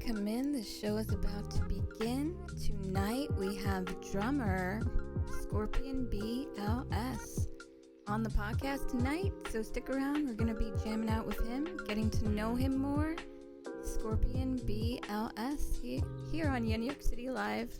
welcome in. The show is about to begin. Tonight we have drummer SkorpionBLS on the podcast tonight, so stick around. We're going to be jamming out with him, getting to know him more. SkorpionBLS here on YenYorkCity Live.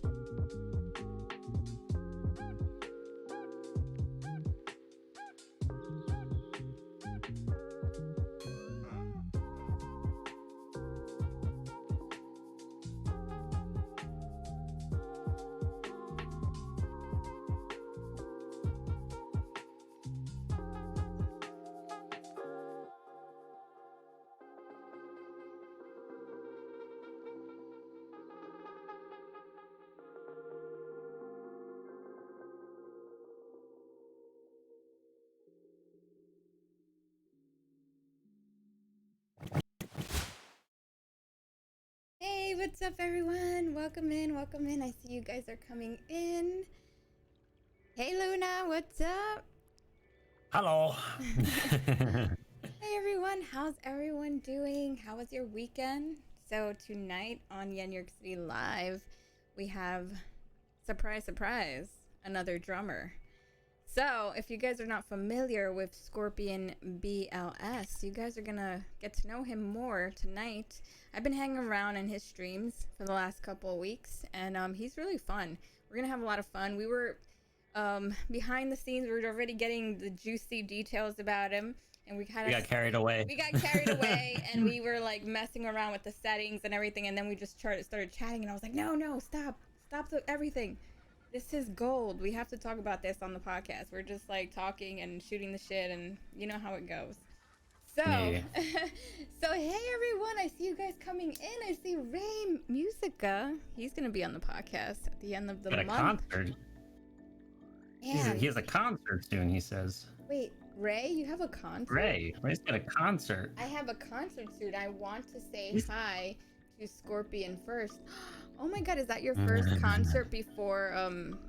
Hey, what's up everyone? Welcome in, welcome in. I see you guys are coming in. Hey Luna, what's up? Hello. Hey everyone, how's everyone doing? How was your weekend? So tonight on YenYorkCity Live, we have, surprise, surprise, another drummer. So if you guys are not familiar with SkorpionBLS, you guys are gonna get to know him more tonight. I've been hanging around in his streams for the last couple of weeks, and he's really fun. We're gonna have a lot of fun. We were behind the scenes. We were already getting the juicy details about him, and we got carried away. We got carried away, and we were like messing around with the settings and everything, and then we just started chatting, and I was like, no, stop everything. This is gold. We have to talk about this on the podcast. We're just like talking and shooting the shit, and you know how it goes. So, Yeah. so hey everyone, I see you guys coming in. I see Ray Musica. He's gonna be on the podcast at the end of the Got a month. concert. Man. He has a concert soon, he says. Wait, Ray, you have a concert? Ray's got a concert. I have a concert soon. I want to say hi to Scorpion first. Oh my god, is that your first concert before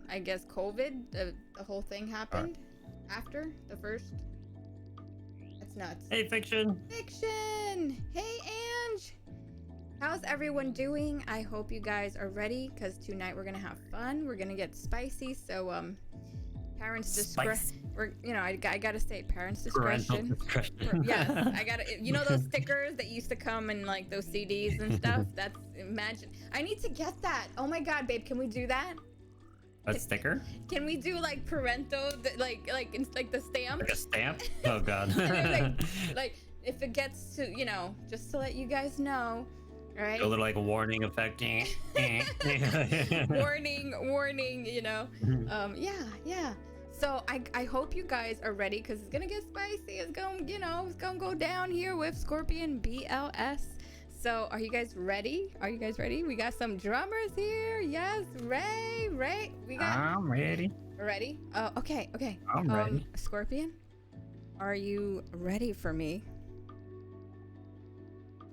I guess COVID? The whole thing happened? After the first? That's nuts. Hey, Fiction. Fiction! Hey, Ange! How's everyone doing? I hope you guys are ready, because tonight we're gonna have fun. We're gonna get spicy, so parents' discretion. I gotta say, parents' discretion. Yes, I gotta. You know those stickers that used to come in like those CDs and stuff. That's imagine. I need to get that. Oh my god, babe, can we do that? A sticker? Can we do like parental, like the stamp? Like a stamp? Oh god. like if it gets to, just to let you guys know. Right. A little like warning effect. warning, yeah. So I hope you guys are ready, because it's gonna get spicy. It's gonna go down here with SkorpionBLS. So are you guys ready? We got some drummers here. Yes, Ray, I'm ready. Ready? Okay. I'm ready. Scorpion, are you ready for me?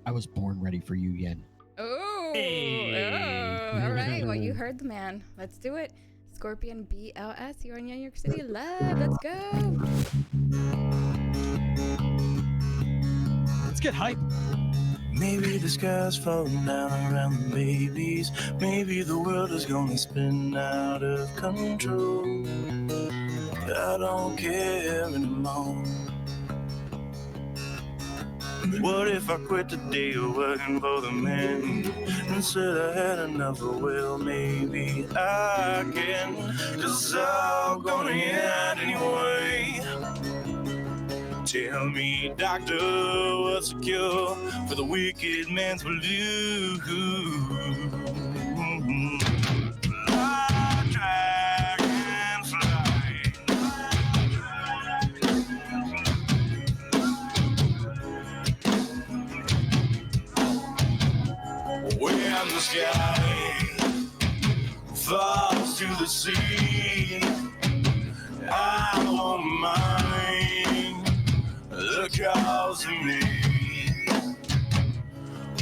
I was born ready for you, Yen. Oh, all right. Well, you heard the man. Let's do it. SkorpionBLS here on YenYorkCity Live. Let's go. Let's get hype. Maybe the sky's falling down around the babies. Maybe the world is gonna spin out of control. I don't care anymore. What if I quit today of working for the man and said I had enough? Well, maybe I can, 'cause I'm gonna end anyway. Tell me, doctor, what's the cure for the wicked man's blues? Fly, dragonfly. When the sky falls to the sea, I won't mind the cause of me.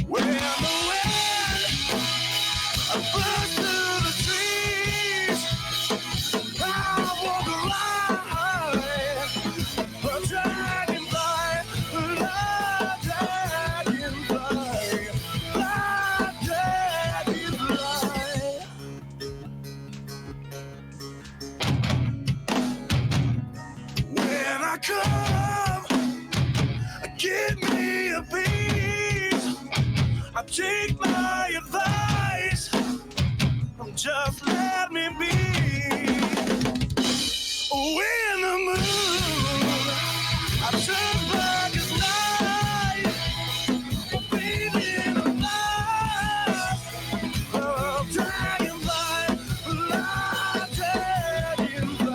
When the wind blows through the trees, I walk a line, a dragonfly, a dragonfly, a I come, give me a piece. I take my advice. Just let me be. When the moon, I turn black as night. Baby, I'm alive. Oh, dragonfly, fly, dragonfly.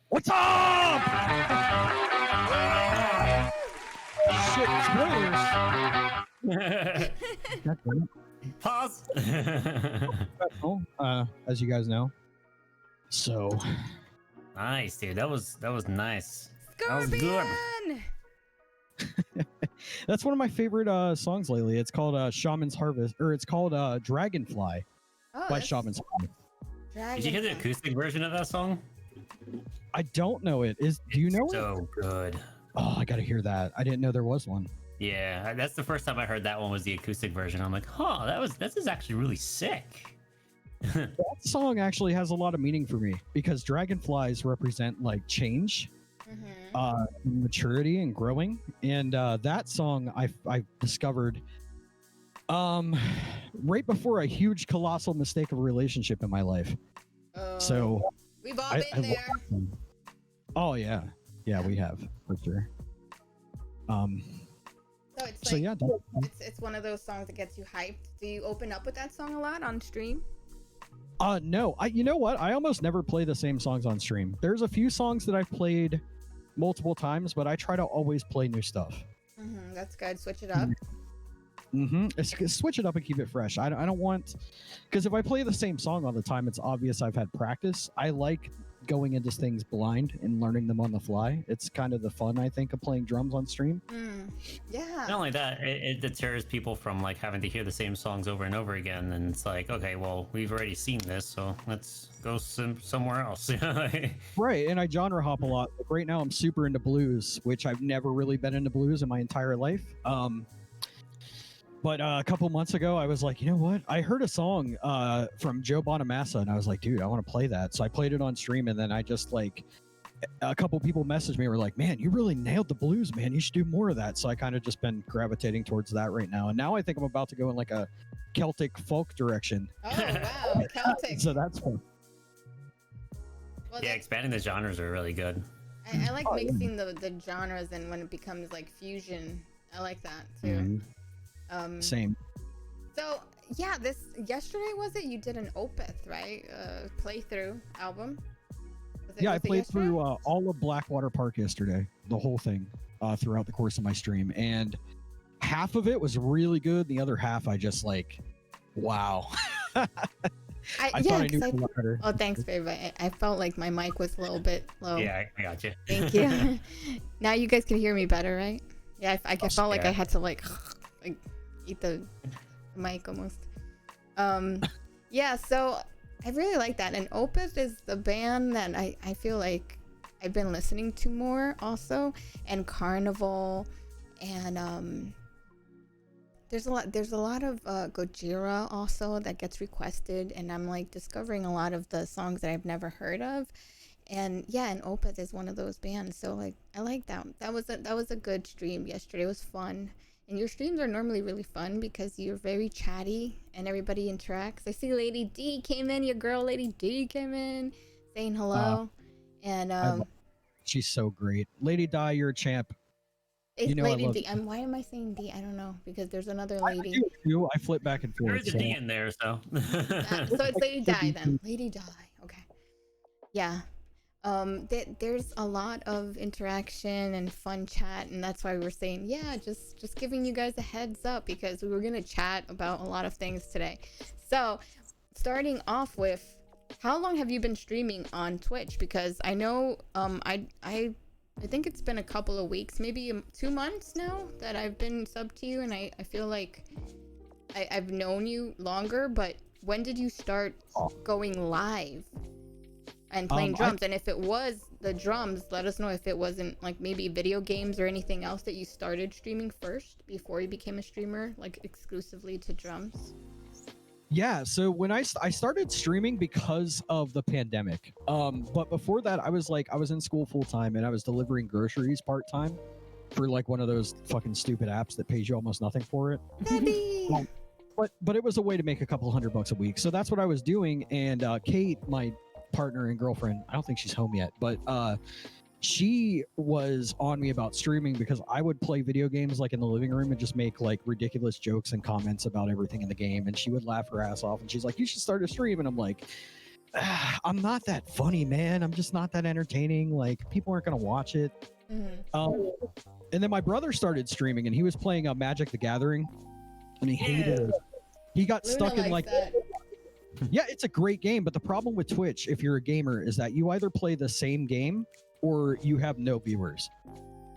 What's up? Shit, spoilers. That's right. Pause. Oh, as you guys know. So, Nice, dude. That was nice. That was good. Scorpion! that's one of my favorite songs lately. It's called Shaman's Harvest, or it's called Dragonfly Oh, by that's Shaman's Harvest. Did you hear the Dragonfly. acoustic version of that song? I don't know it. Do you know it? So good. Oh, I gotta hear that. I didn't know there was one. Yeah, that's the first time I heard that one was the acoustic version. I'm like, huh, this is actually really sick. That song actually has a lot of meaning for me because dragonflies represent like change, maturity, and growing. And that song I discovered right before a huge colossal mistake of a relationship in my life. So we've all I been love there. that song. Oh yeah, we have for sure. So it's So like yeah, it's one of those songs that gets you hyped. Do you open up with that song a lot on stream? no, you know what? I almost never play the same songs on stream. There's a few songs that I've played multiple times, but I try to always play new stuff. That's good. Switch it up. Switch it up and keep it fresh. I don't want, because if I play the same song all the time, it's obvious I've had practice. I like going into things blind and learning them on the fly. It's kind of the fun, I think, of playing drums on stream. Yeah. Not only that, it deters people from like having to hear the same songs over and over again. And it's like, okay, well, we've already seen this, so let's go somewhere else. Right, and I genre hop a lot. Like right now, I'm super into blues, which I've never really been into blues in my entire life. But a couple months ago, I was like, you know what? I heard a song from Joe Bonamassa, and I was like, dude, I want to play that. So I played it on stream, and then I just like, a couple people messaged me, and were like, man, you really nailed the blues, man. You should do more of that. So I kind of just been gravitating towards that right now. And now I think I'm about to go in like a Celtic folk direction. Oh wow, Celtic. So that's fun. Well, Yeah, expanding the genres are really good. I like mixing the genres, and when it becomes like fusion, I like that too. Same. So yeah, yesterday was it? You did an Opeth, right? Playthrough album. I played through all of Blackwater Park yesterday, the whole thing, throughout the course of my stream, and half of it was really good. The other half, I just like, wow. I thought I knew it a lot better. Oh, thanks, babe. I felt like my mic was a little bit low. Yeah, I got you. Thank you. Now you guys can hear me better, right? Yeah, I felt like I had to like eat the mic almost. Yeah, so I really like that. And Opeth is the band that I feel like I've been listening to more also. And Carnival, and there's a lot of Gojira also that gets requested, and I'm like discovering a lot of the songs that I've never heard of. And yeah, and Opeth is one of those bands. So like I like that. That was a good stream yesterday. It was fun. And your streams are normally really fun because you're very chatty and everybody interacts. I see Lady D came in, your girl Lady D came in saying hello. And she's so great. Lady Di, you're a champ. It's You know I Lady love D. Why am I saying D? I don't know because there's another I lady. do too. I flip back and forth. There's a So. D in there, so. So it's Lady Di then. Lady Di. Okay. Yeah. There's a lot of interaction and fun chat, and that's why we were saying, yeah, just giving you guys a heads up because we were gonna chat about a lot of things today. So, starting off with, how long have you been streaming on Twitch? Because I know, I think it's been a couple of weeks, maybe 2 months now that I've been subbed to you, and I feel like I've known you longer. But when did you start going live and playing drums? And if it was the drums, let us know if it wasn't like maybe video games or anything else that you started streaming first before you became a streamer, like exclusively to drums. Yeah, so when I started streaming because of the pandemic. But before that, I was in school full time and I was delivering groceries part time for like one of those fucking stupid apps that pays you almost nothing for it. But it was a way to make a couple $100 a week. So that's what I was doing. And Kate, my partner and girlfriend, I don't think she's home yet, but she was on me about streaming because I would play video games like in the living room and just make like ridiculous jokes and comments about everything in the game, and she would laugh her ass off and she's like, you should start a stream. And I'm like, I'm not that funny, man. I'm just not that entertaining. Like, people aren't gonna watch it. And then my brother started streaming and he was playing Magic the Gathering and he hated it. He got stuck in like that. Yeah, it's a great game, but the problem with Twitch, if you're a gamer, is that you either play the same game or you have no viewers.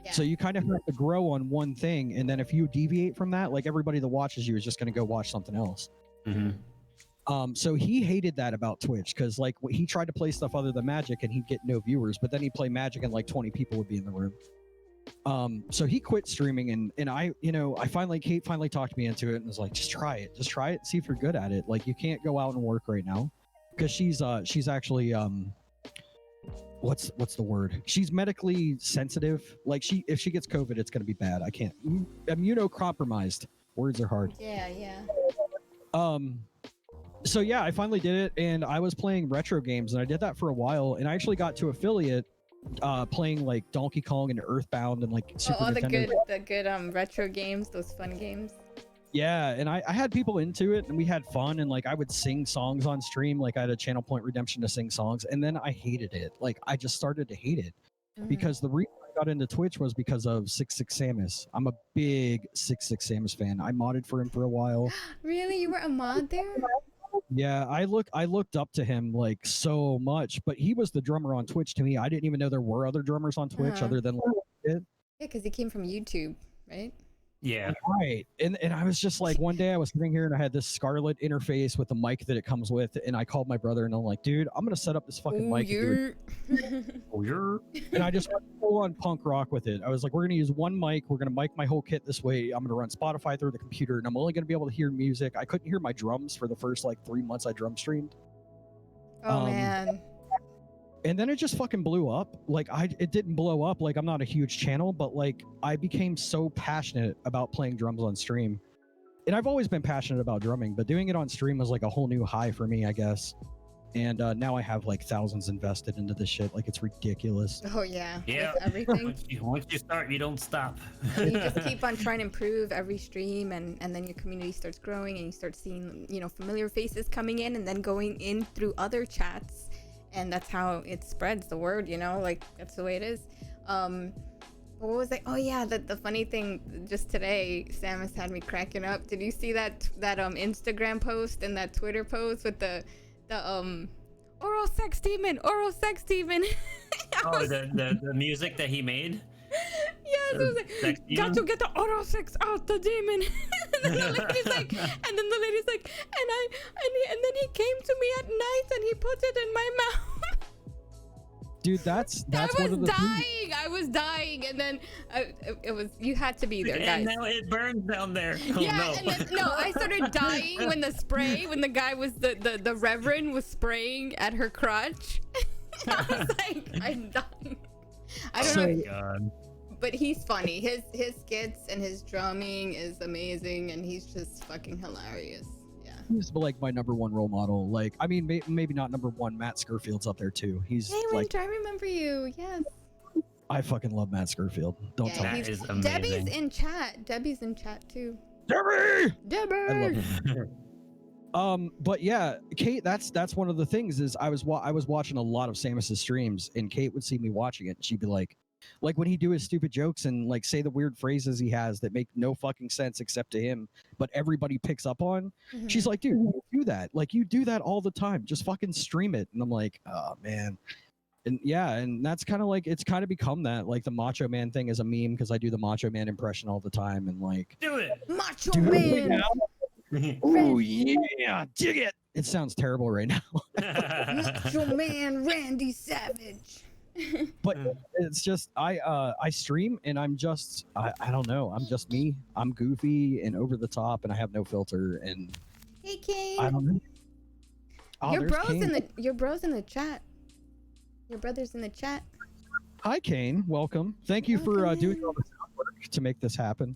Yeah. So you kind of have to grow on one thing, and then if you deviate from that, like everybody that watches you is just going to go watch something else. So he hated that about Twitch because like he tried to play stuff other than Magic and he'd get no viewers, but then he'd play Magic and like 20 people would be in the room. So he quit streaming, and I, Kate finally talked me into it and was like, just try it and see if you're good at it. Like, you can't go out and work right now because she's actually what's the word? She's medically sensitive. Like, if she gets COVID, it's gonna be bad. I can't. Immunocompromised. Words are hard. Yeah. So yeah, I finally did it, and I was playing retro games, and I did that for a while, and I actually got to affiliate playing like Donkey Kong and Earthbound and like Super Nintendo. the good retro games, those fun games. Yeah, and I had people into it and we had fun, and like I would sing songs on stream. Like I had a Channel Point Redemption to sing songs, and then I hated it. Like I just started to hate it because the reason I got into Twitch was because of 66 Samus. I'm a big 66 Samus fan. I modded for him for a while. Really? You were a mod there? Yeah, I looked up to him like so much, but he was the drummer on Twitch to me. I didn't even know there were other drummers on Twitch other than like Yeah, because he came from YouTube, right? Yeah. Right. And I was just like, one day I was sitting here and I had this Scarlett interface with the mic that it comes with, and I called my brother and I'm like, dude, I'm gonna set up this fucking mic. And I just went full on punk rock with it. I was like, we're gonna use one mic, we're gonna mic my whole kit this way. I'm gonna run Spotify through the computer, and I'm only gonna be able to hear music. I couldn't hear my drums for the first like 3 months I drum streamed. Oh man. And then it just fucking blew up. Like it didn't blow up. Like I'm not a huge channel, but like I became so passionate about playing drums on stream. And I've always been passionate about drumming, but doing it on stream was like a whole new high for me, I guess. And now I have like thousands invested into this shit. Like it's ridiculous. Oh yeah. Yeah. With everything. Once you start, you don't stop. You just keep on trying to improve every stream, and then your community starts growing, and you start seeing, familiar faces coming in and then going in through other chats. And that's how it spreads the word, like that's the way it is. What was I? Oh yeah, the funny thing just today, Samus had me cracking up. Did you see that Instagram post and that Twitter post with the oral sex demon? Oh, the music that he made? Yes, it was like, got to get the oral sex out the demon. And then the lady's like, and then he came to me at night and he put it in my mouth. Dude, that's I one of the things. I was dying, and then it was, you had to be there, guys. And now it burns down there. Oh, yeah, no. and then, I started dying when the guy was the reverend was spraying at her crotch. I was like, I'm dying. I don't know. God. But he's funny. His skits and his drumming is amazing, and he's just fucking hilarious. Yeah. He's like my number one role model. Like, I mean, maybe not number one. Matt Scurfield's up there too. He's Hey, like, I remember you. Yes. I fucking love Matt Scurfield. Don't tell That me. is amazing. Debbie's in chat. Debbie's in chat too. Debbie! Debbie. I love it. But yeah, Kate, that's one of the things is I was watching a lot of Samus's streams, and Kate would see me watching it, and she'd be like when he do his stupid jokes and like say the weird phrases he has that make no fucking sense except to him, but everybody picks up on. She's like, dude, you do that. Like you do that all the time. Just fucking stream it. And I'm like, oh man. And yeah, and that's kind of like it's kind of become that like the Macho Man thing is a meme because I do the Macho Man impression all the time and like Do it. Macho do it Man. now. Oh yeah, dig it. It sounds terrible right now. Macho Man Randy Savage. But it's just I stream and I'm just I don't know, I'm just me. I'm goofy and over the top and I have no filter and Hey Kane. I don't know. Oh, your there's bro's Kane. in the chat. Your brother's in the chat. Hi Kane, welcome. Thank you for Welcome doing in. all the sound work to make this happen.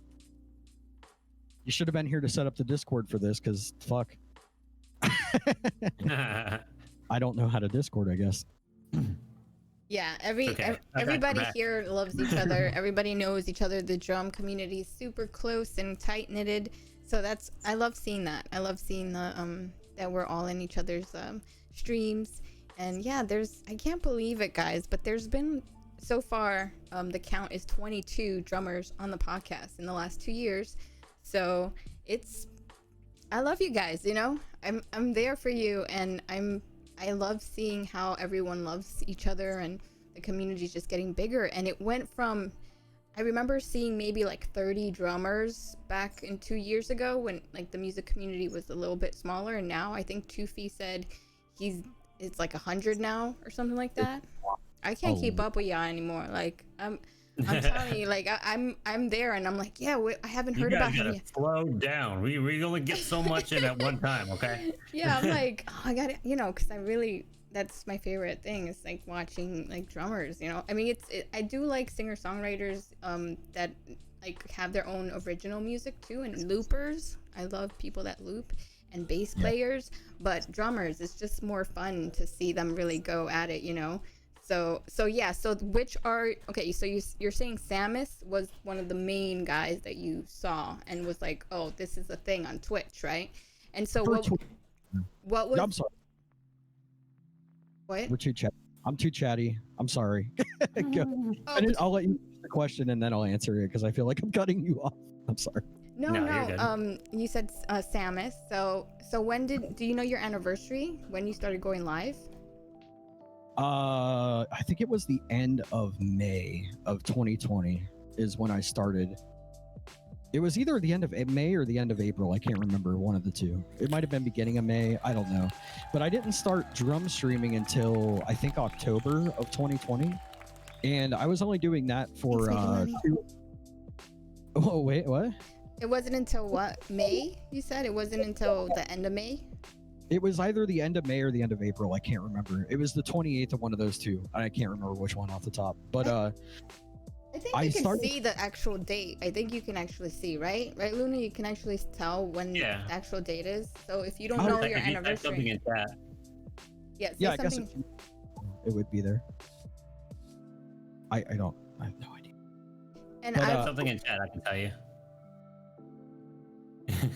You should have been here to set up the Discord for this because fuck. I don't know how to Discord, I guess. Yeah, Okay. everybody Back. here loves each other. Everybody knows each other. The drum community is super close and tight knitted. So I love seeing that. I love seeing the that we're all in each other's streams. And yeah, I can't believe it, guys, but there's been so far the count is 22 drummers on the podcast in the last 2 years. So I love you guys, you know. I'm there for you, and I love seeing how everyone loves each other and the community's just getting bigger. And it went from, I remember seeing maybe like 30 drummers back in 2 years ago when like the music community was a little bit smaller, and now I think Tufi said it's like 100 now or something like that. I can't keep up with y'all anymore. Like I'm telling you, like I'm there, and I'm like, yeah, I haven't heard about him yet. Slow down. We only get so much in at one time, okay? Yeah, I'm like, oh, I got it, you know, because that's my favorite thing is like watching like drummers, you know. I mean, I do like singer-songwriters that like have their own original music too, and loopers. I love people that loop, and bass players, but drummers, it's just more fun to see them really go at it, you know. So yeah, so which are okay, so you're saying Samus was one of the main guys that you saw and was like, oh, this is a thing on Twitch, right? And so what was I'm sorry. What? We're too chatty. I'm too chatty. I'm sorry. Go. Oh, I'll let you ask the question and then I'll answer it because I feel like I'm cutting you off. I'm sorry. No, you're good. You said Samus. So when do you know your anniversary? When you started going live? I think it was the end of May of 2020 is when I started. It was either the end of May or the end of April. I can't remember, one of the two. It might have been beginning of May. I don't know. But I didn't start drum streaming until I think October of 2020. And I was only doing that for Oh, wait, what? It wasn't until what? May? You said it wasn't until the end of May? It was either the end of May or the end of April. I can't remember. It was the 28th of one of those two. I can't remember which one off the top. But I think you can see the actual date. I think you can actually see, right? Right, Luna? You can actually tell when the actual date is. So if you don't know your anniversary. Something in chat. Yeah, I guess it would be there. I have no idea. And But, I Something in chat, I can tell you.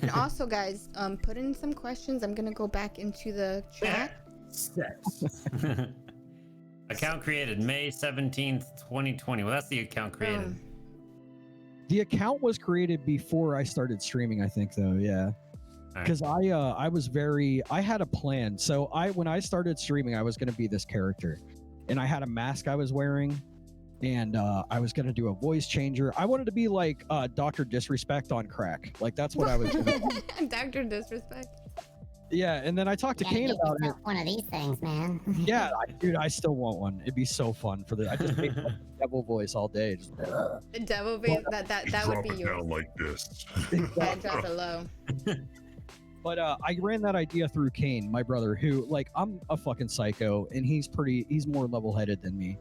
and also, guys, put in some questions. I'm gonna go back into the chat. Sex. Account created May 17th, 2020. Well, that's the account created. The account was created before I started streaming, I think, though. Yeah. Because I had a plan. So when I started streaming, I was going to be this character, and I had a mask I was wearing, and I was going to do a voice changer. I wanted to be like Dr. Disrespect on crack. Like that's what I was doing. Dr. Disrespect. Yeah, and then I talked to Kane about it. One of these things, man. Yeah, dude, I still want one. It'd be so fun for I just make the devil voice all day. Just, The devil voice. That would be yours. like this. Yeah, drop it low. But I ran that idea through Kane, my brother, who like I'm a fucking psycho, and he's more level-headed than me.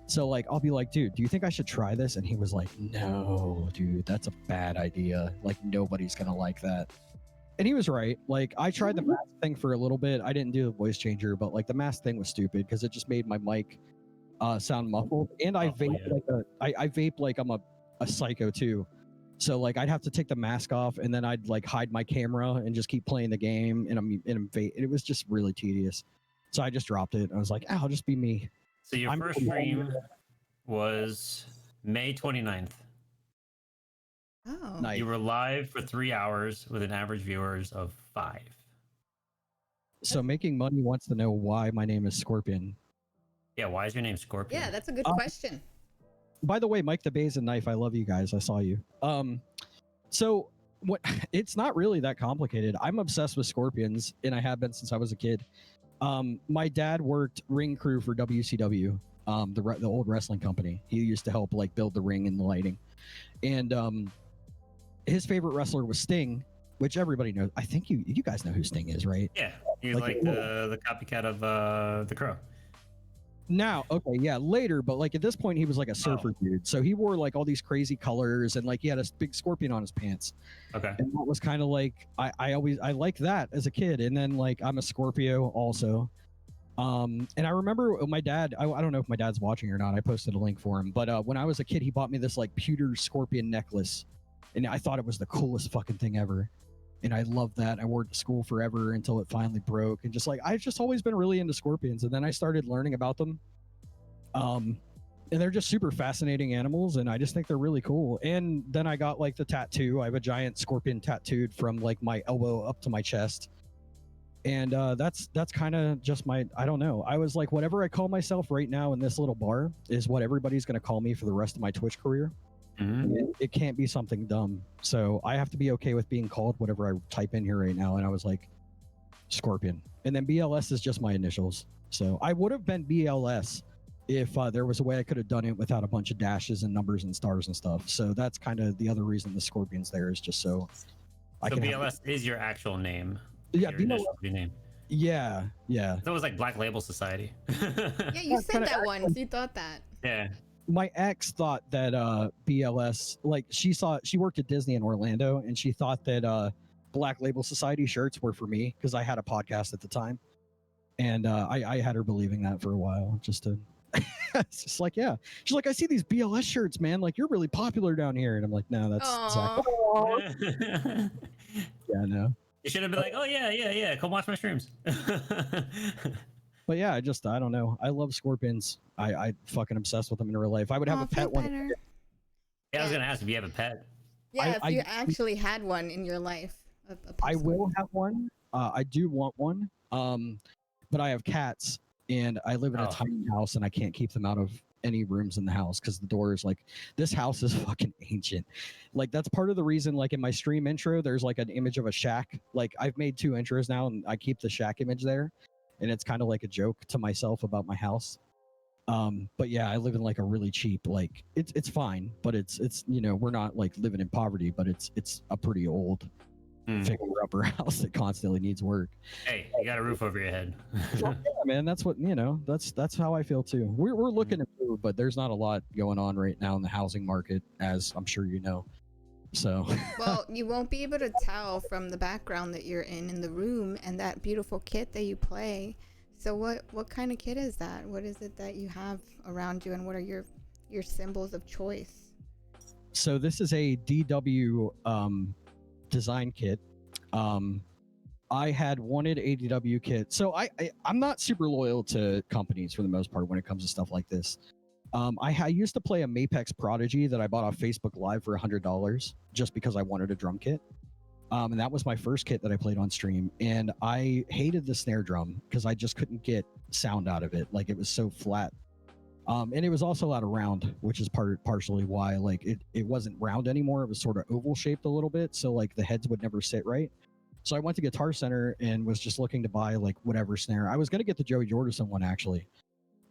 So like I'll be like, dude, do you think I should try this? And he was like, no, dude, that's a bad idea. Like nobody's gonna like that. And he was right. Like I tried the mask thing for a little bit. I didn't do the voice changer, but like the mask thing was stupid because it just made my mic sound muffled, and I vape I vape like I'm a psycho too. So like I'd have to take the mask off, and then I'd like hide my camera and just keep playing the game, and I'm vape. It was just really tedious. So I just dropped it. I was like, I'll just be me. So your first stream was May 29th. Oh. Nice. You were live for 3 hours with an average viewers of 5. So Making Money wants to know why my name is Scorpion. Yeah, why is your name Scorpion? Yeah, that's a good question. By the way, Mike the Bays and Knife, I love you guys. I saw you. So what? It's not really that complicated. I'm obsessed with scorpions, and I have been since I was a kid. My dad worked ring crew for WCW, the old wrestling company. He used to help like build the ring and the lighting, and his favorite wrestler was Sting, which everybody knows. I think you guys know who Sting is, right? Yeah, he's like the copycat of the Crow. Now, okay, yeah, later, but like at this point, he was like a surfer dude. So he wore like all these crazy colors, and like he had a big scorpion on his pants. Okay. And that was kind of like I liked that as a kid, and then like I'm a Scorpio also. And I remember my dad. I don't know if my dad's watching or not. I posted a link for him, but when I was a kid, he bought me this like pewter scorpion necklace, and I thought it was the coolest fucking thing ever. And I loved that. I wore it to school forever until it finally broke. And just like I've just always been really into scorpions. And then I started learning about them. And they're just super fascinating animals, and I just think they're really cool. And then I got like the tattoo. I have a giant scorpion tattooed from like my elbow up to my chest. And that's kind of just I don't know. I was like, whatever I call myself right now in this little bar is what everybody's going to call me for the rest of my Twitch career. Mm-hmm. It can't be something dumb. So I have to be okay with being called whatever I type in here right now. And I was like, Scorpion. And then BLS is just my initials. So I would have been BLS if there was a way I could have done it without a bunch of dashes and numbers and stars and stuff. So that's kind of the other reason the Scorpion's there, is just so I can BLS is your actual name. Yeah, BLS. Name. Yeah. That was like Black Label Society. Yeah, you said that once. You thought that. Yeah. My ex thought that BLS, like she worked at Disney in Orlando, and she thought that Black Label Society shirts were for me because I had a podcast at the time, and I had her believing that for a while, just to. It's just like, yeah, she's like, I see these BLS shirts, man, like you're really popular down here, and I'm like, no, that's exactly. Yeah, no. You should have been like, oh yeah, come watch my streams. But yeah, I don't know. I love scorpions. I fucking obsessed with them in real life. I would have a pet one. Yeah, I was gonna ask if you have a pet. Yeah, if you actually had one in your life. I will have one. I do want one. But I have cats, and I live in a tiny house, and I can't keep them out of any rooms in the house because the door is like, this house is fucking ancient. Like that's part of the reason, like in my stream intro, there's like an image of a shack. Like I've made 2 intros now, and I keep the shack image there. And it's kind of like a joke to myself about my house. But yeah, I live in like a really cheap, like it's fine, but it's we're not like living in poverty, but it's a pretty old figure-upper house that constantly needs work. Hey, you got a roof over your head. Yeah, man, that's what that's how I feel too. We're looking to move, but there's not a lot going on right now in the housing market, as I'm sure you know. So well, you won't be able to tell from the background that you're in the room and that beautiful kit that you play. So what kind of kit is that? What is it that you have around you, and what are your symbols of choice? So this is a DW design kit. I had wanted a DW kit. So I'm not super loyal to companies for the most part when it comes to stuff like this. I used to play a Mapex Prodigy that I bought off Facebook Live for $100 just because I wanted a drum kit. And that was my first kit that I played on stream. And I hated the snare drum because I just couldn't get sound out of it. Like it was so flat. And it was also out of round, which is partially why like it wasn't round anymore. It was sort of oval shaped a little bit. So like the heads would never sit right. So I went to Guitar Center and was just looking to buy like whatever snare. I was going to get the Joey Jordison one actually.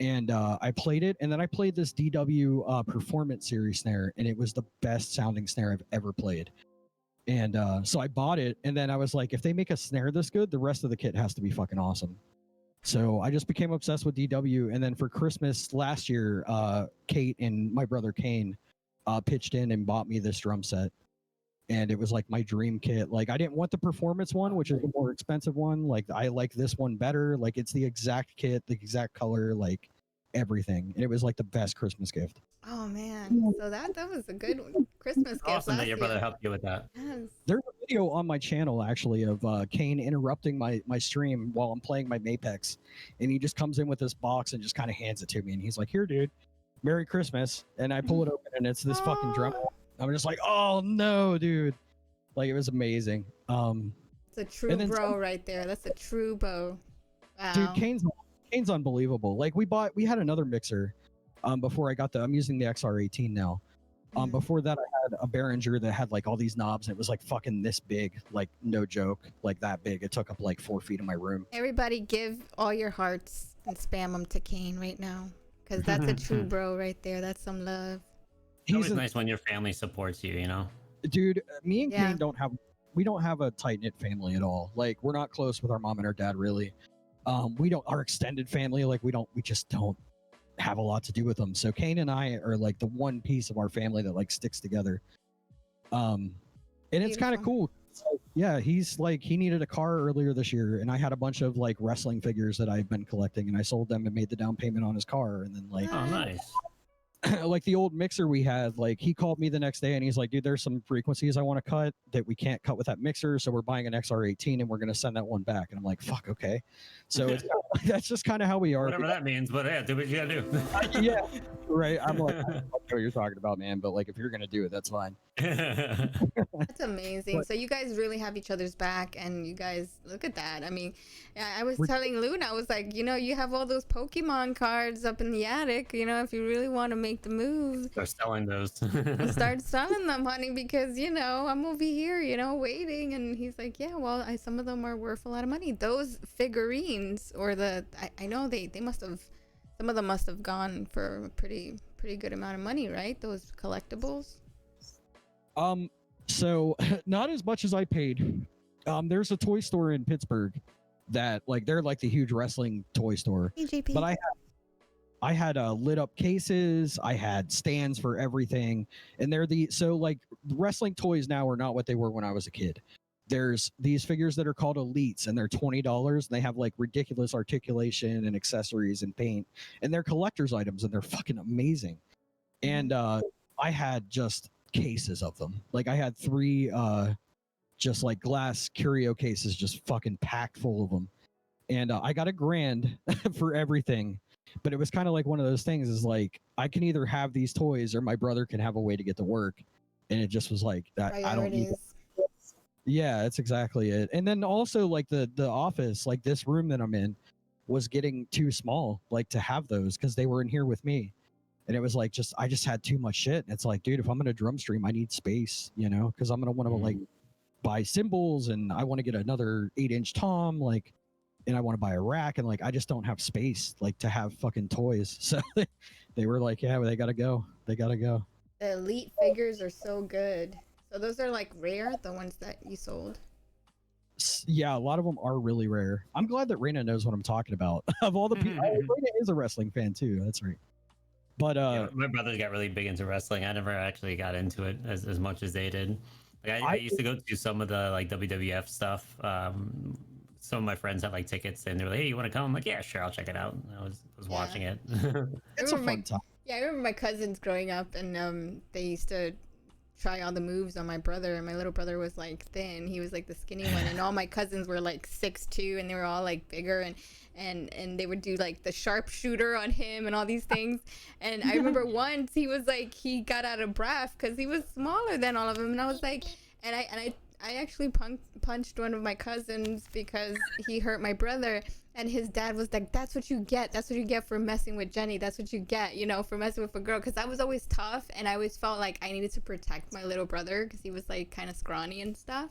And I played it, and then I played this DW Performance Series snare, and it was the best sounding snare I've ever played. And so I bought it, and then I was like, if they make a snare this good, the rest of the kit has to be fucking awesome. So I just became obsessed with DW, and then for Christmas last year, Kate and my brother Kane pitched in and bought me this drum set. And it was like my dream kit. Like I didn't want the performance one, which is the more expensive one. Like I like this one better. Like it's the exact kit, the exact color. Like everything, and it was like the best Christmas gift. Oh man, so that was a good one. Christmas gift Awesome that last your brother year. helped you with that. Yes. There's a video on my channel actually of Kane interrupting my stream while I'm playing my Mapex, and he just comes in with this box and just kind of hands it to me, and he's like, "Here, dude, Merry Christmas," and I pull it open and it's this fucking drum. I'm just like, "Oh no, dude!" Like it was amazing. It's a true bro right there. That's a true bro. Wow. Dude, Kane's unbelievable. Like we had another mixer before I got I'm using the XR18 now. Before that I had a Behringer that had like all these knobs and it was like fucking this big, like no joke, like that big. It took up like 4 feet of my room. Everybody give all your hearts and spam them to Kane right now, because that's a true bro right there. That's some love. It's always nice when your family supports you, you know? Dude, me and Kane don't have a tight-knit family at all. Like we're not close with our mom and our dad really. Our extended family, like we just don't have a lot to do with them. So Kane and I are like the one piece of our family that like sticks together. And it's kind of cool. So, yeah, he's like, he needed a car earlier this year, and I had a bunch of like wrestling figures that I've been collecting, and I sold them and made the down payment on his car. And then like, Oh, nice. like the old mixer we had, like he called me the next day and he's like, dude, there's some frequencies I want to cut that we can't cut with that mixer, so we're buying an XR18 and we're going to send that one back. And I'm like, fuck, okay. So it's, that's just kind of how we are. Whatever that means, but yeah, do what you gotta do. Yeah, right. I'm like, I don't know what you're talking about, man, but like if you're going to do it, that's fine. That's amazing. So you guys really have each other's back, and you guys look at that. I mean, I was telling Luna, I was like, you know, you have all those Pokemon cards up in the attic. You know, if you really want to make the move, Start selling those. start selling them, honey, because you know I'm over here, you know, waiting. And he's like, yeah, well, some of them are worth a lot of money. Those figurines, or I know they must have, some of them must have gone for a pretty good amount of money, right? Those collectibles. So not as much as I paid. There's a toy store in Pittsburgh that like they're like the huge wrestling toy store. AJP. But I had lit up cases. I had stands for everything, and so like wrestling toys now are not what they were when I was a kid. There's these figures that are called elites, and they're $20. They have like ridiculous articulation and accessories and paint, and they're collector's items, and they're fucking amazing. And I had just cases of them. Like I had 3 just like glass curio cases just fucking packed full of them, and I got $1,000 for everything. But it was kind of like one of those things is like I can either have these toys or my brother can have a way to get to work, and it just was like that. I don't need. Yeah, that's exactly it. And then also like the office, like this room that I'm in, was getting too small like to have those because they were in here with me. And it was like I just had too much shit. And it's like, dude, if I'm gonna drum stream, I need space, you know, because I'm gonna want to like buy cymbals, and I want to get another 8-inch tom, like, and I want to buy a rack, and like I just don't have space like to have fucking toys. So they were like, yeah, well, they gotta go. They gotta go. The elite figures are so good. So those are like rare, the ones that you sold. Yeah, a lot of them are really rare. I'm glad that Raina knows what I'm talking about. Of all the people, Raina is a wrestling fan too. That's right. But yeah, my brother got really big into wrestling. I never actually got into it as much as they did. Like I used to go to some of the like WWF stuff. Some of my friends had like tickets, and they were like, "Hey, you want to come?" I'm like, "Yeah, sure, I'll check it out." And I was watching it. It's a fun time. Yeah, I remember my cousins growing up, and they used to try all the moves on my brother, and my little brother was like thin. He was like the skinny one, and all my cousins were like 6'2", and they were all like bigger, and they would do like the sharpshooter on him and all these things. And I remember once he was like, he got out of breath because he was smaller than all of them, and I was like, and I actually punched one of my cousins because he hurt my brother. And his dad was like, that's what you get. That's what you get for messing with Jenny. That's what you get, you know, for messing with a girl. Because I was always tough, and I always felt like I needed to protect my little brother because he was like kind of scrawny and stuff.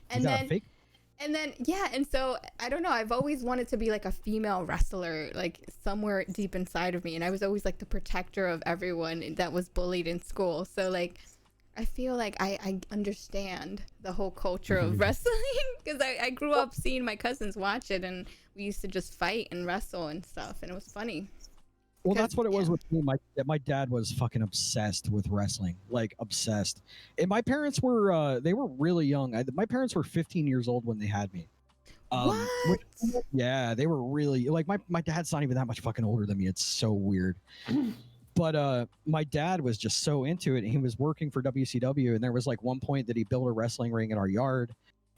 And then, yeah. And so, I don't know. I've always wanted to be like a female wrestler, like somewhere deep inside of me. And I was always like the protector of everyone that was bullied in school. So like, I feel like I understand the whole culture of wrestling because I grew up seeing my cousins watch it, and we used to just fight and wrestle and stuff, and it was funny. Well, that's what it was with me. My dad was fucking obsessed with wrestling, like obsessed. And my parents were they were really young. My parents were 15 years old when they had me. What? Yeah, they were really like my dad's not even that much fucking older than me. It's so weird. But my dad was just so into it. And he was working for WCW, and there was like one point that he built a wrestling ring in our yard,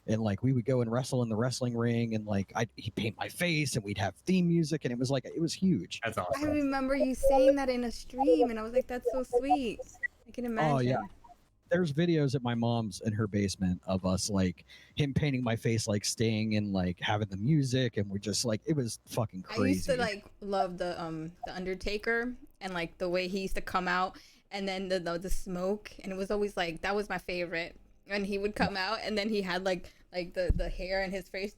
and like we would go and wrestle in the wrestling ring, and like he'd paint my face, and we'd have theme music, and it was huge. That's I awesome. remember you saying that in a stream, and I was like, that's so sweet. I can imagine. Oh yeah. There's videos at my mom's in her basement of us like him painting my face like Sting and like having the music, and we're just like, it was fucking crazy. I used to like love the Undertaker and like the way he used to come out, and then the smoke, and it was always like that was my favorite. When he would come out, and then he had like the hair in his face.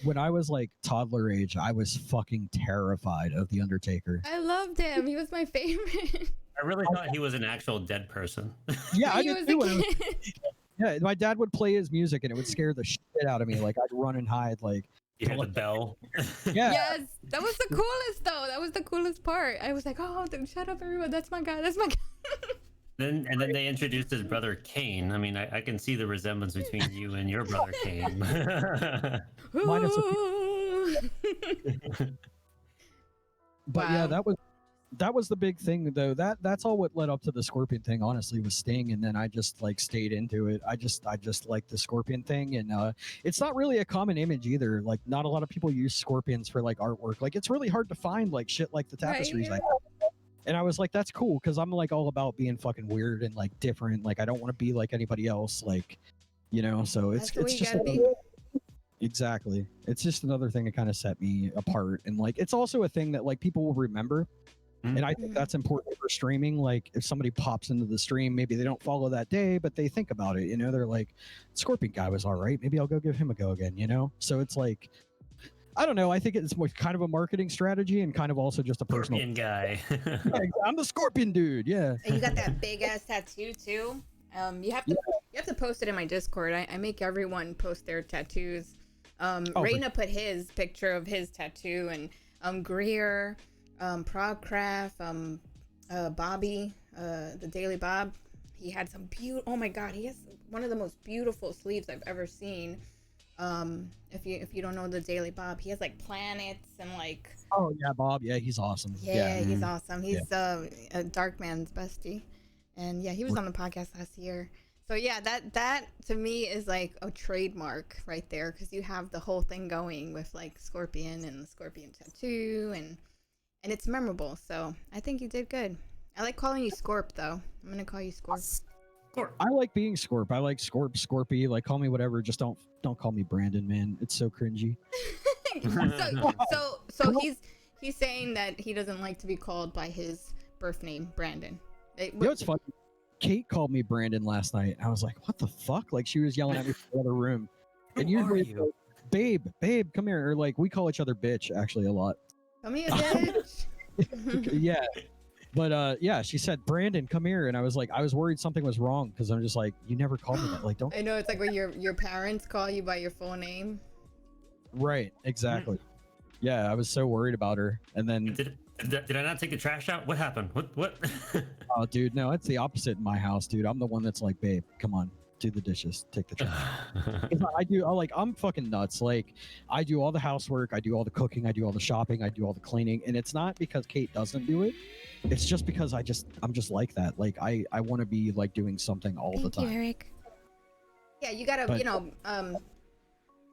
When I was like toddler age, I was fucking terrified of the Undertaker. I loved him. He was my favorite. I really thought he was an actual dead person. Yeah, I He did was a too. kid. Yeah, my dad would play his music, and it would scare the shit out of me. Like I'd run and hide. Like You had the bell. yeah, Yes, that was the coolest though. That was the coolest part. I was like, oh, shut up, everyone. That's my guy. That's my guy. Then they introduced his brother Kane. I mean, I can see the resemblance between you and your brother Kane. Minus but yeah, Wow. that was the big thing though. That's all what led up to the Scorpion thing. Honestly, was Sting, and then I just like stayed into it. I just like the Scorpion thing, and it's not really a common image either. Like not a lot of people use scorpions for like artwork. Like it's really hard to find like shit like the tapestries I have. And I was like, that's cool, because I'm like all about being fucking weird and like different. Like I don't want to be like anybody else. Like, you know. So That's the way it's you just gotta be. exactly. It's just another thing that kind of set me apart, and like it's also a thing that like people will remember. And I think Mhm. that's important for streaming. Like if somebody pops into the stream, maybe they don't follow that day, but they think about it. You know, they're like, Scorpion guy was all right. Maybe I'll go give him a go again. You know. So it's like, I don't know. I think it's more kind of a marketing strategy and kind of also just a personal. Scorpion guy. Yeah, I'm the Scorpion dude. Yeah. And you got that big ass tattoo too. You have to post it in my Discord. I make everyone post their tattoos. Raina put his picture of his tattoo, and Greer, Progcraft, Bobby, the Daily Bob. He had some oh my god, he has one of the most beautiful sleeves I've ever seen. If you don't know the Daily Bob, he has like planets and like. Oh yeah, Bob. Yeah, he's awesome. Yeah, he's awesome. He's a Dark Man's bestie, and yeah, he was on the podcast last year. So yeah, that to me is like a trademark right there, because you have the whole thing going with like Scorpion and the Scorpion tattoo, and it's memorable. So I think you did good. I like calling you Scorp though. I'm gonna call you Scorp. I like being Scorp. I like Scorpy. Like call me whatever. Just don't call me Brandon, man. It's so cringy. so he's saying that he doesn't like to be called by his birth name, Brandon. You know what's funny? Kate called me Brandon last night. I was like, what the fuck? Like she was yelling at me from the other room. And usually, you? babe, come here. Or like we call each other bitch actually a lot. Come here, bitch. Yeah. But yeah, she said, Brandon, come here. And I was like, I was worried something was wrong, because I'm just like, you never called me that. Like, don't. I know, it's like when your parents call you by your full name. Right, exactly. Yeah, I was so worried about her. And then, Did I not take the trash out? What happened? What? oh, dude, no, it's the opposite in my house, dude. I'm the one that's like, babe, come on, do the dishes, take the trash. I'm fucking nuts. Like, I do all the housework, I do all the cooking, I do all the shopping, I do all the cleaning, and it's not because Kate doesn't do it. It's just because I'm just like that. Like, I want to be like doing something all the time. Thank you, Eric. Yeah, you gotta,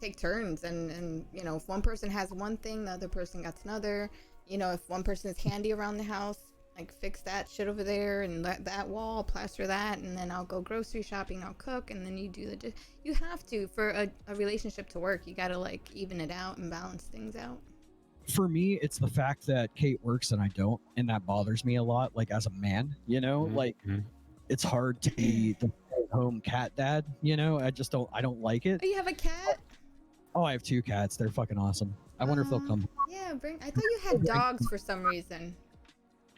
take turns, and if one person has one thing, the other person got another. If one person is handy around the house, like fix that shit over there and that wall, plaster that, and then I'll go grocery shopping, I'll cook, and then you do you have to, for a relationship to work, you gotta like even it out and balance things out. For me, it's the fact that Kate works and I don't, and that bothers me a lot. Like as a man, like it's hard to be the home cat dad. I just don't like it. Oh, you have a cat? Oh, I have 2 cats. They're fucking awesome. I wonder if they'll come. Yeah, I thought you had dogs for some reason.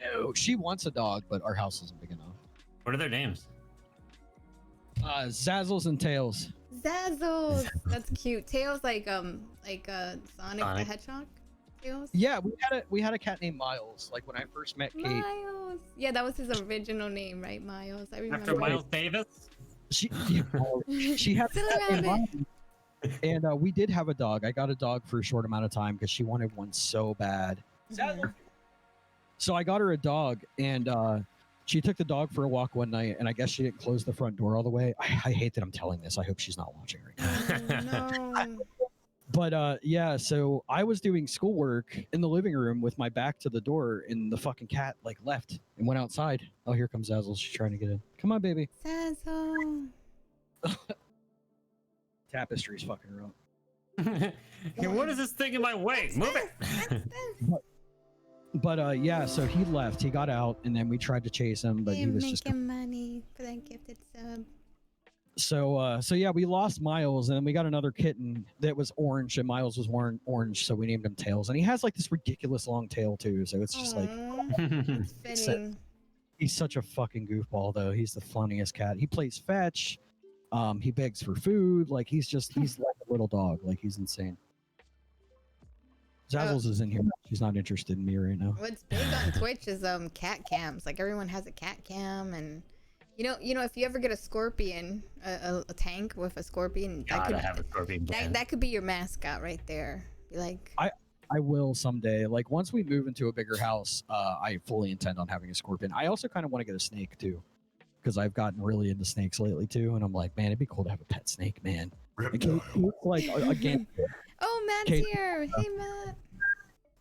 No, she wants a dog, but our house isn't big enough. What are their names? Zazzles and Tails. Zazzles. That's cute. Tails like Sonic the Hedgehog. Tails? Yeah, we had a cat named Miles. Like when I first met Kate, Miles. Yeah, that was his original name, right? Miles. I remember. After Miles Davis. she she had a Silly cat named rabbit. Miles. And we did have a dog. I got a dog for a short amount of time because she wanted one so bad. Mhm. So I got her a dog, and she took the dog for a walk one night, and I guess she didn't close the front door all the way. I hate that I'm telling this. I hope she's not watching right now. Oh, no. But yeah, so I was doing schoolwork in the living room with my back to the door, and the fucking cat like left and went outside. Oh, here comes Azel. She's trying to get in. Come on, baby. Sazzle. Tapestry's fucking her up. Hey, what is this thing in my way? Move it. But yeah, so he left. He got out, and then we tried to chase him, but he was just. making money for that gifted sub. So yeah, we lost Miles, and then we got another kitten that was orange, and Miles was orange, so we named him Tails. And he has like this ridiculous long tail too, so it's just like Aw, it's fitting. he's such a fucking goofball though. He's the funniest cat. He plays fetch. He begs for food. Like he's like a little dog. Like he's insane. Zazzles is in here. She's not interested in me right now. What's big on Twitch is cat cams. Like everyone has a cat cam, and you know if you ever get a scorpion, a tank with a scorpion, Gotta have a scorpion plan. that could be your mascot right there. Be like, I will someday. Like once we move into a bigger house, I fully intend on having a scorpion. I also kind of want to get a snake too, because I've gotten really into snakes lately too, and I'm like, man, it'd be cool to have a pet snake, man. And Kate's like again. oh, Matt's Kate- here. Hey, Matt.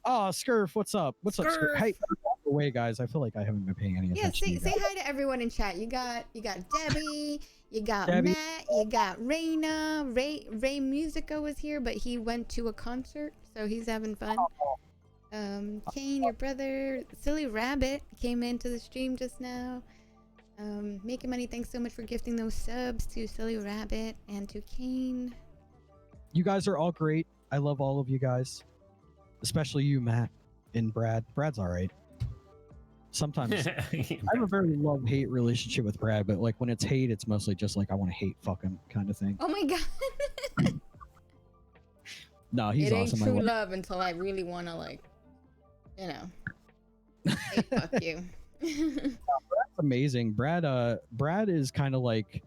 Oh, Scurf, what's up? What's up, Scurf? Scurf. Hey, away, guys. I feel like I haven't been paying any Yeah, attention. say hi to everyone in chat. You got Debbie, you got Debbie. Matt, you got Raina. Ray Musica was here, but he went to a concert, so he's having fun. Kane, your brother, Silly Rabbit came into the stream just now. Making money, thanks so much for gifting those subs to Silly Rabbit and to Kane. You guys are all great. I love all of you guys, especially you, Matt and Brad. Brad's all right. Sometimes I have a very love-hate relationship with Brad, but like when it's hate, it's mostly just like I want to hate fuck him kind of thing. Oh my god. No, he's it ain't awesome. I true love- love until I really want to, like, you know, say fuck you. Brad's amazing. Brad is kind of like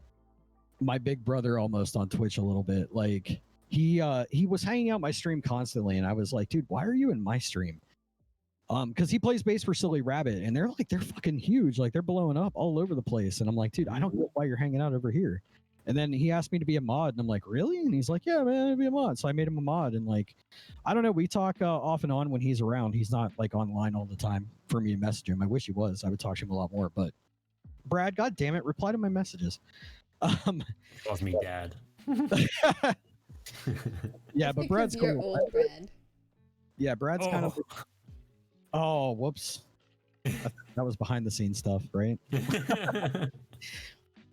my big brother almost on Twitch a little bit. Like he was hanging out my stream constantly, and I was like, dude, why are you in my stream? Because he plays bass for Silly Rabbit, and they're fucking huge, like they're blowing up all over the place, and I'm like, dude, I don't know why you're hanging out over here. And then he asked me to be a mod, and I'm like, really? And he's like, yeah, man, I'd be a mod. So I made him a mod, and like, I don't know, we talk off and on when he's around. He's not like online all the time for me to message him. I wish he was. I would talk to him a lot more. But Brad, God damn it, reply to my messages. Calls me dad. Yeah, but Brad's You're cool. old, Brad. Yeah, Brad's kind of. Oh, whoops. That was behind the scenes stuff, right?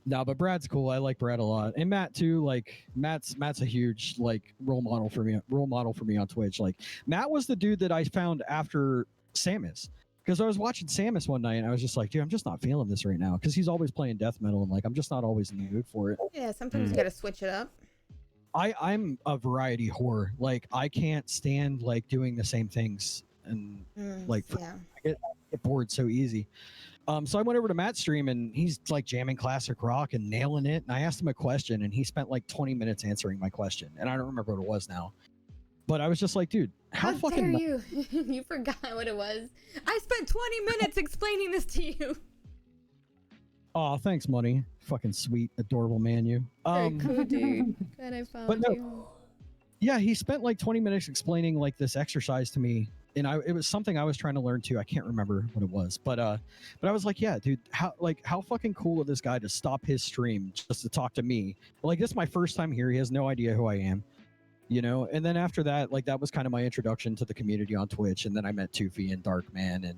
No, but Brad's cool. I like Brad a lot, and Matt too. Like Matt's a huge like role model for me on Twitch. Like Matt was the dude that I found after Samus, because I was watching Samus one night and I was just like, dude, I'm just not feeling this right now, because he's always playing death metal and like I'm just not always in the mood for it. Yeah, sometimes you gotta switch it up. I'm a variety whore. Like I can't stand like doing the same things, and like yeah. I get bored so easy. So I went over to Matt's stream, and he's like jamming classic rock and nailing it. And I asked him a question, and he spent like 20 minutes answering my question, and I don't remember what it was now. But I was just like, dude, how fucking dare you? You forgot what it was. I spent 20 minutes explaining this to you. Oh, thanks, money. Fucking sweet, adorable man, you. Very cool, dude. Glad I found but no, you. Yeah, he spent like 20 minutes explaining like this exercise to me, and it was something I was trying to learn too. I can't remember what it was, but I was like, yeah, dude, how fucking cool of this guy to stop his stream just to talk to me. Like, this is my first time here. He has no idea who I am, you know. And then after that, like, that was kind of my introduction to the community on Twitch, and then I met Toofy and Darkman and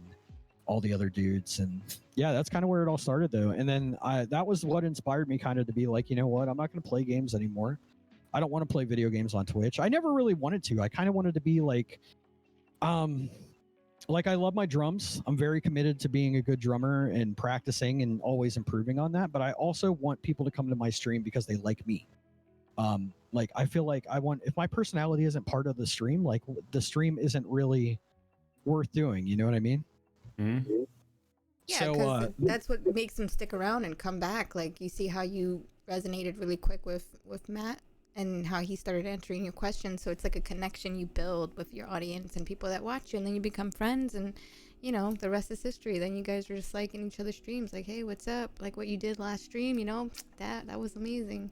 all the other dudes, and yeah, that's kind of where it all started though. And then that was what inspired me kind of to be like, you know what, I'm not going to play games anymore. I don't want to play video games on Twitch. I never really wanted to. I kind of wanted to be like I love my drums. I'm very committed to being a good drummer and practicing and always improving on that. But I also want people to come to my stream because they like me. Like I feel like if my personality isn't part of the stream, like the stream isn't really worth doing. You know what I mean? Mm-hmm. Yeah, So, because that's what makes them stick around and come back. Like you see how you resonated really quick with Matt and how he started answering your questions. So it's like a connection you build with your audience and people that watch you, and then you become friends, and you know the rest is history. Then you guys are just like in each other's streams, like, hey, what's up? Like what you did last stream, you know, that was amazing.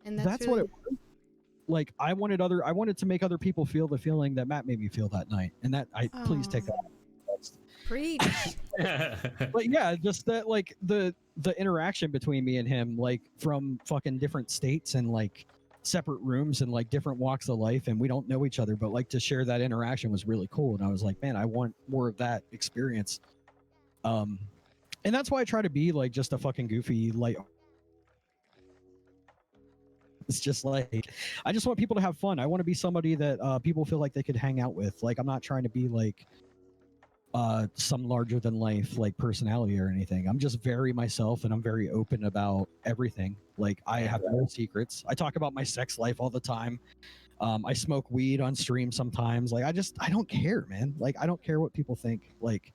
And that's really... what it was. Like I wanted to make other people feel the feeling that Matt made me feel that night, and that please take that. Preach. But yeah, just that, like the interaction between me and him, like from fucking different states and like separate rooms and like different walks of life, and we don't know each other, but like to share that interaction was really cool. And I was like, man, I want more of that experience. And that's why I try to be like just a fucking goofy, like, it's just like I just want people to have fun. I want to be somebody that people feel like they could hang out with. Like I'm not trying to be like some larger than life like personality or anything. I'm just very myself, and I'm very open about everything. Like I have no secrets. I talk about my sex life all the time. I smoke weed on stream sometimes. Like I don't care, man. Like I don't care what people think. Like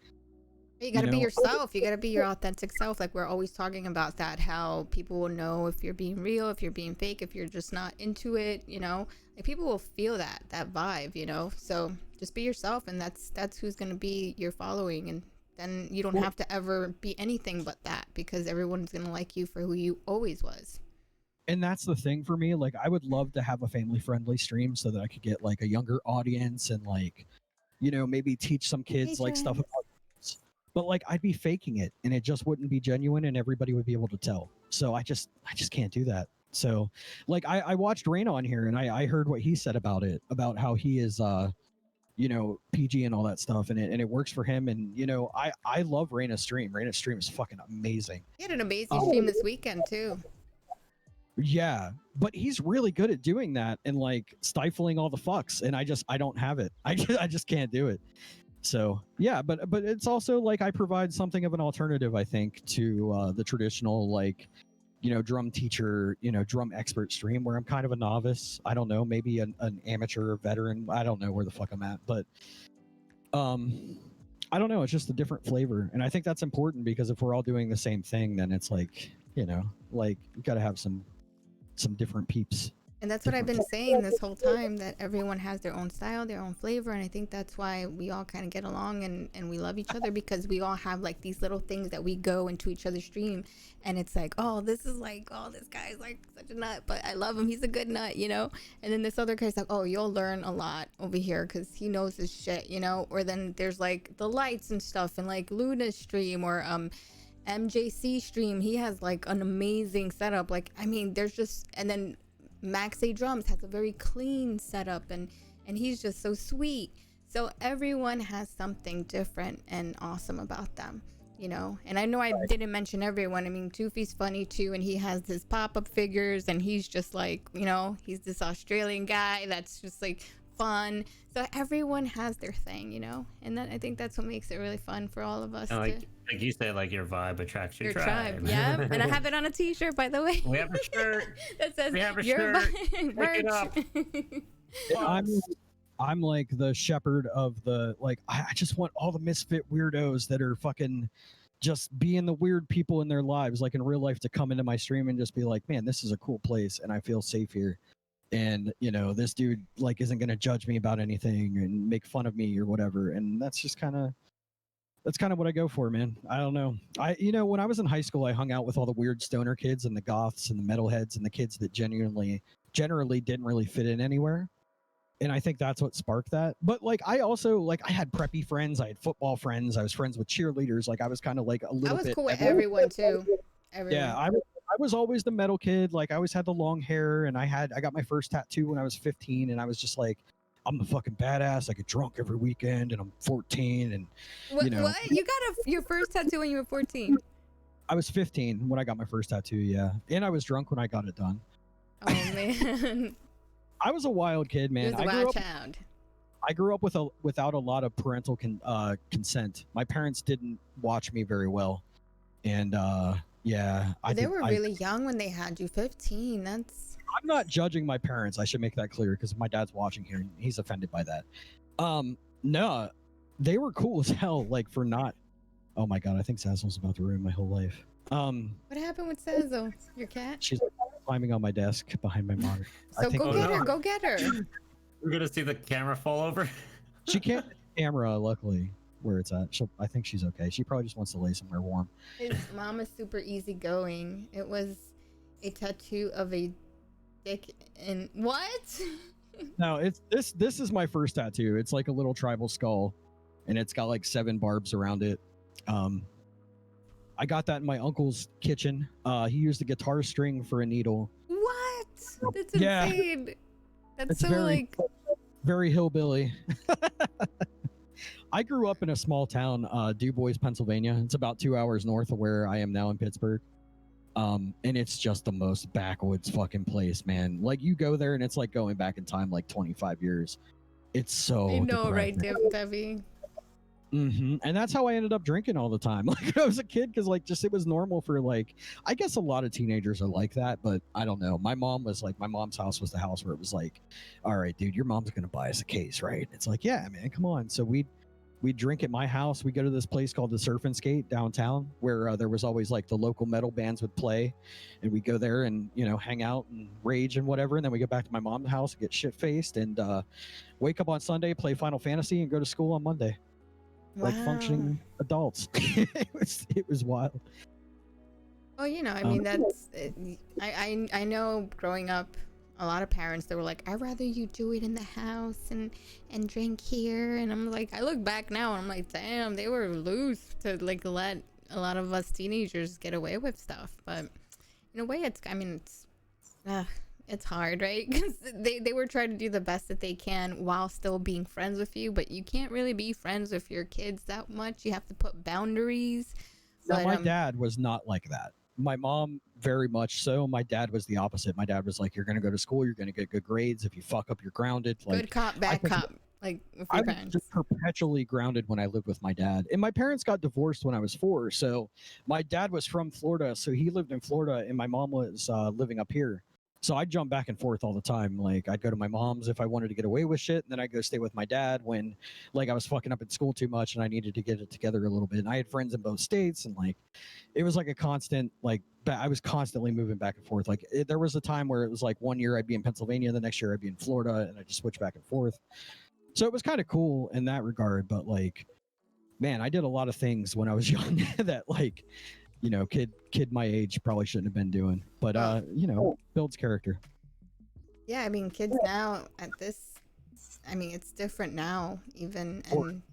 you gotta be yourself. You gotta be your authentic self. Like we're always talking about that, how people will know if you're being real, if you're being fake, if you're just not into it, you know. Like people will feel that vibe, you know. So just be yourself, and that's who's gonna be your following, and then you don't have to ever be anything but that, because everyone's gonna like you for who you always was. And that's the thing for me. Like I would love to have a family friendly stream so that I could get like a younger audience and like, you know, maybe teach some kids like stuff about. But like I'd be faking it, and it just wouldn't be genuine, and everybody would be able to tell. So I just can't do that. So like I watched Raina on here, and I heard what he said about it, about how he is you know, PG and all that stuff, and it works for him. And you know, I love Raina's stream. Raina's stream is fucking amazing. He had an amazing stream this weekend too. Yeah, but he's really good at doing that and like stifling all the fucks, and I don't have it. I just can't do it. So yeah, but it's also like I provide something of an alternative, I think, to the traditional like, you know, drum teacher, you know, drum expert stream, where I'm kind of a novice. I don't know, maybe an amateur or veteran. I don't know where the fuck I'm at, but I don't know. It's just a different flavor, and I think that's important, because if we're all doing the same thing, then it's like, you know, like you got to have some different peeps. And that's what I've been saying this whole time, that everyone has their own style, their own flavor. And I think that's why we all kind of get along, and we love each other, because we all have like these little things that we go into each other's stream. And it's like, oh, this is like, oh, this guy's like such a nut, but I love him. He's a good nut, you know? And then this other guy's like, oh, you'll learn a lot over here because he knows his shit, you know? Or then there's like the lights and stuff, and like Luna's stream, or MJC stream. He has like an amazing setup. Like, I mean, there's just, and then Max A Drums has a very clean setup, and he's just so sweet. So everyone has something different and awesome about them, you know. And I know I didn't mention everyone. I mean, Toofy's funny too, and he has his pop-up figures, and he's just like, you know, he's this Australian guy that's just like fun. So everyone has their thing, you know, and that, I think that's what makes it really fun for all of us. Like you say, like your vibe attracts your tribe. Yeah, and I have it on a t-shirt, by the way. We have a shirt that says we have a your shirt. merch. It up. I'm like the shepherd of the, like I just want all the misfit weirdos that are fucking just being the weird people in their lives, like in real life, to come into my stream and just be like, man, this is a cool place and I feel safe here. And you know, this dude like isn't gonna judge me about anything and make fun of me or whatever. And that's just kind of what I go for, man. I don't know. You know, when I was in high school, I hung out with all the weird stoner kids and the goths and the metalheads and the kids that generally didn't really fit in anywhere. And I think that's what sparked that. But like, I also like, I had preppy friends, I had football friends, I was friends with cheerleaders. Like, I was kind of like a little bit. I was cool with everyone too. Everyone. Yeah, I was always the metal kid. Like, I always had the long hair, and I got my first tattoo when I was 15, and I was just like, I'm the fucking badass. I get drunk every weekend, and I'm 14, and you know. What? You got your first tattoo when you were 14? I was 15 when I got my first tattoo. Yeah, and I was drunk when I got it done. Oh man. I was a wild kid, man. I grew up without a lot of parental consent. My parents didn't watch me very well, and Yeah, They were really young when they had you. 15. That's. I'm not judging my parents. I should make that clear because my dad's watching here and he's offended by that. No, they were cool as hell. Like for not. Oh my god, I think Sazzle's about to ruin my whole life. What happened with Sazzle? Your cat? She's like, climbing on my desk behind my monitor. So go get her. Go get her. We're gonna see the camera fall over. She can't get the camera, luckily, where it's at. I think she's okay. She probably just wants to lay somewhere warm. His mom is super easygoing. It was a tattoo of a dick in what? No, it's this is my first tattoo. It's like a little tribal skull, and it's got like 7 barbs around it. I got that in my uncle's kitchen. He used a guitar string for a needle. What? That's Yeah. insane. That's It's so very hillbilly. I grew up in a small town, DuBois, Pennsylvania. It's about 2 hours north of where I am now in Pittsburgh. And it's just the most backwoods fucking place, man. Like you go there and it's like going back in time like 25 years. It's so I know, right, depressing. Debbie? And that's how I ended up drinking all the time. Like when I was a kid, because like just it was normal for like, I guess a lot of teenagers are like that, but I don't know. My mom's house was the house where it was like, all right, dude, your mom's gonna buy us a case, right? It's like, yeah, man, come on. So we drink at my house. We go to this place called the Surf and Skate downtown, where there was always like the local metal bands would play, and we go there and hang out and rage and whatever. And then we go back to my mom's house and get shit faced and wake up on Sunday, play Final Fantasy, and go to school on Monday. Like functioning adults. it was wild. Oh, I mean, that's I know growing up, a lot of parents, they were like, I'd rather you do it in the house and drink here. And I'm like, I look back now and I'm like, damn, they were loose to like let a lot of us teenagers get away with stuff. But in a way, it's hard, right? Because they were trying to do the best that they can while still being friends with you, but you can't really be friends with your kids that much. You have to put boundaries. Now, my dad was not like that. My mom, very much so. My dad was the opposite. My dad was like, you're going to go to school, you're going to get good grades. If you fuck up, you're grounded. Like, good cop, bad cop. Like, with I your was parents. just perpetually grounded when I lived with my dad. And my parents got divorced when I was 4. So my dad was from Florida. So he lived in Florida and my mom was living up here. So I'd jump back and forth all the time. Like I'd go to my mom's if I wanted to get away with shit. And then I'd go stay with my dad when like I was fucking up in school too much and I needed to get it together a little bit. And I had friends in both states and like, it was like a constant, like I was constantly moving back and forth. Like there was a time where it was like 1 year I'd be in Pennsylvania, the next year I'd be in Florida and I just switch back and forth. So it was kind of cool in that regard. But like, man, I did a lot of things when I was young that like, kid my age probably shouldn't have been doing, but builds character. Yeah, I mean, kids now at this, I mean, it's different now even,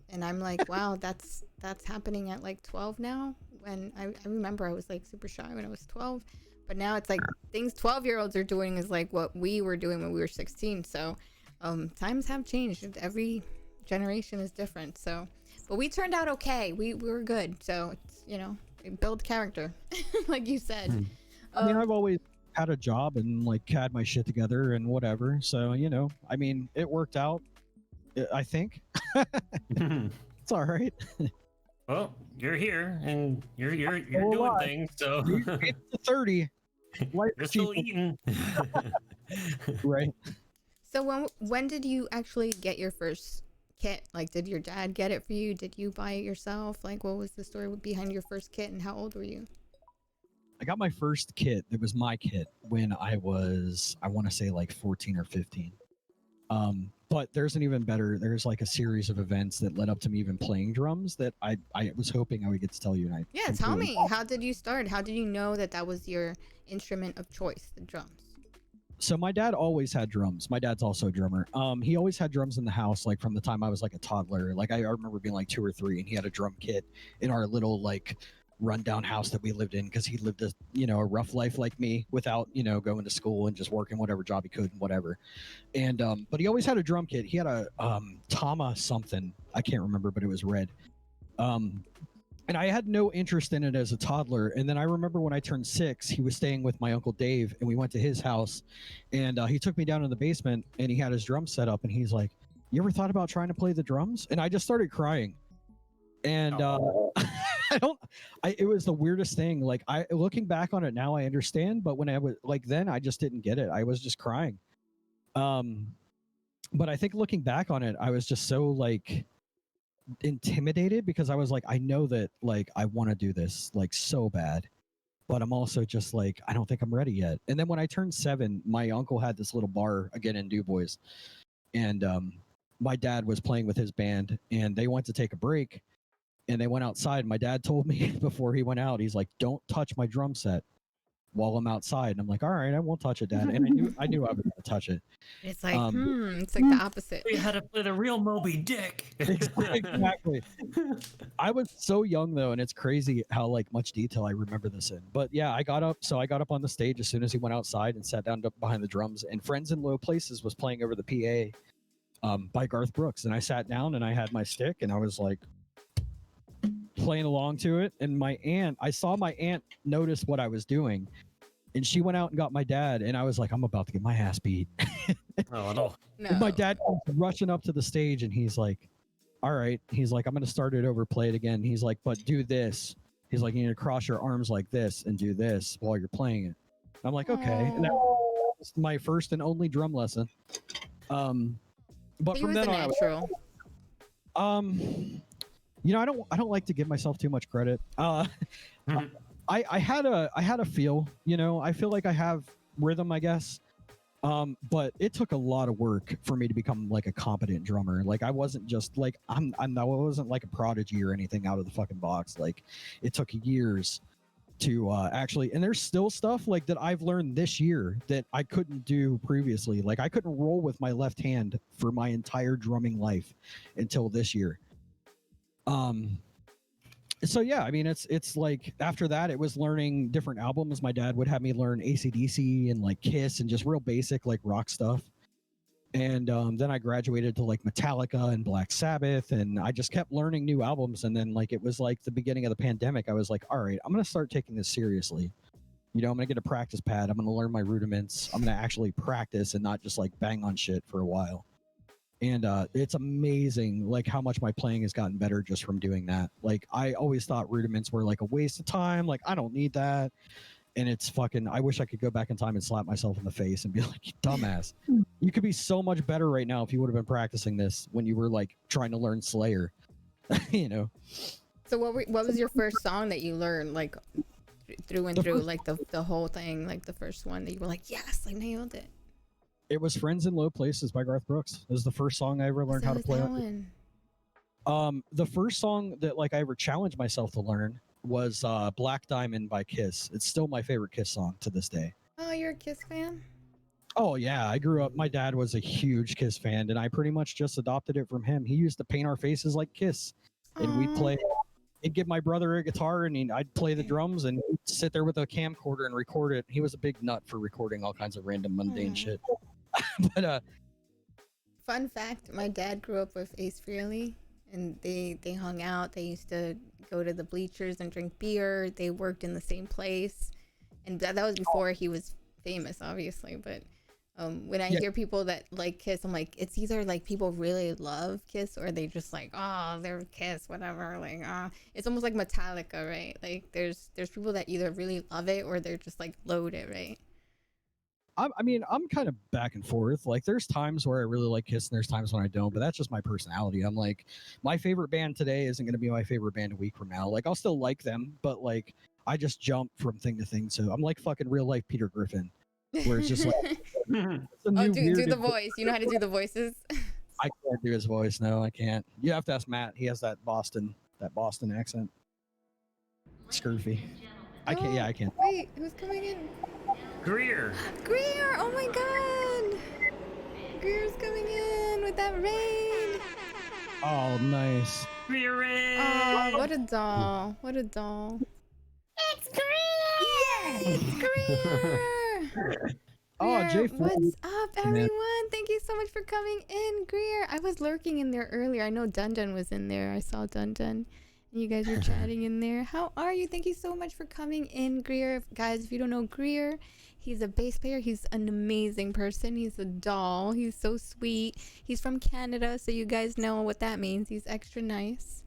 and I'm like, wow, that's happening at like 12 now. When I remember I was like super shy when I was 12, but now it's like things 12-year-olds are doing is like what we were doing when we were 16. So times have changed. Every generation is different. So, but we turned out okay. We were good. So it's build character, like you said. I mean, I've always had a job and like had my shit together and whatever. So I mean, it worked out. I think it's all right. Well, you're here and you're doing things. So it's 30. You're still eating. Right. So when did you actually get your first kit? Like, did your dad get it for you? Did you buy it yourself? Like, what was the story behind your first kit and how old were you? I got my first kit. It was my kit when I was, I want to say like 14 or 15. But there's an even better, there's like a series of events that led up to me even playing drums that I was hoping I would get to tell you. And yeah, tell me, how did you start? How did you know that was your instrument of choice, the drums? So my dad always had drums. My dad's also a drummer. He always had drums in the house, like from the time I was like a toddler. Like I remember being like 2 or 3 and he had a drum kit in our little like rundown house that we lived in because he lived a rough life like me without going to school and just working whatever job he could and whatever. And but he always had a drum kit. He had a Tama something, I can't remember, but it was red. And I had no interest in it as a toddler. And then I remember when I turned 6, he was staying with my Uncle Dave and we went to his house and he took me down in the basement and he had his drum set up and he's like, "You ever thought about trying to play the drums?" And I just started crying. And I It was the weirdest thing. Like looking back on it now, I understand, but when I was like then, I just didn't get it. I was just crying. But I think looking back on it, I was just so like intimidated because I was like, I know that like I want to do this like so bad, but I'm also just like I don't think I'm ready yet. And then when I turned 7, my uncle had this little bar again in DuBois, and my dad was playing with his band, and they went to take a break, and they went outside. My dad told me before he went out, he's like, "Don't touch my drum set while I'm outside." And I'm like, "All right, I won't touch it, Dad." And I knew I was gonna touch it. It's like, it's like the opposite. We had to play the real Moby Dick. Exactly. I was so young though, and it's crazy how like much detail I remember this in. But yeah, I got up on the stage as soon as he went outside and sat down behind the drums. And Friends in Low Places was playing over the PA by Garth Brooks, and I sat down and I had my stick and I was like playing along to it. And I saw my aunt notice what I was doing, and she went out and got my dad, and I was like, I'm about to get my ass beat. Oh no. And my dad comes rushing up to the stage, and he's like, all right. He's like, I'm going to start it over, play it again. He's like, but do this. He's like, you need to cross your arms like this and do this while you're playing it. I'm like, okay. And that was my first and only drum lesson. But He from was then a on, natural. you know, I don't like to give myself too much credit. I had a feel, you know, I feel like I have rhythm, I guess. But it took a lot of work for me to become like a competent drummer. Like I wasn't just like I wasn't like a prodigy or anything out of the fucking box. Like it took years to actually, and there's still stuff like that I've learned this year that I couldn't do previously. Like I couldn't roll with my left hand for my entire drumming life until this year. So yeah, I mean, it's like after that, it was learning different albums. My dad would have me learn AC/DC and like Kiss and just real basic like rock stuff. And then I graduated to like Metallica and Black Sabbath, and I just kept learning new albums. And then like it was like the beginning of the pandemic, I was like, all right, I'm gonna start taking this seriously. You know, I'm gonna get a practice pad. I'm gonna learn my rudiments. I'm gonna actually practice and not just like bang on shit for a while. And it's amazing like how much my playing has gotten better just from doing that. Like I always thought rudiments were like a waste of time. Like I don't need that. And it's fucking, I wish I could go back in time and slap myself in the face and be like, you dumbass. You could be so much better right now if you would have been practicing this when you were like trying to learn Slayer, you know? So what was your first song that you learned like through and through, like the whole thing, like the first one that you were like, yes, I nailed it? It was Friends in Low Places by Garth Brooks. It was the first song I ever learned how to play. The first song that like I ever challenged myself to learn was Black Diamond by Kiss. It's still my favorite Kiss song to this day. Oh, you're a Kiss fan? Oh yeah, I grew up, my dad was a huge Kiss fan, and I pretty much just adopted it from him. He used to paint our faces like Kiss, and we'd play. He'd give my brother a guitar, and I'd play the drums, and he'd sit there with a camcorder and record it. He was a big nut for recording all kinds of random mundane shit. But fun fact, my dad grew up with Ace Frehley, and they hung out. They used to go to the bleachers and drink beer. They worked in the same place, and that was before he was famous, obviously. But when I hear people that like Kiss, I'm like, it's either like people really love Kiss or they just like, oh, they're Kiss, whatever. Like, it's almost like Metallica, right? Like there's people that either really love it or they're just like loathe it, right? I mean, I'm kind of back and forth. Like, there's times where I really like Kiss, and there's times when I don't. But that's just my personality. I'm like, my favorite band today isn't going to be my favorite band a week from now. Like, I'll still like them, but like, I just jump from thing to thing. So I'm like fucking real life Peter Griffin, where it's just like, do the voice. You know how to do the voices? I can't do his voice. No, I can't. You have to ask Matt. He has that Boston accent. Scurfy. I can't. Yeah, I can't. Wait, who's coming in? Greer! Oh my god! Greer's coming in with that rain! Oh, nice. Greer! Oh, what a doll. What a doll. It's Greer! Yay! It's Greer! Oh, Jay. What's up, everyone? Thank you so much for coming in, Greer. I was lurking in there earlier. I know Dun Dun was in there. I saw Dun Dun. You guys were chatting in there. How are you? Thank you so much for coming in, Greer. Guys, if you don't know Greer, he's a bass player. He's an amazing person. He's a doll. He's so sweet. He's from Canada, so you guys know what that means. He's extra nice.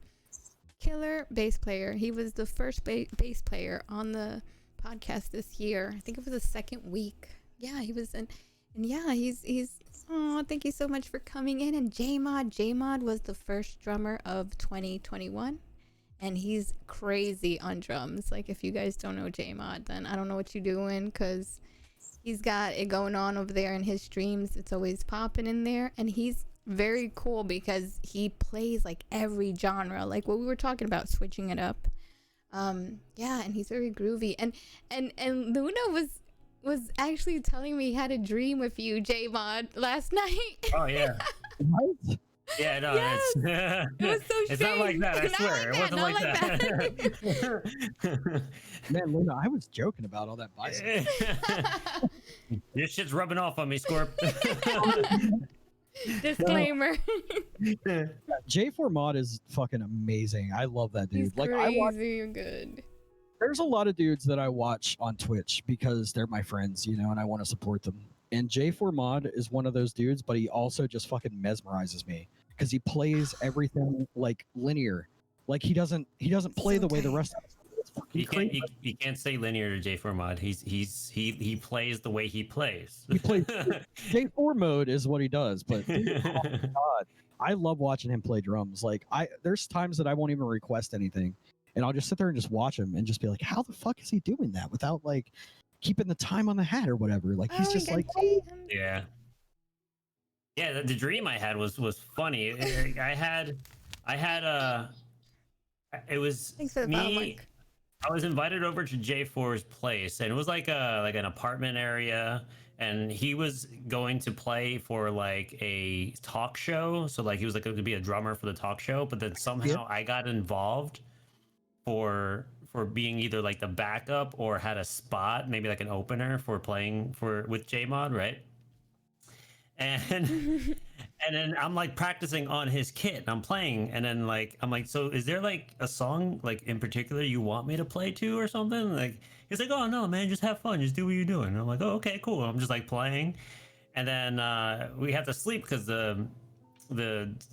killer bass player. He was the first bass player on the podcast this year. I think it was the second week. Yeah, he was in, and yeah, he's. Oh, thank you so much for coming in. And J-Mod was the first drummer of 2021, and he's crazy on drums. Like, if you guys don't know J-Mod, then I don't know what you're doing, because he's got it going on over there in his streams. It's always popping in there, and he's very cool because he plays like every genre, like what we were talking about, switching it up. Yeah, and he's very groovy. And Luna was actually telling me he had a dream with you, J-Mod, last night. Oh yeah. What? Yeah, no, Yes. It was so it's not like strange. that, I Not swear. like It wasn't that, like that. Man, Luna, I was joking about all that bicep. This shit's rubbing off on me, Scorp. Disclaimer. J4 Mod is fucking amazing. I love that dude. He's Like, crazy good. there's a lot of dudes that I watch on Twitch because they're my friends, you know, and I want to support them. And J4 Mod is one of those dudes, but he also just fucking mesmerizes me because he plays everything like linear. Like he doesn't play So the way the tight. rest of us. It's fucking You crazy. can't say linear to J4 Mod. He plays the way he plays. He plays J4 mode is what he does, but dude, oh my God, I love watching him play drums. Like there's times that I won't even request anything, and I'll just sit there and just watch him and just be like, how the fuck is he doing that without like keeping the time on the hat or whatever? Like he's Oh, just we like, got J- Yeah. Yeah, the dream I had was funny. I had it was Thanks for the follow, me. Mike. I was invited over to J4's place, and it was like an apartment area, and he was going to play for like a talk show. So like he was like going to be a drummer for the talk show, but then somehow I got involved for being either like the backup or had a spot, maybe like an opener for playing with J-Mod, right? And and then I'm like practicing on his kit and I'm playing, and then like I'm like, so is there like a song like in particular you want me to play to or something? Like he's like, oh no man, just have fun, just do what you're doing. And I'm like, oh okay, cool. I'm just like playing, and then we have to sleep because the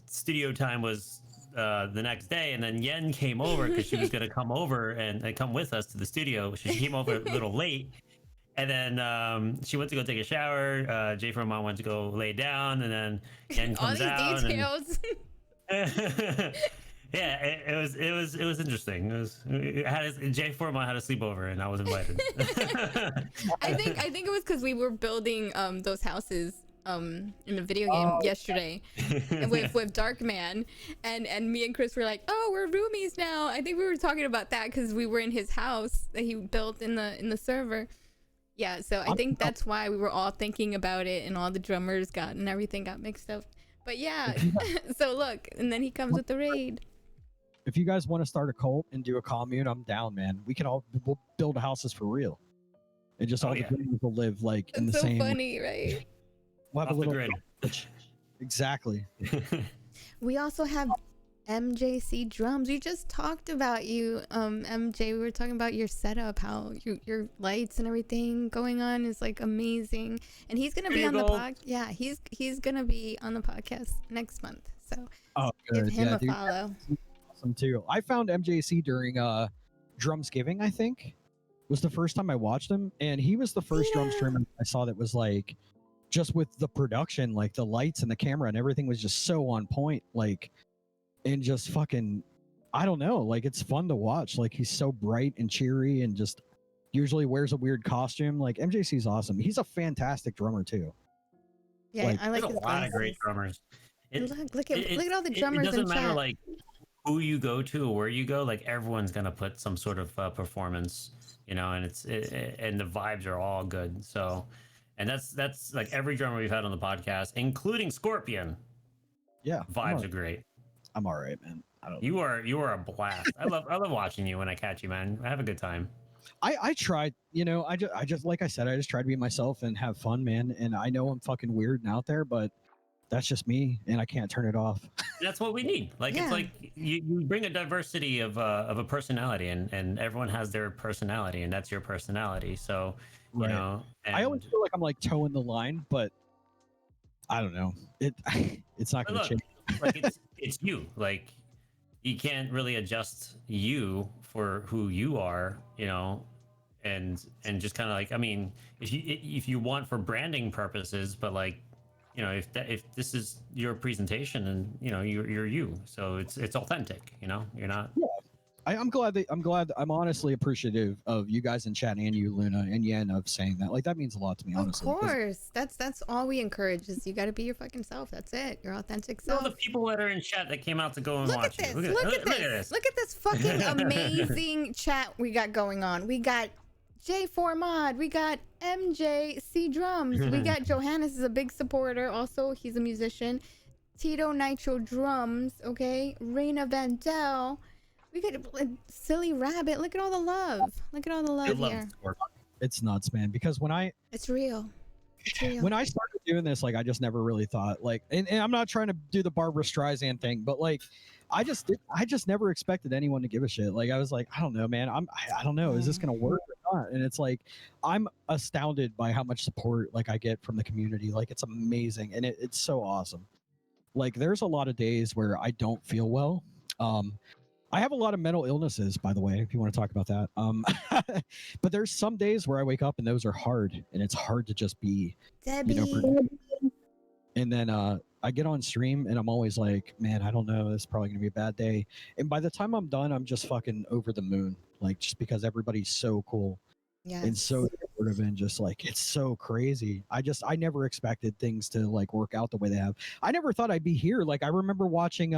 studio time was the next day, and then Yen came over because she was gonna come over and come with us to the studio. She came over a little late. And then she went to go take a shower. J4 Mom went to go lay down, and then Yen All comes these out. details. Yeah, it was interesting. J4 Mom had a sleepover, and I was invited. I think it was because we were building those houses in the video game yesterday with Darkman, and me and Chris were like, oh, we're roomies now. I think we were talking about that because we were in his house that he built in the server. Yeah, so I think that's why we were all thinking about it, and all the drummers and everything got mixed up. But yeah, so look, and then he comes with the raid. if you guys want to start a cult and do a commune, I'm down, man. We'll build houses for real, and just all the dreamers will live like in the It's so same. funny, right? We'll have Off a the little. grid. Exactly. We also have MJC drums. We just talked about you, MJ. We were talking about your setup, how your lights and everything going on is like amazing. And he's gonna be on the podcast. Yeah, he's gonna be on the podcast next month. So give him a follow. Awesome too. I found MJC during Drumsgiving, I think. Was the first time I watched him, and he was the first drum streamer I saw that was like just with the production, like the lights and the camera and everything was just so on point, like, and just fucking, I don't know, like it's fun to watch. Like he's so bright and cheery and just usually wears a weird costume. Like MJC's awesome. He's a fantastic drummer too. Yeah, Like, I like There's his a lot of glasses. great drummers. Look at all the drummers It doesn't in matter chat. like who you go to or where you go. Like everyone's gonna put some sort of performance, you know, and and the vibes are all good. So, and that's like every drummer we've had on the podcast, including Scorpion. Yeah, Vibes are great. I'm all right, man. I don't. You are a blast. I love watching you when I catch you, man. I have a good time. I tried, you know, I just like I said, I just try to be myself and have fun, man. And I know I'm fucking weird and out there, but that's just me, and I can't turn it off. That's what we need. Like Yeah. it's like you bring a diversity of a personality, and everyone has their personality, and that's your personality. So you Right. know, I always feel like I'm like towing the line, but I don't know. It's not But gonna look, change. like it's you. Like he can't really adjust you for who you are, you know, and just kind of like, I mean, if you want for branding purposes, but like, you know, if this is your presentation and you know you're you, so it's authentic, you know, you're not. Yeah. I'm glad I'm honestly appreciative of you guys in chat and you, Luna and Yen, of saying that. Like, that means a lot to me, honestly. Of course, that's all we encourage is you got to be your fucking self. That's it, your authentic self. All the people that are in chat that came out to go and Look watch at this! you. Look at this! Look at this fucking amazing chat we got going on. We got J4 Mod, we got MJC Drums, we got Johannes is a big supporter. Also, he's a musician. Tito Nitro Drums, okay. Raina Vandel. We got Silly Rabbit. Look at all the love. Look at all the love here. It's nuts, man. Because it's real. It's real. When I started doing this, like, I just never really thought, like, and I'm not trying to do the Barbara Streisand thing, but like, I just never expected anyone to give a shit. Like, I was like, I don't know, man. I don't know. Is this gonna work or not? And it's like, I'm astounded by how much support like I get from the community. Like, it's amazing, and it's so awesome. Like, there's a lot of days where I don't feel well. I have a lot of mental illnesses, by the way, if you want to talk about that. But there's some days where I wake up and those are hard, and it's hard to just be, Debbie. you know, and then I get on stream and I'm always like, man, I don't know, this is probably gonna be a bad day. And by the time I'm done, I'm just fucking over the moon, like, just because everybody's so cool. Yes. And so supportive, and just like, it's so crazy. I never expected things to like work out the way they have. I never thought I'd be here. Like, I remember watching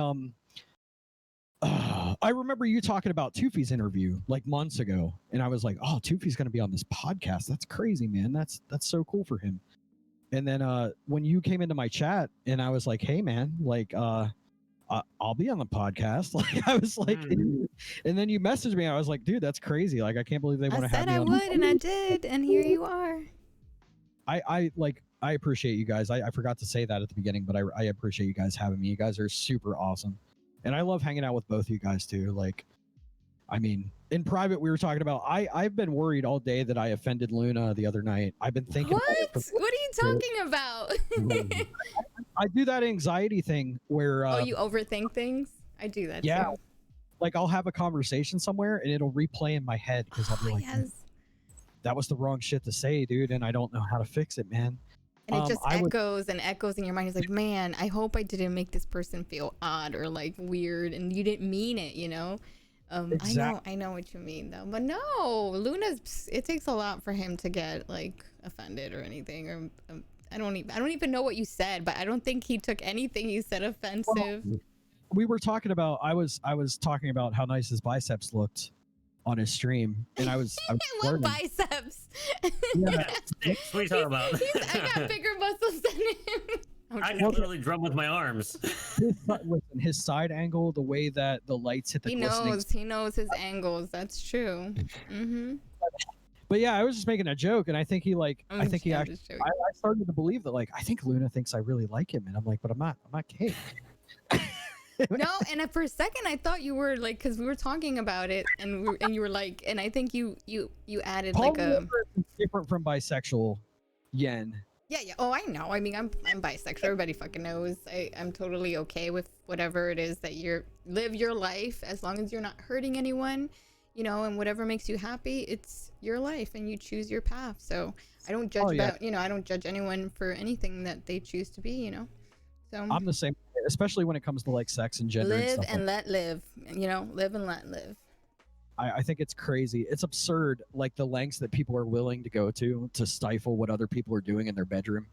I remember you talking about Toofy's interview like months ago, and I was like, oh, Toofy's gonna be on this podcast. That's crazy, man. That's so cool for him. And then when you came into my chat and I was like, hey man, like I'll be on the podcast. Like, I was like, and then you messaged me. I was like, dude, that's crazy. Like, I can't believe they want to have me I on. would, and I did, and here you are. I appreciate you guys. I forgot to say that at the beginning, but I appreciate you guys having me. You guys are super awesome. And I love hanging out with both of you guys too. Like, I mean, in private, we were talking about, I've been worried all day that I offended Luna the other night. I've been thinking. What are you talking about? I do that anxiety thing where. Oh, you overthink things? I do that yeah. too. Like, I'll have a conversation somewhere and it'll replay in my head because I'll be like, yes. that was the wrong shit to say, dude, and I don't know how to fix it, man. And it just echoes and echoes in your mind. It's like, man, I hope I didn't make this person feel odd or like weird, and you didn't mean it, you know? Exactly. I know what you mean though. But no, Luna's, it takes a lot for him to get like offended or anything. Or I don't even know what you said, but I don't think he took anything you said offensive. Well, we were talking about, I was talking about how nice his biceps looked on his stream, and I love biceps. Yeah, what are you talking about? I got bigger muscles than him. I can literally drum with my arms. His side angle, the way that the lights hit the he knows his angles. That's true. Mm-hmm. But yeah, I was just making a joke, and I think he actually, I started to believe that, like, I think Luna thinks I really like him, and I'm like, but I'm not gay. No, and for a second I thought you were like, because we were talking about it, and you were like, and I think you added Paul like a different from bisexual Yen. Yeah. Oh, I know. I mean, I'm bisexual. Everybody fucking knows. I'm totally okay with whatever it is that live your life, as long as you're not hurting anyone, you know, and whatever makes you happy, it's your life and you choose your path. So I don't judge I don't judge anyone for anything that they choose to be, you know. So I'm the same, especially when it comes to like sex and gender. Live and let live, you know, live and let live. I think it's crazy. It's absurd, like the lengths that people are willing to go to stifle what other people are doing in their bedroom,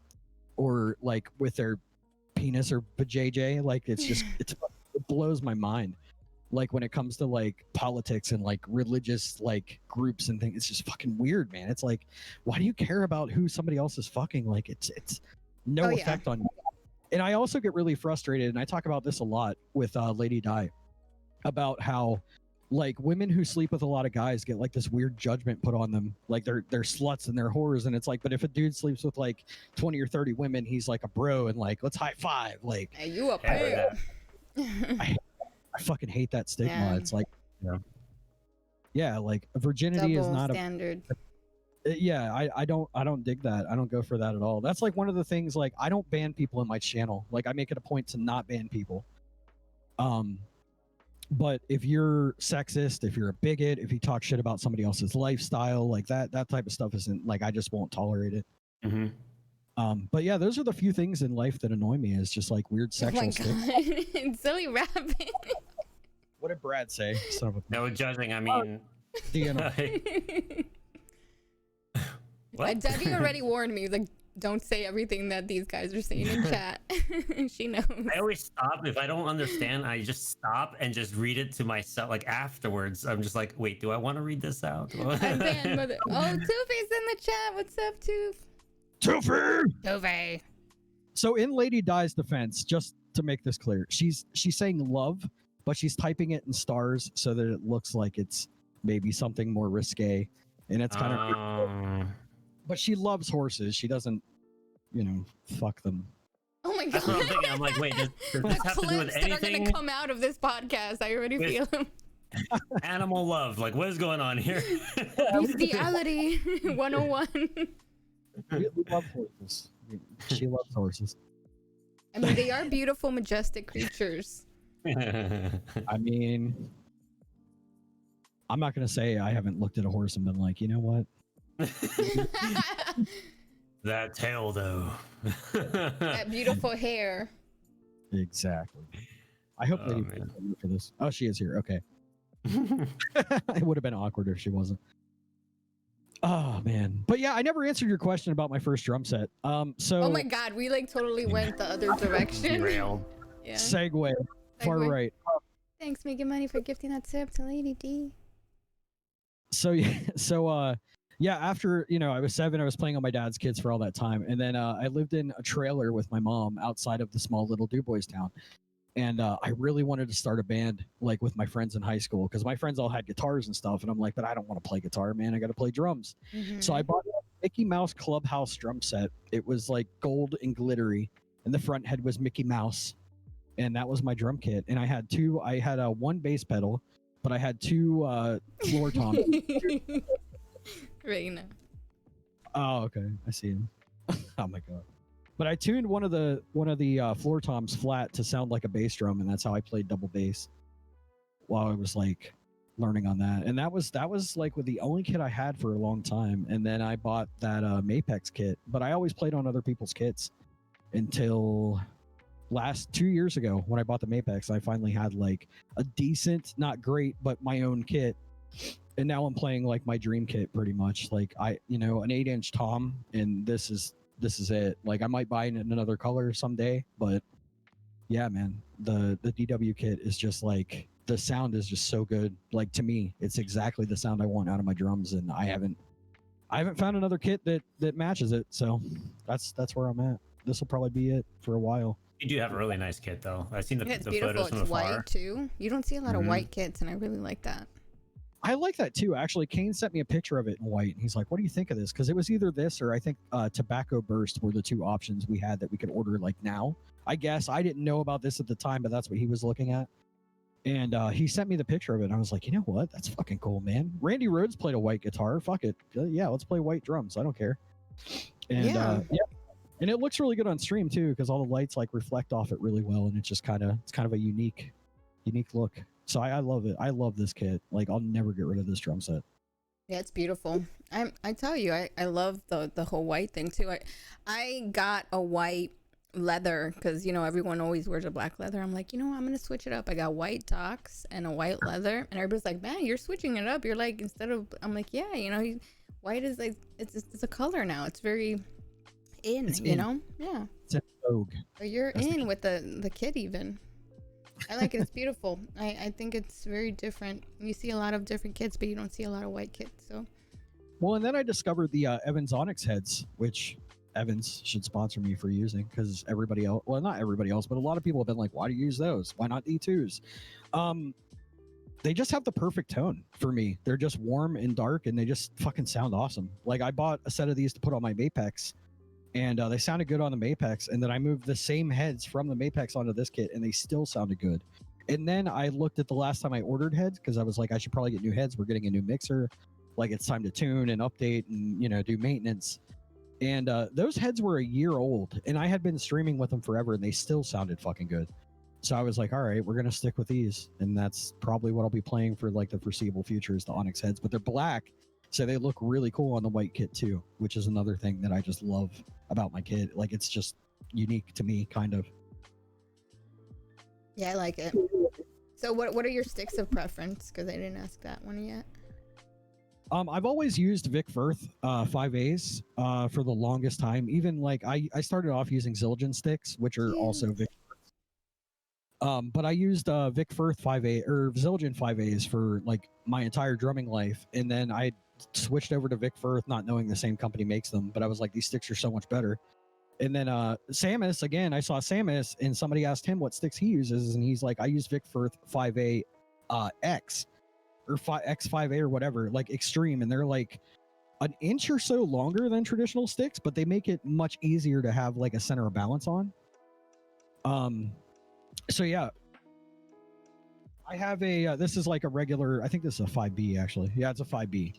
or like with their penis or vajayjay. Like, it's just it blows my mind. Like, when it comes to like politics and like religious like groups and things, it's just fucking weird, man. It's like, why do you care about who somebody else is fucking? Like, it's no effect on you. And I also get really frustrated, and I talk about this a lot with Lady Di, about how like women who sleep with a lot of guys get like this weird judgment put on them, like they're sluts and they're whores, and it's like, but if a dude sleeps with like 20 or 30 women, he's like a bro, and like, let's high five. Like, hey, you a bro. I fucking hate that stigma. Yeah. It's like, yeah, like virginity Double is not standard. I don't dig that. I don't go for that at all. That's like one of the things, like, I don't ban people in my channel. Like, I make it a point to not ban people. But if you're sexist, if you're a bigot, if you talk shit about somebody else's lifestyle, like that type of stuff isn't like, I just won't tolerate it. Mm-hmm. But yeah, those are the few things in life that annoy me, is just like weird Oh my sexual god. stuff. Silly rabbit. What did Brad say? Son of a No judging. I mean, what? Debbie already warned me, like, don't say everything that these guys are saying in chat. She knows. I always stop if I don't understand. I just stop and just read it to myself. Like afterwards, I'm just like, wait, do I want to read this out? Oh, Toofy's in the chat. What's up, Toof? Toofy. So in Lady Di's defense, just to make this clear, she's saying love, but she's typing it in stars so that it looks like it's maybe something more risque, and it's kind of. But she loves horses. She doesn't, fuck them. Oh my god. That's what I'm thinking. I'm like, wait, does this have to do with Clips that are anything? gonna come out of this podcast. I already feel them. Animal love. Like, what is going on here? Bestiality 101. We love horses. She loves horses. I mean, they are beautiful, majestic creatures. I mean, I'm not gonna say I haven't looked at a horse and been like, you know what? That tail, though. That beautiful hair. Exactly. I hope Lady Di's for this. Oh, she is here. Okay. It would have been awkward if she wasn't. Oh man, but yeah, I never answered your question about my first drum set. So. Oh my god, we like totally went the other direction. Derailed. Yeah. Segue. Far Segue. right. Thanks, Making Money, for gifting that tip to Lady D. Yeah, after, I was 7, I was playing on my dad's kids for all that time. And then I lived in a trailer with my mom outside of the small little DuBois town. And I really wanted to start a band, like with my friends in high school, because my friends all had guitars and stuff. And I'm like, but I don't want to play guitar, man. I got to play drums. Mm-hmm. So I bought a Mickey Mouse Clubhouse drum set. It was like gold and glittery. And the front head was Mickey Mouse. And that was my drum kit. And I had one bass pedal, but I had 2 floor toms. Right now. Oh, okay. I see him. Oh my god. But I tuned one of the floor toms flat to sound like a bass drum, and that's how I played double bass while I was like learning on that. And that was like with the only kit I had for a long time. And then I bought that Mapex kit, but I always played on other people's kits until 2 years ago when I bought the Mapex. I finally had like a decent, not great, but my own kit. And now I'm playing like my dream kit pretty much. Like an 8-inch tom, and this is it. Like I might buy it in another color someday, but yeah, man, the DW kit is just like, the sound is just so good. Like to me, it's exactly the sound I want out of my drums, and I haven't found another kit that matches it. So that's where I'm at. This will probably be it for a while. You do have a really nice kit, though. I've seen the It's photos beautiful. from It's afar. white too. You don't see a lot of Mhm. white kits, and I really like that. I like that too. Actually, Kane sent me a picture of it in white, and he's like, "What do you think of this?" Because it was either this or I think Tobacco Burst were the 2 options we had that we could order like now. I guess I didn't know about this at the time, but that's what he was looking at. And he sent me the picture of it, and I was like, you know what? That's fucking cool, man. Randy Rhoads played a white guitar. Fuck it. Yeah, let's play white drums. I don't care. And Yeah. and it looks really good on stream too, because all the lights like reflect off it really well, and it's just kind of a unique look. So I love it. I love this kit. Like I'll never get rid of this drum set. Yeah, it's beautiful. I tell you, I love the whole white thing too. I got a white leather because everyone always wears a black leather. I'm like, I'm gonna switch it up. I got white Docs and a white leather, and everybody's like, man, you're switching it up. You're like, I'm like, yeah, white is like it's a color now. It's very in, It's yeah. It's in vogue. But you're That's in with the kit even. I like it. It's beautiful. I think it's very different. You see a lot of different kits, but you don't see a lot of white kits. So Well, and then I discovered the Evans Onyx heads, which Evans should sponsor me for using, because everybody else, well, not everybody else, but a lot of people have been like, why do you use those? Why not D2s? They just have the perfect tone for me. They're just warm and dark, and they just fucking sound awesome. Like I bought a set of these to put on my Mapex, and they sounded good on the Mapex, and then I moved the same heads from the Mapex onto this kit, and they still sounded good. And then I looked at the last time I ordered heads, because I was like, I should probably get new heads. We're getting a new mixer. Like it's time to tune and update and do maintenance. And those heads were a year old, and I had been streaming with them forever, and they still sounded fucking good. So I was like, all right, we're gonna stick with these, and that's probably what I'll be playing for like the foreseeable future is the Onyx heads. But they're black, so they look really cool on the white kit too, which is another thing that I just love about my kit. Like it's just unique to me, kind of. Yeah, I like it. So what are your sticks of preference? Because I didn't ask that one yet. I've always used Vic Firth 5As for the longest time. Even like I started off using Zildjian sticks, which are also Vic. But I used Vic Firth 5A or Zildjian 5As for like my entire drumming life, and then I switched over to Vic Firth, not knowing the same company makes them. But I was like, these sticks are so much better. And then Samus, again, I saw Samus, and somebody asked him what sticks he uses, and he's like, I use Vic Firth 5A X or X5A or whatever, like extreme, and they're like an inch or so longer than traditional sticks, but they make it much easier to have like a center of balance on. So yeah, I have a this is like a regular, I think this is a 5B actually. Yeah, it's a 5B,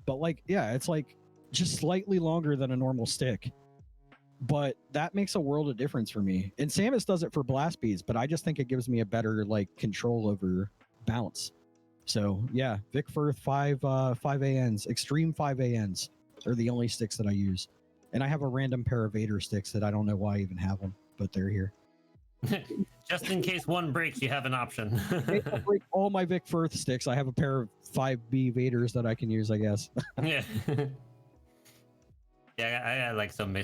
but like yeah, it's like just slightly longer than a normal stick, but that makes a world of difference for me. And Samus does it for blast beats, but I just think it gives me a better like control over bounce. So yeah, Vic Firth 5ANs, extreme 5ANs are the only sticks that I use. And I have a random pair of Vader sticks that I don't know why I even have them, but they're here. Just in case one breaks, you have an option. I break all my Vic Firth sticks. I have a pair of 5B Vaders that I can use, I guess. Yeah. Yeah, I had like some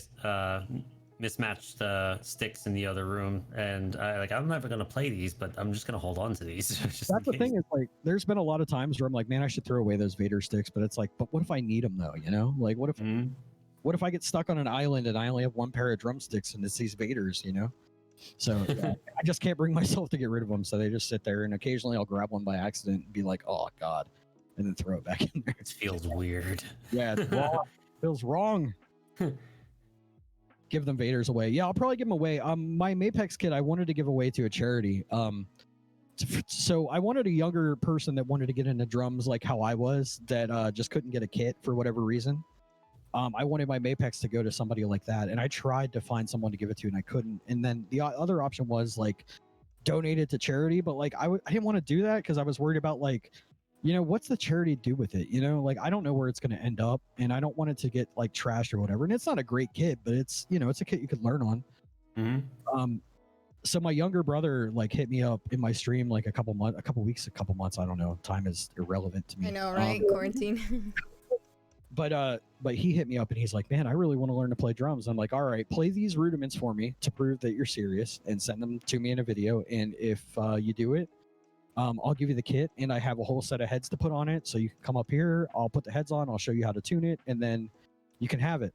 mismatched sticks in the other room, and I'm never gonna play these, but I'm just gonna hold on to these. That's the thing is like, there's been a lot of times where I'm like, man, I should throw away those Vader sticks, but it's like, but what if I need them though? You know, like what if I get stuck on an island and I only have one pair of drumsticks and it's these Vaders, you know? So yeah, I just can't bring myself to get rid of them, so they just sit there, and occasionally I'll grab one by accident and be like, oh god, and then throw it back in there. It feels weird. Yeah, it's wrong. Feels wrong. Give them Vaders away. Yeah, I'll probably give them away. My Mapex kit I wanted to give away to a charity. So I wanted a younger person that wanted to get into drums like how I was, that just couldn't get a kit for whatever reason. I wanted my Mapex to go to somebody like that, and I tried to find someone to give it to, and I couldn't. And then the other option was like donate it to charity, but like I didn't want to do that because I was worried about like, you know, what's the charity do with it? You know, like I don't know where it's going to end up, and I don't want it to get like trashed or whatever. And it's not a great kit, but it's, you know, it's a kit you could learn on. Mm-hmm. So my younger brother like hit me up in my stream like a couple months. I don't know. Time is irrelevant to me. I know, right? Quarantine. But he hit me up and he's like, man, I really want to learn to play drums. I'm like, all right, play these rudiments for me to prove that you're serious and send them to me in a video. And if you do it, I'll give you the kit, and I have a whole set of heads to put on it. So you can come up here, I'll put the heads on, I'll show you how to tune it, and then you can have it.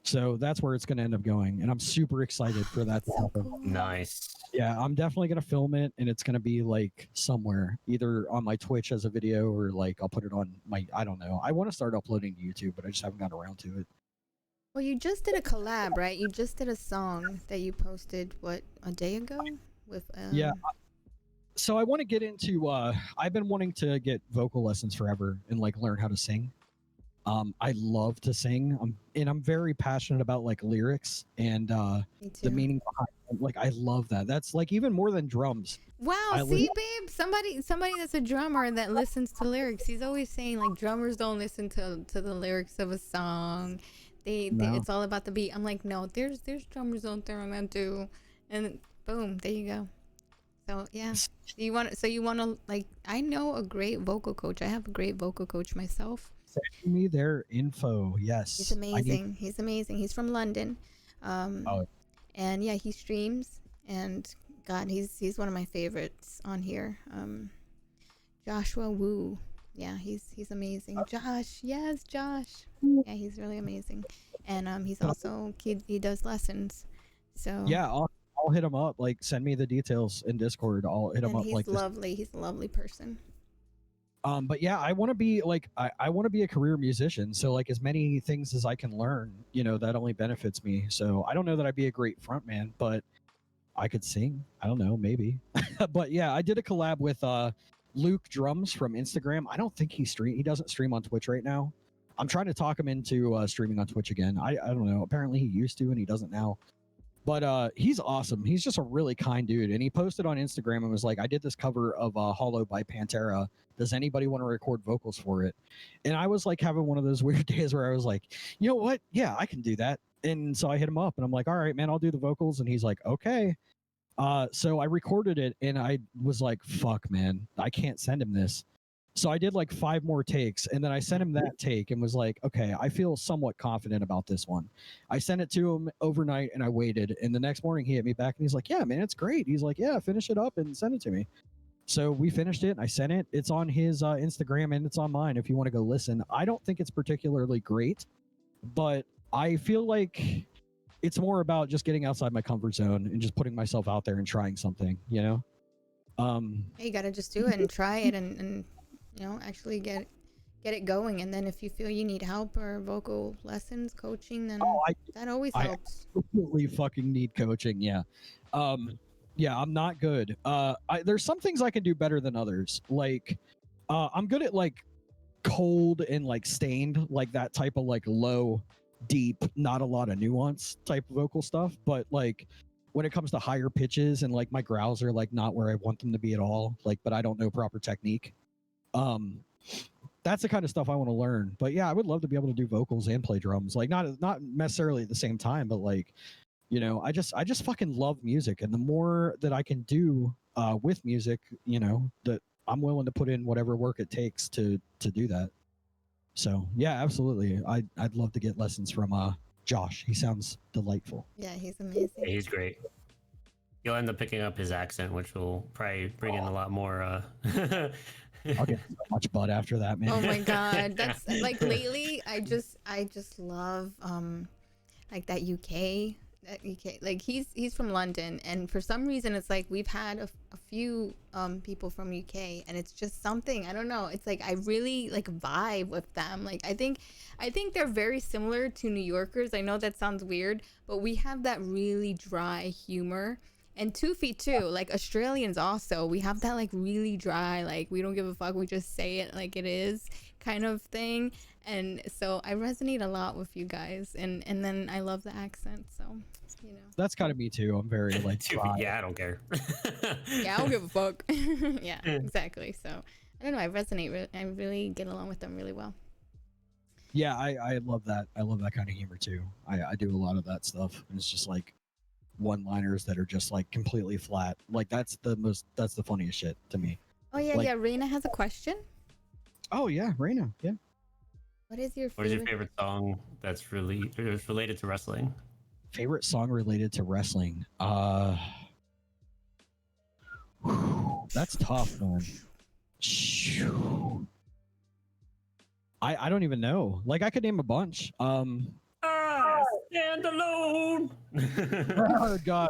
So that's where it's going to end up going. And I'm super excited for that to happen. Cool. Nice. Yeah, I'm definitely going to film it, and it's going to be like somewhere, either on my Twitch as a video, or like I'll put it on my, I don't know. I want to start uploading to YouTube, but I just haven't gotten around to it. Well, you just did a collab, right? You just did a song that you posted, what, a day ago? With Yeah. So I want to get into, I've been wanting to get vocal lessons forever and like learn how to sing. I love to sing, and I'm very passionate about like lyrics and the meaning behind them. Like I love that. That's like even more than drums. Wow, see, babe, somebody that's a drummer that listens to lyrics. He's always saying like drummers don't listen to the lyrics of a song. They it's all about the beat. I'm like, no, there's drummers out there that do, and boom, there you go. So yeah, you want to like, I know a great vocal coach. I have a great vocal coach myself. Send me their info. Yes, he's amazing. He's amazing. He's from London, and yeah, he streams, and God, he's one of my favorites on here. Joshua Wu, yeah, he's amazing. Josh, yes, Josh, yeah, he's really amazing, and he's also he does lessons. So yeah, I'll hit him up. Like, send me the details in Discord. I'll hit him up. He's lovely. He's a lovely person. But yeah, I want to be like, I want to be a career musician. So like as many things as I can learn, you know, that only benefits me. So I don't know that I'd be a great frontman, but I could sing. I don't know, maybe. But yeah, I did a collab with Luke Drums from Instagram. I don't think he doesn't stream on Twitch right now. I'm trying to talk him into streaming on Twitch again. I don't know. Apparently he used to and he doesn't now. But he's awesome. He's just a really kind dude. And he posted on Instagram and was like, I did this cover of Hollow by Pantera. Does anybody want to record vocals for it? And I was like having one of those weird days where I was like, you know what? Yeah, I can do that. And so I hit him up and I'm like, all right, man, I'll do the vocals. And he's like, okay. So I recorded it and I was like, fuck, man, I can't send him this. So I did like 5 more takes and then I sent him that take and was like, okay, I feel somewhat confident about this one. I sent it to him overnight and I waited. And the next morning he hit me back and he's like, yeah, man, it's great. He's like, yeah, finish it up and send it to me. So we finished it and I sent it. It's on his Instagram and it's on mine if you want to go listen. I don't think it's particularly great, but I feel like it's more about just getting outside my comfort zone and just putting myself out there and trying something, you know? You gotta just do it and try it and you know, actually get it going. And then if you feel you need help or vocal lessons, coaching, then that always helps. I absolutely fucking need coaching. Yeah. Yeah, I'm not good. There's some things I can do better than others. Like, I'm good at like cold and like stained, like that type of like low, deep, not a lot of nuance type vocal stuff. But like when it comes to higher pitches and like my growls are like not where I want them to be at all. Like, but I don't know proper technique. That's the kind of stuff I want to learn. But yeah, I would love to be able to do vocals and play drums. Like not necessarily at the same time, but like, you know, I just fucking love music. And the more that I can do with music, you know, that I'm willing to put in whatever work it takes to do that. So yeah, absolutely. I'd love to get lessons from Josh. He sounds delightful. Yeah, he's amazing. Yeah, he's great. You'll end up picking up his accent, which will probably bring in a lot more I'll get so much butt after that, man. Oh my god, that's like lately I just love like that UK like he's from London, and for some reason it's like we've had a few people from UK, and it's just something, I don't know, it's like I really like vibe with them. Like I think they're very similar to New Yorkers. I know that sounds weird, but we have that really dry humor. And 2 feet too, like Australians also, we have that like really dry, like we don't give a fuck, we just say it like it is kind of thing. And so I resonate a lot with you guys, and then I love the accent, so you know. That's kind of me too. I'm very like dry. Yeah, I don't care. Yeah, I don't give a fuck. Yeah, exactly. So I don't know, I resonate, I really get along with them really well. Yeah, I love that. I love that kind of humor too. I do a lot of that stuff, and it's just like one-liners that are just like completely flat. Like that's the funniest shit to me. Oh yeah, like, yeah. Raina has a question. Oh yeah, Raina. Yeah. What is your favorite song that's really related to wrestling? Favorite song related to wrestling? That's tough, man. I don't even know. Like I could name a bunch. Stand alone. Oh god.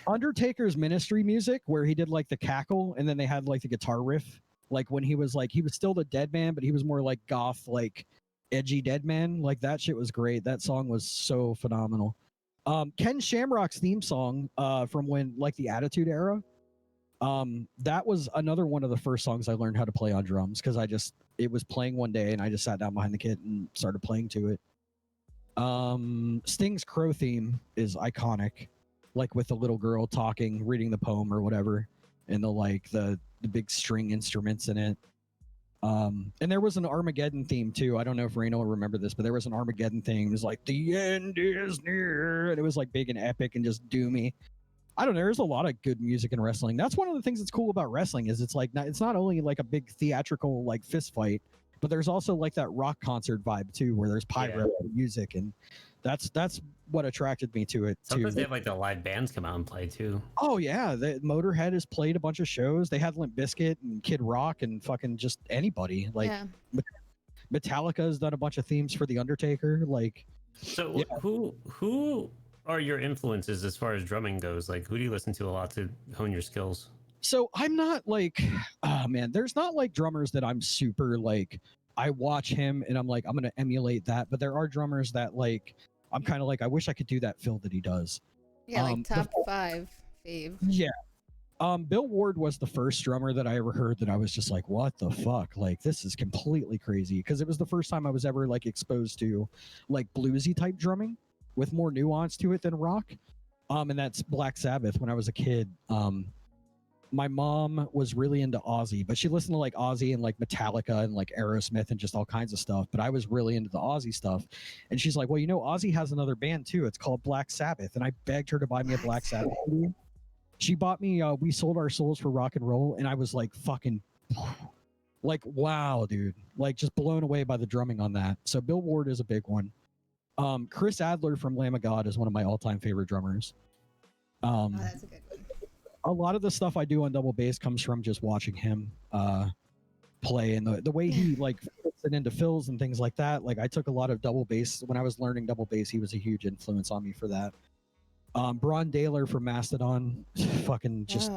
Undertaker's Ministry music, where he did like the cackle and then they had like the guitar riff, like when he was still the dead man, but he was more like goth, like edgy dead man. Like that shit was great. That song was so phenomenal. Ken Shamrock's theme song from when like the Attitude Era, that was another one of the first songs I learned how to play on drums, because it was playing one day and I just sat down behind the kit and started playing to it. Sting's Crow theme is iconic, like with the little girl talking, reading the poem or whatever, and the big string instruments in it. And there was an Armageddon theme too. I don't know if Raina will remember this, but there was an Armageddon theme. It was like, the end is near, and it was like big and epic and just doomy. I don't know. There's a lot of good music in wrestling. That's one of the things that's cool about wrestling, is it's not only like a big theatrical like fist fight, but there's also like that rock concert vibe too, where there's pyro music, and that's what attracted me to it. Sometimes they have like the live bands come out and play too. Oh yeah, the Motorhead has played a bunch of shows. They had Limp Bizkit and Kid Rock and fucking just anybody. Like Metallica has done a bunch of themes for The Undertaker. Like, so who are your influences as far as drumming goes? Like, who do you listen to a lot to hone your skills? So I'm not like, oh man, there's not like drummers that I'm super like, I watch him and I'm like, I'm going to emulate that. But there are drummers that like, I'm kind of like, I wish I could do that fill that he does. Yeah, like top 5 fave. Yeah. Bill Ward was the first drummer that I ever heard that I was just like, what the fuck? Like, this is completely crazy. Because it was the first time I was ever like exposed to like bluesy type drumming. with more nuance to it than rock. And that's Black Sabbath. When I was a kid, my mom was really into Ozzy, but she listened to like Ozzy and like Metallica and like Aerosmith and just all kinds of stuff. But I was really into the Ozzy stuff. And she's like, well, you know, Ozzy has another band too. It's called Black Sabbath. And I begged her to buy me a Black Sabbath CD. She bought me We Sold Our Souls for Rock and Roll. And I was like, fucking, like, wow, dude. Like, just blown away by the drumming on that. So Bill Ward is a big one. Chris Adler from Lamb of God is one of my all-time favorite drummers. Oh, that's a good one. A lot of the stuff I do on double bass comes from just watching him play, and the way he like fits it into fills and things like that. Like I took a lot of double bass when I was learning double bass. He was a huge influence on me for that. Bron Daler from Mastodon, fucking just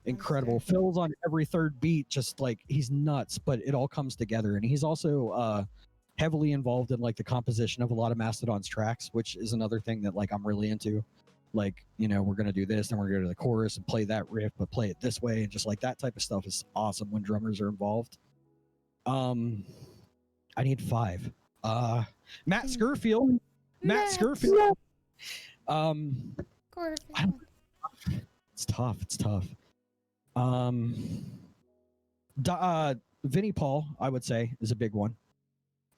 incredible. Fills on every third beat, just like he's nuts, but it all comes together. And he's also heavily involved in like the composition of a lot of Mastodon's tracks, which is another thing that like I'm really into. Like, you know, we're going to do this and we're going to go to the chorus and play that riff, but play it this way. And just like that type of stuff is awesome when drummers are involved. I need 5. Matt Skurfield. Matt Skurfield. It's tough. Vinnie Paul, I would say, is a big one.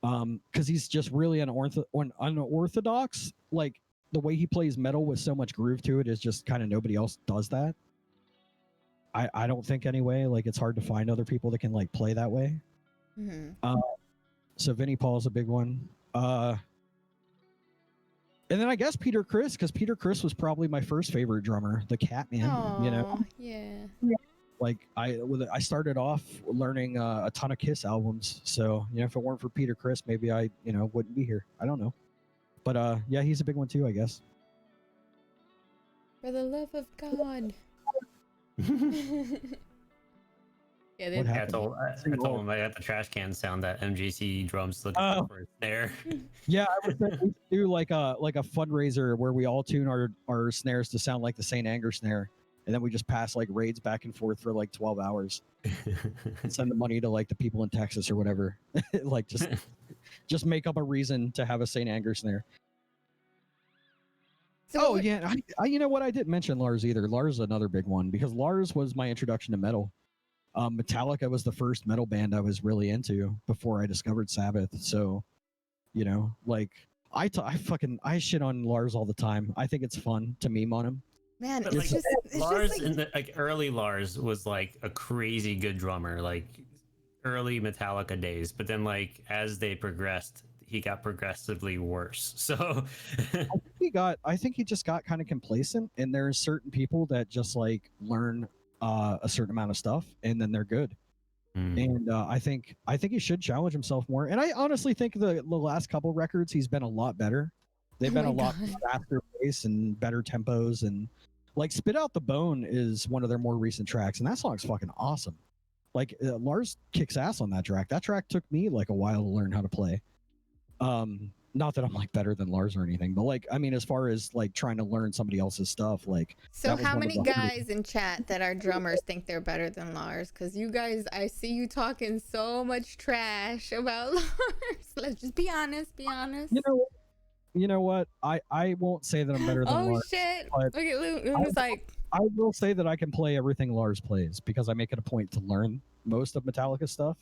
Because he's just really unorthodox. Like, the way he plays metal with so much groove to it is just kind of nobody else does that. I don't think anyway. Like it's hard to find other people that can like play that way. Mm-hmm. So Vinnie Paul's a big one. And then I guess Peter Criss, because Peter Criss was probably my first favorite drummer, the Catman. Aww, you know, yeah. Like I started off learning a ton of Kiss albums. So you know, if it weren't for Peter Criss, maybe I wouldn't be here. I don't know. But yeah, he's a big one too, I guess. For the love of God. Yeah, I told him I got the trash can sound that MGC drums looking for a snare. Yeah, I was thinking we should do like a fundraiser where we all tune our snares to sound like the St. Anger snare, and then we just pass like raids back and forth for like 12 hours and send the money to like the people in Texas or whatever. Like just make up a reason to have a St. Anger snare. So yeah, I you know what, I didn't mention Lars either. Lars is another big one because Lars was my introduction to metal. Metallica was the first metal band I was really into before I discovered Sabbath. So, you know, like I shit on Lars all the time. I think it's fun to meme on him. Man, but it's like, just Lars like... in the early Lars was like a crazy good drummer, like early Metallica days. But then like as they progressed, he got progressively worse. So I think he just got kind of complacent, and there's certain people that just like learn a certain amount of stuff and then they're good. And I think he should challenge himself more. And I honestly think the last couple records he's been a lot better. They've been a lot faster pace and better tempos, and like Spit Out the Bone is one of their more recent tracks, and that song's fucking awesome. Like Lars kicks ass on that track. That track took me like a while to learn how to play. Not that I'm like better than Lars or anything, but like, I mean, as far as like trying to learn somebody else's stuff, like. So how many guys in chat that are drummers think they're better than Lars? Because you guys, I see you talking so much trash about Lars. Let's just be honest. You know what? I won't say that I'm better than Lars. Oh shit! Look at Luna's like. I will say that I can play everything Lars plays because I make it a point to learn most of Metallica stuff.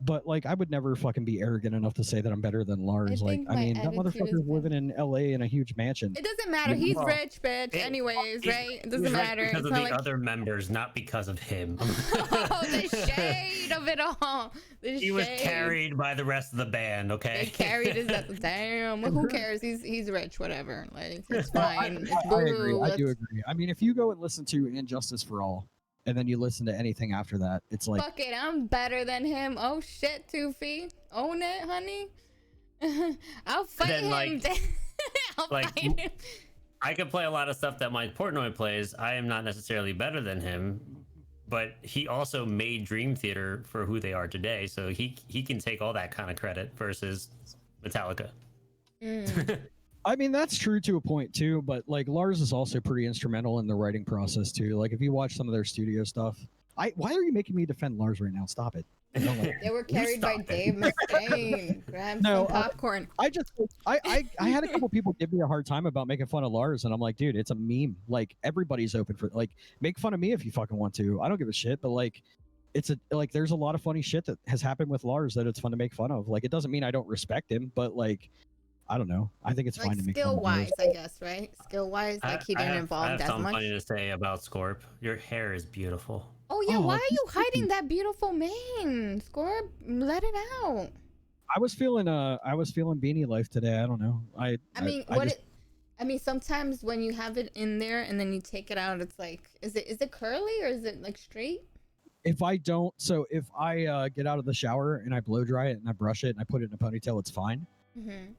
But like I would never fucking be arrogant enough to say that I'm better than Lars. I mean, that motherfucker's living in LA in a huge mansion. It doesn't matter. He's rich, bitch. Anyways, right? It doesn't matter. Because of the other members, not because of him. Oh, the shade of it all. He was carried by the rest of the band. Okay. They carried his damn. Who cares? He's rich. Whatever. Like it's fine. I agree. I do agree. I mean, if you go and listen to Injustice for All, and then you listen to anything after that, it's like, fuck it, I'm better than him. Oh shit, Toofy. Own it, honey. I'll fight him. I'll fight him. I can play a lot of stuff that Mike Portnoy plays. I am not necessarily better than him, but he also made Dream Theater for who they are today. So he can take all that kind of credit versus Metallica. I mean, that's true to a point too, but like Lars is also pretty instrumental in the writing process too. Like if you watch some of their studio stuff, why are you making me defend Lars right now? Stop it. They were carried by Dave Mustaine. Grab No, some popcorn. I had a couple people give me a hard time about making fun of Lars, and I'm like, dude, it's a meme. Like everybody's open for like make fun of me if you fucking want to. I don't give a shit. But like, there's a lot of funny shit that has happened with Lars that it's fun to make fun of. Like it doesn't mean I don't respect him, but like, I don't know. I think it's Like fine to make fun skill of Lars. wise, I guess, right? Skill wise, like he didn't I involve have as something much. funny to say about Scorp. Your hair is beautiful. Oh yeah, Oh, why are thank you you. hiding that beautiful mane? Scorp, let it out. I was feeling beanie life today. I don't know. I mean, I mean, sometimes when you have it in there and then you take it out, it's like, is it curly or is it like straight? if I get out of the shower and I blow dry it and I brush it and I put it in a ponytail, it's fine. Mm-hmm.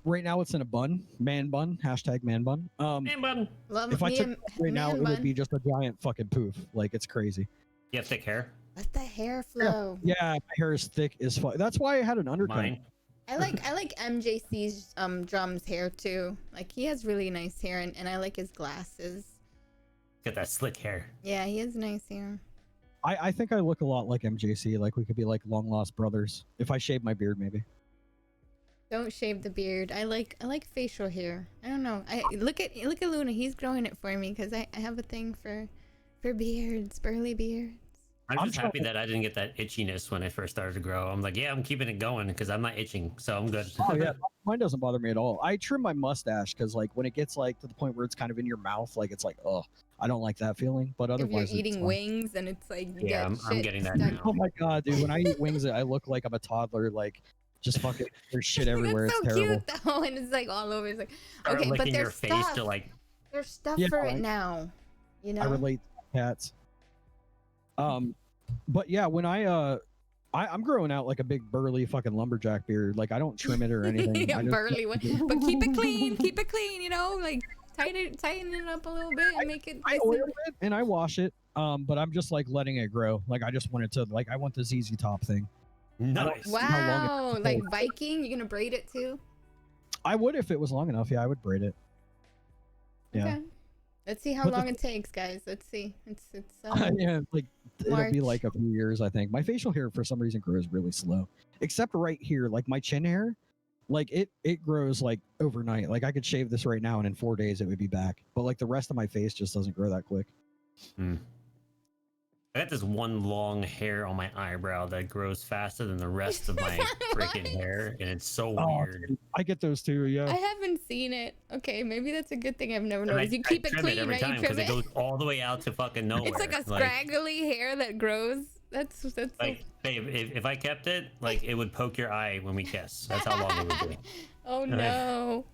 Right now it's in a bun, man bun, hashtag man bun. Man bun. Love If I me took a it right now, man it would bun. be just a giant fucking poof. Like it's crazy. You have thick hair. Let the hair flow. Yeah, my hair is thick as fuck. That's why I had an undercut. Mine. I like MJC's drum's hair too. Like he has really nice hair and I like his glasses. Got that slick hair. Yeah, he has nice hair. I think I look a lot like MJC. Like we could be like long lost brothers. If I shave my beard, maybe. Don't shave the beard. I like facial hair. I don't know. I look at Luna. He's growing it for me because I have a thing for beards, burly beards. I'm I'm just happy that I didn't get that itchiness when I first started to grow. I'm like, yeah, I'm keeping it going because I'm not itching, so I'm good. Oh yeah, mine doesn't bother me at all. I trim my mustache because like when it gets like to the point where it's kind of in your mouth, like it's like, oh, I don't like that feeling. But If you're otherwise, it's eating fine. wings and it's like you Yeah, get I'm shit getting that stuck- now. Oh my god, dude! When I eat wings, I look like I'm a toddler. Like just fucking there's shit everywhere. That's so It's terrible. cute though, and it's like all over. It's like Start okay, but licking your there's face stuff. to like. There's stuff Yeah, for it right. now. You know. I relate to cats. But yeah, when I'm growing out like a big burly fucking lumberjack beard. Like I don't trim it or anything. Yeah, I just- burly one, but keep it clean. Keep it clean. You know, like tighten it up a little bit and make it. I nice oil it and I wash it. But I'm just like letting it grow. Like I just want it to like I want the ZZ Top thing. Nice. see how long it Wow, takes. like Viking. You're gonna braid it too. I would if it was long enough. Yeah, I would braid it. Yeah. Okay. Let's see how But the- long it takes, guys. Let's see. It's Yeah, like it'll be March. like a few years, I think. My facial hair for some reason grows really slow. Except right here, like my chin hair, like it grows like overnight. Like I could shave this right now and in 4 days it would be back. But like the rest of my face just doesn't grow that quick. I got this one long hair on my eyebrow that grows faster than the rest of my freaking hair, and it's so Oh, weird. I get those too, yeah. I haven't seen it. Okay, maybe that's a good thing I've never And I, noticed. You keep I it trim clean, it every right? time You because trim it it. goes all the way out to fucking nowhere. It's like a scraggly hair that grows. That's so Like, babe, if I kept it, like it would poke your eye when we kiss. That's how long it would be. Oh no,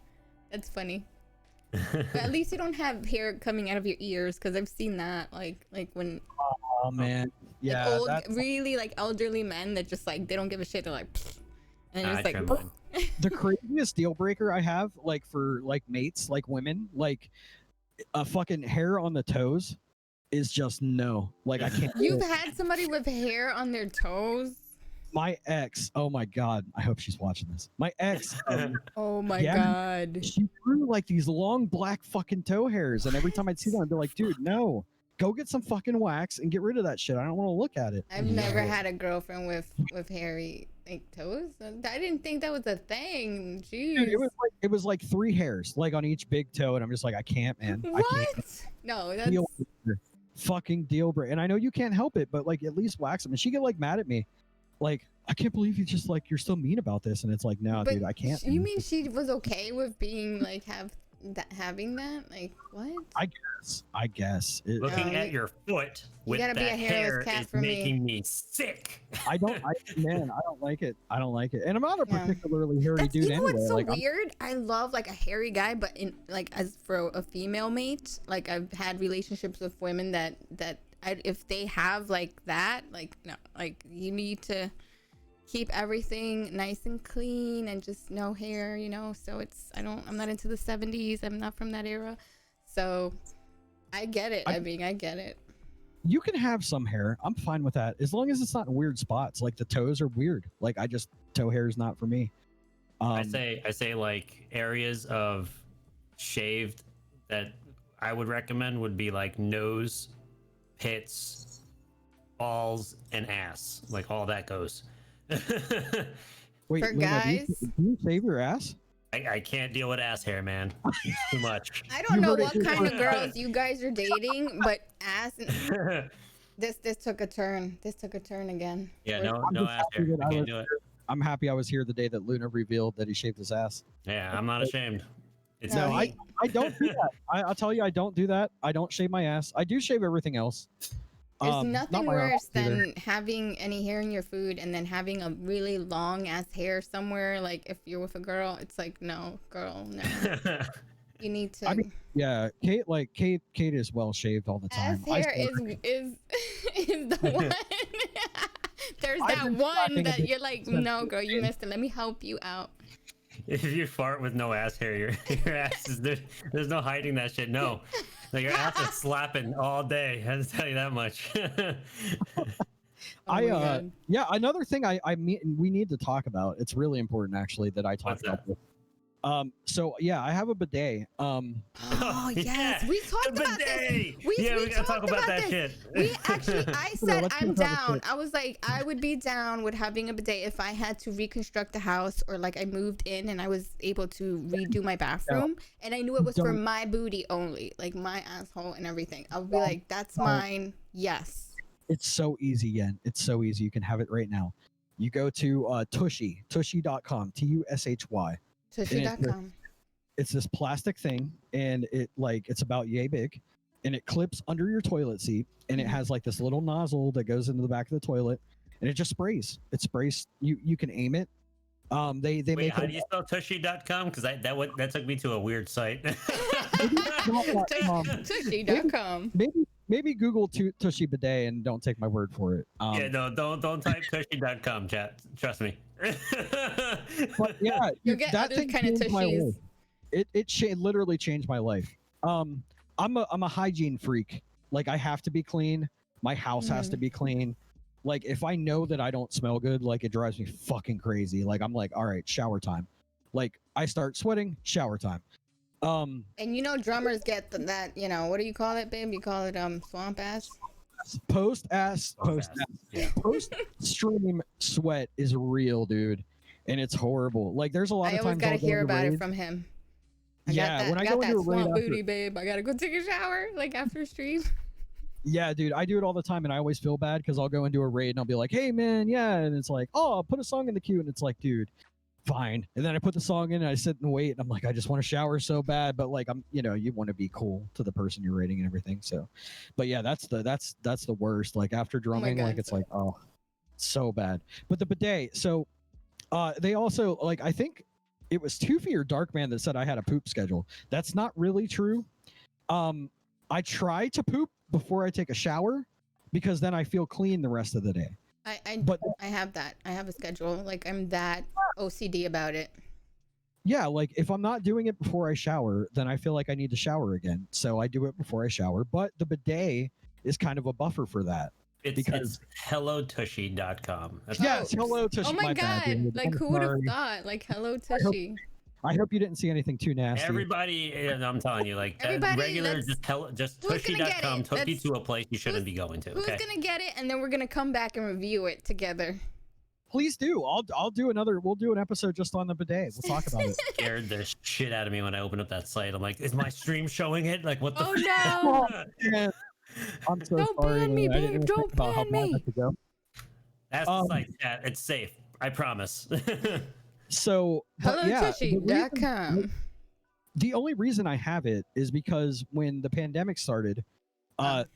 that's funny. But at least you don't have hair coming out of your ears, because I've seen that. Like when Oh man. Yeah. like old, that's- really like elderly men that just like they don't give a shit. They're like, "Pfft," and I it's like, trim mine. the craziest deal breaker I have, like for like mates, like women, like a fucking hair on the toes is just no. Like I can't. do you've it. had somebody with hair on their toes. My ex. Oh my god. I hope she's watching this. My ex. Oh my Yeah. god. She grew like these long black fucking toe hairs, and every time I'd see them, I'd be like, dude, no. Go get some fucking wax and get rid of that shit. I don't want to look at it. I've never had a girlfriend with hairy like toes. I didn't think that was a thing. Jeez. Dude, it was like 3 hairs like on each big toe, and I'm just like, I can't, man. I What? can't. No, that's Deal breaker. Fucking deal breaker. And I know you can't help it, but like at least wax them. And she get like mad at me, like, I can't believe you just like you're still mean about this. And it's like, no, But dude, I can't. You man. mean she was okay with being like having that? Like what? I guess. It, Looking No, at you- your foot with gotta be that a hairless hair cat is for me. making me sick. I don't. Man, I don't like it. I don't like it. And I'm not a Yeah. particularly hairy That's, dude you know anyway. what's so Like, I'm- weird? I love like a hairy guy, but in like as for a female mate, like I've had relationships with women that if they have like that, like no, like you need to keep everything nice and clean and just no hair, you know. So I'm not into the 70s. I'm not from that era, so I get it. I mean, I get it. You can have some hair. I'm fine with that as long as it's not in weird spots. Like the toes are weird. Like toe hair is not for me. I say like areas of shaved that I would recommend would be like nose, pits, balls, and ass. Like all that goes. Wait, For Luna, guys, do you shave your ass? I can't deal with ass hair, man. It's too much. I don't You know heard it what here kind of first. girls you guys are dating, but ass. This took a turn. This took a turn again. Yeah, We're- no ass hair. I can't do it. I'm happy I was here the day that Luna revealed that he shaved his ass. Yeah, I'm not ashamed. It's No, No, he- I don't do that. I'll tell you, I don't do that. I don't shave my ass. I do shave everything else. There's Not nothing my worse arms either. than having any hair in your food and then having a really long ass hair somewhere. Like if you're with a girl, it's like, no, girl, no. You need to. I mean, Yeah, Kate is well shaved all the time. ass hair is the one. There's I've that been one slacking a that bit you're like, since no, girl, you missed it. Let me help you out. If you fart with no ass hair, your ass is there's no hiding that shit. No, like your ass is slapping all day. I have to tell you that much. Oh my God. Yeah, another thing we need to talk about. It's really important actually that I talk What's about that? this. So yeah, I have a bidet. Oh Yeah, yes, we talked the about this. bidet! We gotta talk talked about that this. shit. We actually, I Yeah, said let's I'm talk about down. this. I was like, I would be down with having a bidet if I had to reconstruct a house or like I moved in and I was able to redo my bathroom and I knew it was for Don't- my booty only, like my asshole and everything. I would be like, that's mine. Yes. It's so easy, Yen. It's so easy. You can have it right now. You go to tushy.com, TUSHY. Tushy.com. It's this plastic thing, and it's about yay big, and it clips under your toilet seat, and it has like this little nozzle that goes into the back of the toilet, and it just sprays. It sprays. You can aim it. They Wait, make how it. do you spell tushy.com? Because that took me to a weird site. Tushy.com. Maybe Google Tushy bidet and don't take my word for it. Yeah, no, don't type tushy.com, chat. Trust me. But yeah, You'll get that other thing kind of changed my tushies. life. It literally changed my life. I'm a hygiene freak. Like I have to be clean. My house has to be clean. Like if I know that I don't smell good, like it drives me fucking crazy. Like I'm like, all right, shower time. Like I start sweating, shower time. And you know, drummers get that, what do you call it, babe? You call it swamp ass? Post Yeah. stream sweat is real, dude, and it's horrible. Like there's a lot I of always times gotta I'll go hear into about it rage. from him. Yeah, when I got go that into a raid swamp after- booty, babe. I gotta go take a shower, like after stream. Yeah, dude, I do it all the time, and I always feel bad because I'll go into a raid and I'll be like, "Hey, man, yeah," and it's like, "Oh, I'll put a song in the queue," and it's like, "Dude, fine." And then I put the song in, and I sit and wait, and I'm like, "I just want to shower so bad," but like, you want to be cool to the person you're raiding and everything. So, but yeah, that's the worst. Like after drumming, God. like it's like, oh, so bad. But the bidet, so, they also like I think it was Toofy or Darkman that said I had a poop schedule. That's not really true. I try to poop before I take a shower because then I feel clean the rest of the day. But I have that. I have a schedule. Like I'm that OCD about it. yeah, like if I'm not doing it before I shower, then I feel like I need to shower again. So I do it before I shower. But the bidet is kind of a buffer for that. It's Because- hellotushy.com. That's Yes, hello Tushy. Oh my bad, god! dude. Like I'm who would have sorry. thought? Like hello Tushy. I hope you didn't see anything too nasty. Everybody, I'm telling you, like that Everybody, regular, let's- just who's gonna get tushy.com it? took you Let's- to a place you shouldn't who's- be going to. Who's Okay. gonna get it? And then we're gonna come back and review it together. Please do. I'll do another. We'll do an episode just on the bidet. We'll talk about it. Scared the shit out of me when I opened up that site. I'm like, is my stream showing it? Like, what the? Oh f- no! Man, I'm so Don't sorry. ban me, man. I didn't babe. even Don't think about how ban bad me. that could go. That's the site, chat. It's safe. I promise. So, but yeah, HelloTushy.com. the only reason I have it is because when the pandemic started,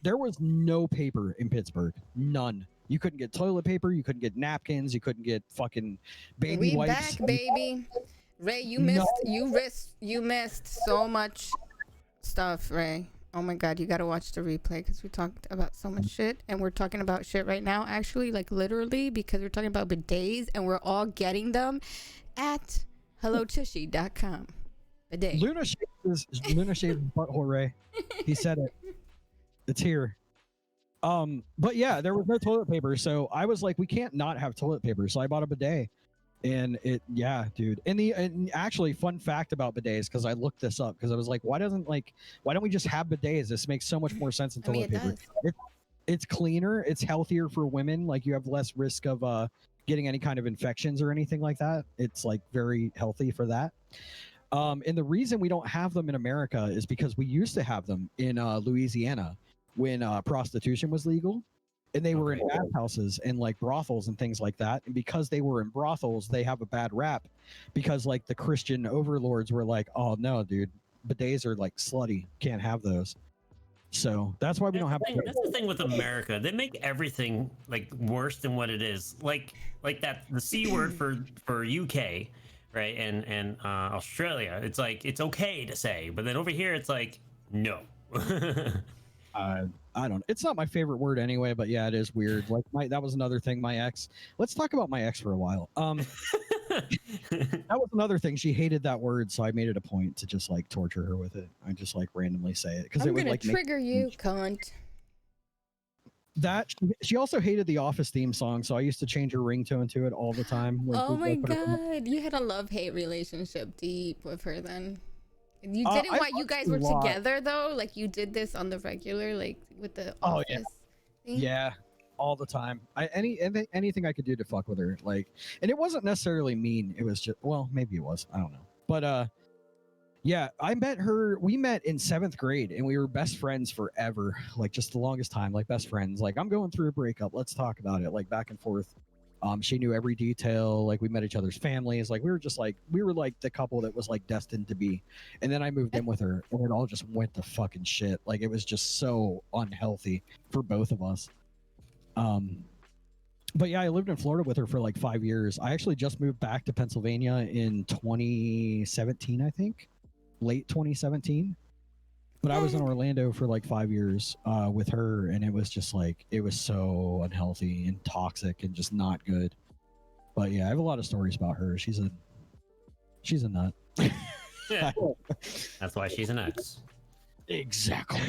there was no paper in Pittsburgh. None. You couldn't get toilet paper. You couldn't get napkins. You couldn't get fucking baby We wipes. back, baby. Ray, you No. missed so much stuff, Ray. Oh my god, you gotta watch the replay because we talked about so much shit, and we're talking about shit right now, actually, like literally, because we're talking about bidets, and we're all getting them at hellotushy.com. Bidet. Luna shaved his butthole, Ray. He said it. It's here. But yeah, there was no toilet paper, so I was like, we can't not have toilet paper. So I bought a bidet, and dude. And actually, fun fact about bidets, because I looked this up, because I was like, why don't we just have bidets? This makes so much more sense than I mean, toilet it paper. does. It's cleaner, it's healthier for women. Like you have less risk of getting any kind of infections or anything like that. It's like very healthy for that. And the reason we don't have them in America is because we used to have them in Louisiana when prostitution was legal, and they were in bathhouses and like brothels and things like that. And because they were in brothels, they have a bad rap because like the Christian overlords were like, "Oh no, dude, bidets are like slutty. Can't have those." So that's why we don't have. That's the thing with America. They make everything like worse than what it is. Like that the C word for UK, right? And Australia. It's like it's okay to say, but then over here it's like no. I don't. It's not my favorite word anyway, but yeah, it is weird. Like that was another thing. My ex. Let's talk about my ex for a while. That was another thing. She hated that word, so I made it a point to just like torture her with it. I just like randomly say it because it would gonna like trigger you, cunt. That she also hated the Office theme song, so I used to change her ringtone to it all the time. Oh my god, you had a love-hate relationship deep with her then. You did it while you guys were together though? Like you did this on the regular, like with the Office thing? Yeah, all the time. Anything I could do to fuck with her, like, and it wasn't necessarily mean. It was just, well, maybe it was. I don't know. But yeah, we met in 7th grade and we were best friends forever, like just the longest time, like best friends. Like, I'm going through a breakup, let's talk about it, like back and forth. She knew every detail, like we met each other's families, like we were like the couple that was like destined to be. And then I moved in with her and it all just went to fucking shit. Like it was just so unhealthy for both of us. But yeah, I lived in Florida with her for like 5 years. I actually just moved back to Pennsylvania in 2017, I think. Late 2017. But I was in Orlando for like 5 years with her, and it was just like, it was so unhealthy and toxic and just not good. But yeah, I have a lot of stories about her. She's a nut. Yeah. That's why she's an ex. Exactly.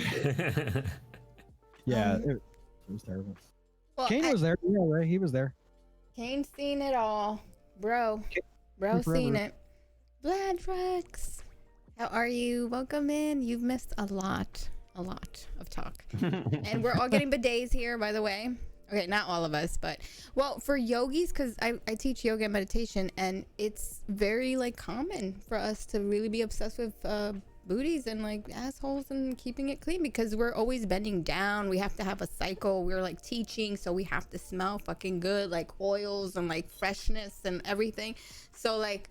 Yeah, it was terrible. Well, Kane was there. Yeah, right. He was there. Kane's seen it all. Bro seen it. Bladrex, how are you? Welcome in. You've missed a lot of talk. And we're all getting bidets here, by the way. Okay, not all of us, but well, for yogis, because I teach yoga and meditation, and it's very like common for us to really be obsessed with booties and like assholes and keeping it clean, because we're always bending down. We have to have a cycle. We're like teaching, so we have to smell fucking good, like oils and like freshness and everything. So like,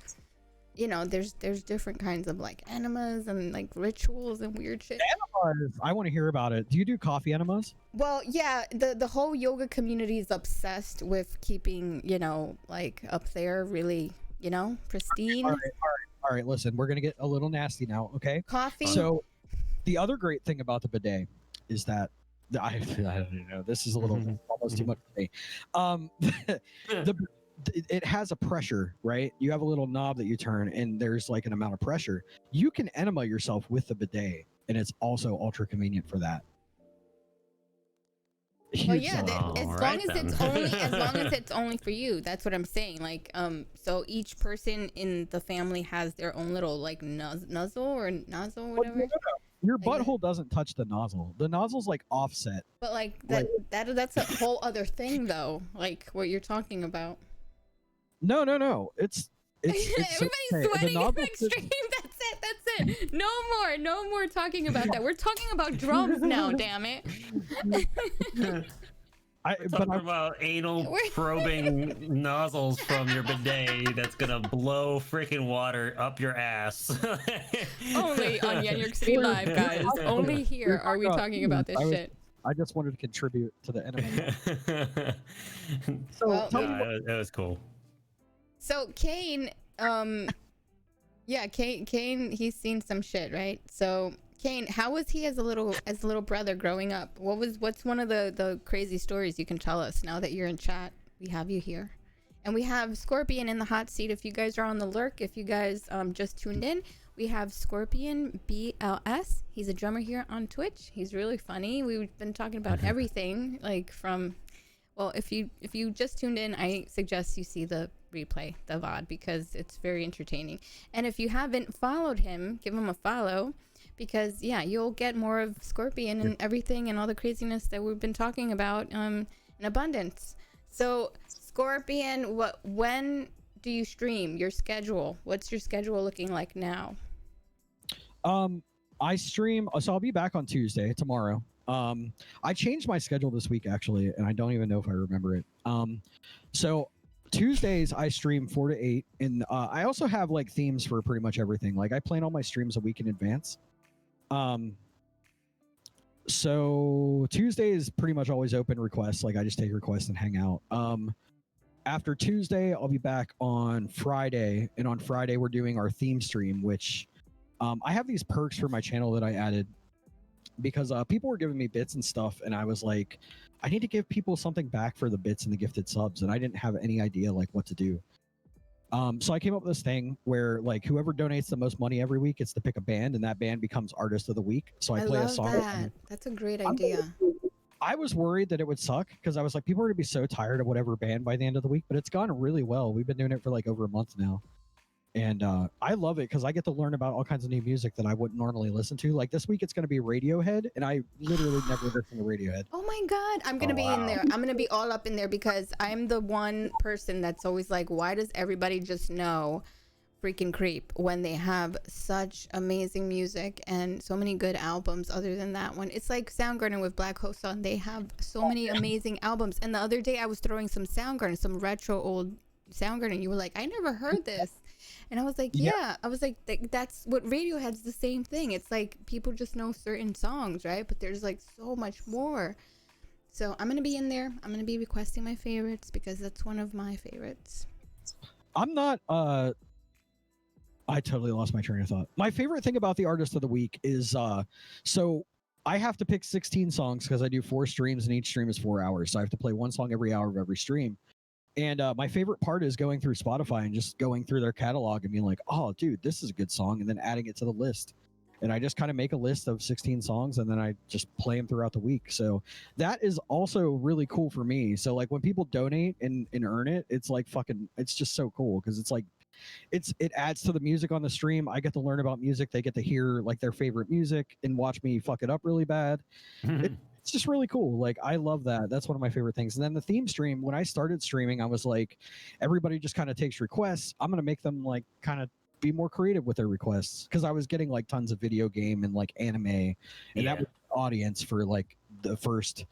you know, there's different kinds of like enemas and like rituals and weird shit. Enemas, I want to hear about it. Do you do coffee enemas? Well, yeah, the whole yoga community is obsessed with keeping, you know, like up there really, you know, pristine. All right, listen, we're going to get a little nasty now, okay? Coffee. So the other great thing about the bidet is that I don't know, this is a little almost too much for me. It has a pressure, right? You have a little knob that you turn and there's like an amount of pressure. You can enema yourself with the bidet, and it's also ultra convenient for that. Well, yeah, as long as it's only for you. That's what I'm saying. Like, so each person in the family has their own little like nozzle or whatever. No. Your butthole doesn't touch the nozzle. The nozzle's like offset. But like that's a whole other thing though. Like what you're talking about. No. It's everybody's sweating in extreme. That's it. No more talking about that. We're talking about drums now, damn it. We're talking about anal probing nozzles from your bidet that's gonna blow freaking water up your ass. Only on YenYorkCity Live, guys. Only here are we talking about this shit. I just wanted to contribute to the enemy. So it was cool. So Kane, Kane, he's seen some shit, right? So Kane, how was he as a little brother growing up? What's one of the crazy stories you can tell us now that you're in chat? We have you here, and we have Scorpion in the hot seat. If you guys are on the lurk, if you guys just tuned in, we have SkorpionBLS. He's a drummer here on Twitch. He's really funny. We've been talking about everything, like from. Well, if you just tuned in, I suggest you see the replay, the VOD, because it's very entertaining. And if you haven't followed him, give him a follow, because yeah, you'll get more of Scorpion and everything and all the craziness that we've been talking about in abundance. So, Scorpion, when do you stream? Your schedule? What's your schedule looking like now? I stream, so I'll be back on Tuesday, tomorrow. I changed my schedule this week actually, and I don't even know if I remember it. So Tuesdays I stream 4 to 8, and I also have like themes for pretty much everything. Like I plan all my streams a week in advance. So Tuesday is pretty much always open requests. Like I just take requests and hang out. After Tuesday, I'll be back on Friday, and on Friday we're doing our theme stream, which I have these perks for my channel that I added because people were giving me bits and stuff, and I was like, I need to give people something back for the bits and the gifted subs, and I didn't have any idea like what to do. So I came up with this thing where like whoever donates the most money every week gets to pick a band, and that band becomes artist of the week. So I play a song. That. That's a great idea. I was worried that it would suck because I was like, people are gonna be so tired of whatever band by the end of the week, but it's gone really well. We've been doing it for like over a month now. And I love it because I get to learn about all kinds of new music that I wouldn't normally listen to. Like this week, it's going to be Radiohead, and I literally never listen to Radiohead. Oh my God, I'm going to be in there. I'm going to be all up in there because I'm the one person that's always like, why does everybody just know freaking Creep when they have such amazing music and so many good albums other than that one? It's like Soundgarden with Black Hole Sun. They have so many amazing albums. And the other day I was throwing some Soundgarden, some retro old Soundgarden. You were like, I never heard this. And I was like, yeah. I was like, that's what Radiohead's the same thing. It's like people just know certain songs, right? But there's like so much more. So I'm going to be in there. I'm going to be requesting my favorites because that's one of my favorites. I'm not, I totally lost my train of thought. My favorite thing about the artist of the week is, so I have to pick 16 songs because I do 4 streams and each stream is 4 hours. So I have to play one song every hour of every stream. And my favorite part is going through Spotify and just going through their catalog and being like, oh, dude, this is a good song. And then adding it to the list. And I just kind of make a list of 16 songs and then I just play them throughout the week. So that is also really cool for me. So like when people donate and earn it, it's like fucking, it's just so cool because it's like, it adds to the music on the stream. I get to learn about music. They get to hear like their favorite music and watch me fuck it up really bad. It's just really cool. Like I love that. That's one of my favorite things. And then the theme stream, when I started streaming, I was like, everybody just kind of takes requests. I'm going to make them like kind of be more creative with their requests. Because I was getting like tons of video game and like anime. And that was the audience for like the first,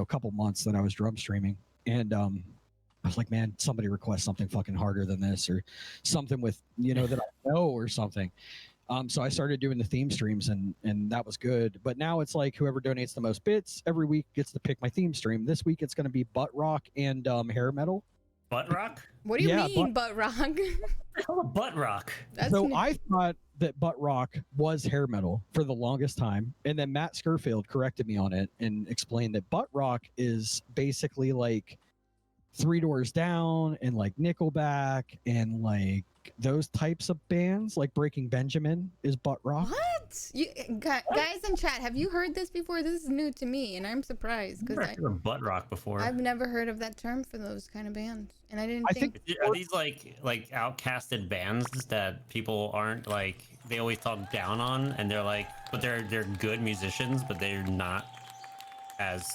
couple months that I was drum streaming. And I was like, man, somebody request something fucking harder than this or something with, that I know or something. So I started doing the theme streams and that was good. But now it's like whoever donates the most bits every week gets to pick my theme stream. This week it's going to be butt rock and hair metal. Butt rock? What do you mean butt rock? Butt rock. I thought that butt rock was hair metal for the longest time. And then Matt Skirfield corrected me on it and explained that butt rock is basically like Three Doors Down and like Nickelback and like those types of bands, like Breaking Benjamin is butt rock. What? Guys in chat, have you heard this before? This is new to me, and I'm surprised because I've heard butt rock before. I've never heard of that term for those kind of bands, and I didn't think. Are these like outcasted bands that people aren't like? They always talk down on, and they're like, but they're good musicians, but they're not as.